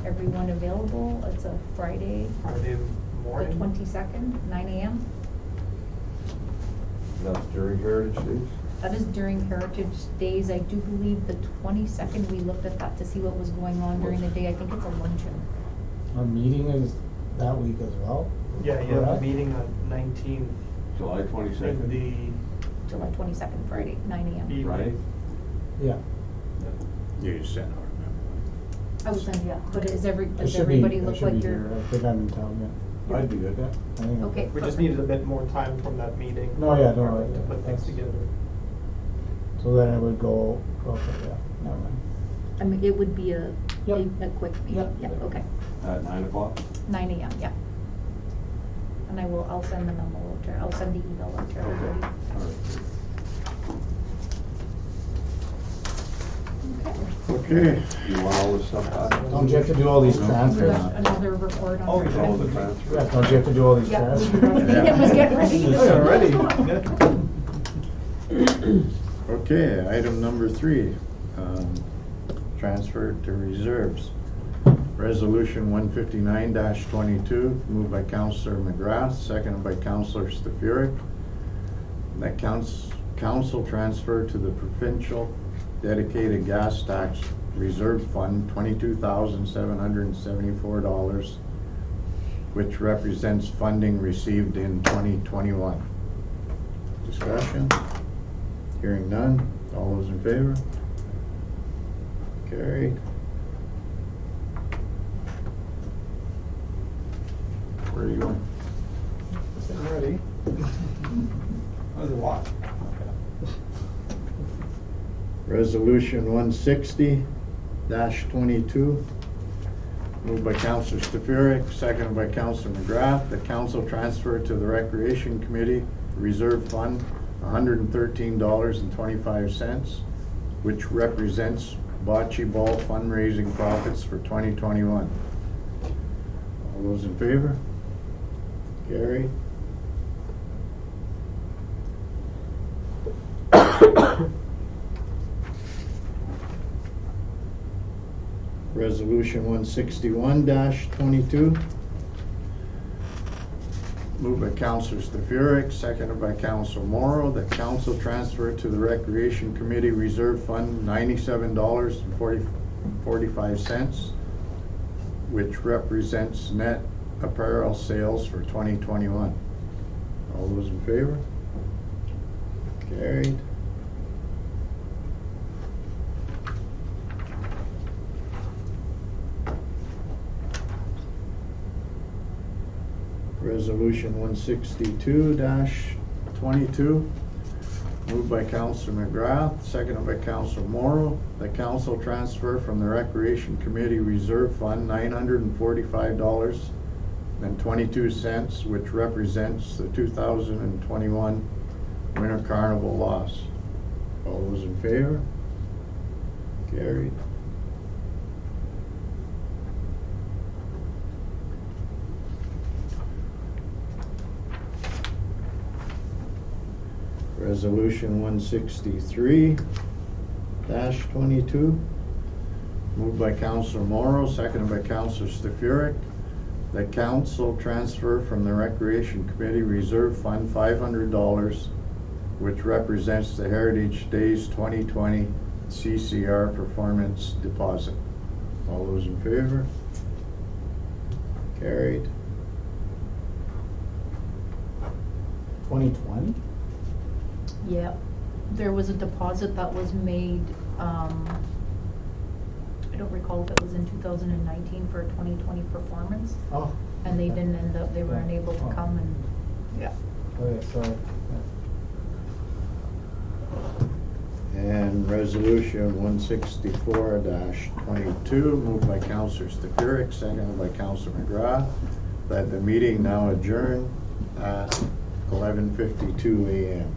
everyone available? It's a Friday, Friday the morning. 22nd, 9 a.m. That's during Heritage Days? That is during Heritage Days. I do believe the 22nd, we looked at that to see what was going on during the day. I think it's a luncheon. Our meeting is that week as well? Yeah, you have a Correct? meeting on 19th. July in 22nd? the July 22nd, Friday, 9 a.m. evening. Right? Yeah. You sent out a memo. I was saying, yeah, but does I everybody should be- look I should like be you're? here. I think I'm in town, yeah. I'd be good. Yeah, I think Okay. We just perfect. needed a bit more time from that meeting. No, yeah, no, to yeah, put things that's- together. So then it would go, okay, yeah, never mind. I mean, it would be a Yep. quick meeting, Yep. yeah, okay. At 9 o'clock? 9 a.m., yeah. and I'll send the memo out to, I'll send the email out to everybody. All right. Okay. You want all this stuff back? Don't you have to do all these We transfers? got another report on. Oh, it. yeah. All the transfers? Yeah, don't you have to do all these Yeah, we transfers? did. Ethan was getting ready. Oh, you're ready. Okay, item number 3, transfer to reserves. Resolution 159-22, moved by Councillor McGrath, seconded by Councillor Stafuric. That council transfer to the provincial dedicated gas tax reserve fund $22,774, which represents funding received in 2021. Discussion? Hearing none. All those in favor? Carried. Where are you going? I'm ready. That was a lot. Resolution 160-22, moved by Councillor Stafuric, seconded by Councillor McGrath. The council transfer to the Recreation Committee Reserve Fund $113.25, which represents bocce ball fundraising profits for 2021. All those in favor? Carried. Resolution 161-22, moved by Councillor Stafuric, seconded by Councillor Morrow, that council transfer to the Recreation Committee Reserve Fund $97.45, which represents net apparel sales for 2021. All those in favor? Carried. Resolution 162-22, moved by Councillor McGrath, seconded by Councillor Morrow. The council transfer from the Recreation Committee Reserve Fund $945.22, which represents the 2021 Winter Carnival loss. All those in favor? Carried. Resolution 163-22, moved by Councillor Morrow, seconded by Councillor Stafuric. The council transfer from the Recreation Committee Reserve Fund $500, which represents the Heritage Days 2020 CCR performance deposit. All those in favor? Carried. 2020? Yeah, there was a deposit that was made, I don't recall if it was in 2019 for a 2020 performance, Oh. and they didn't end up, they were Yeah. unable to Oh. come and, yeah. Okay, sorry. And resolution 164-22, moved by Councillor Stafuric, seconded by Councillor McGrath, that the meeting now adjourn at 11:52 a.m.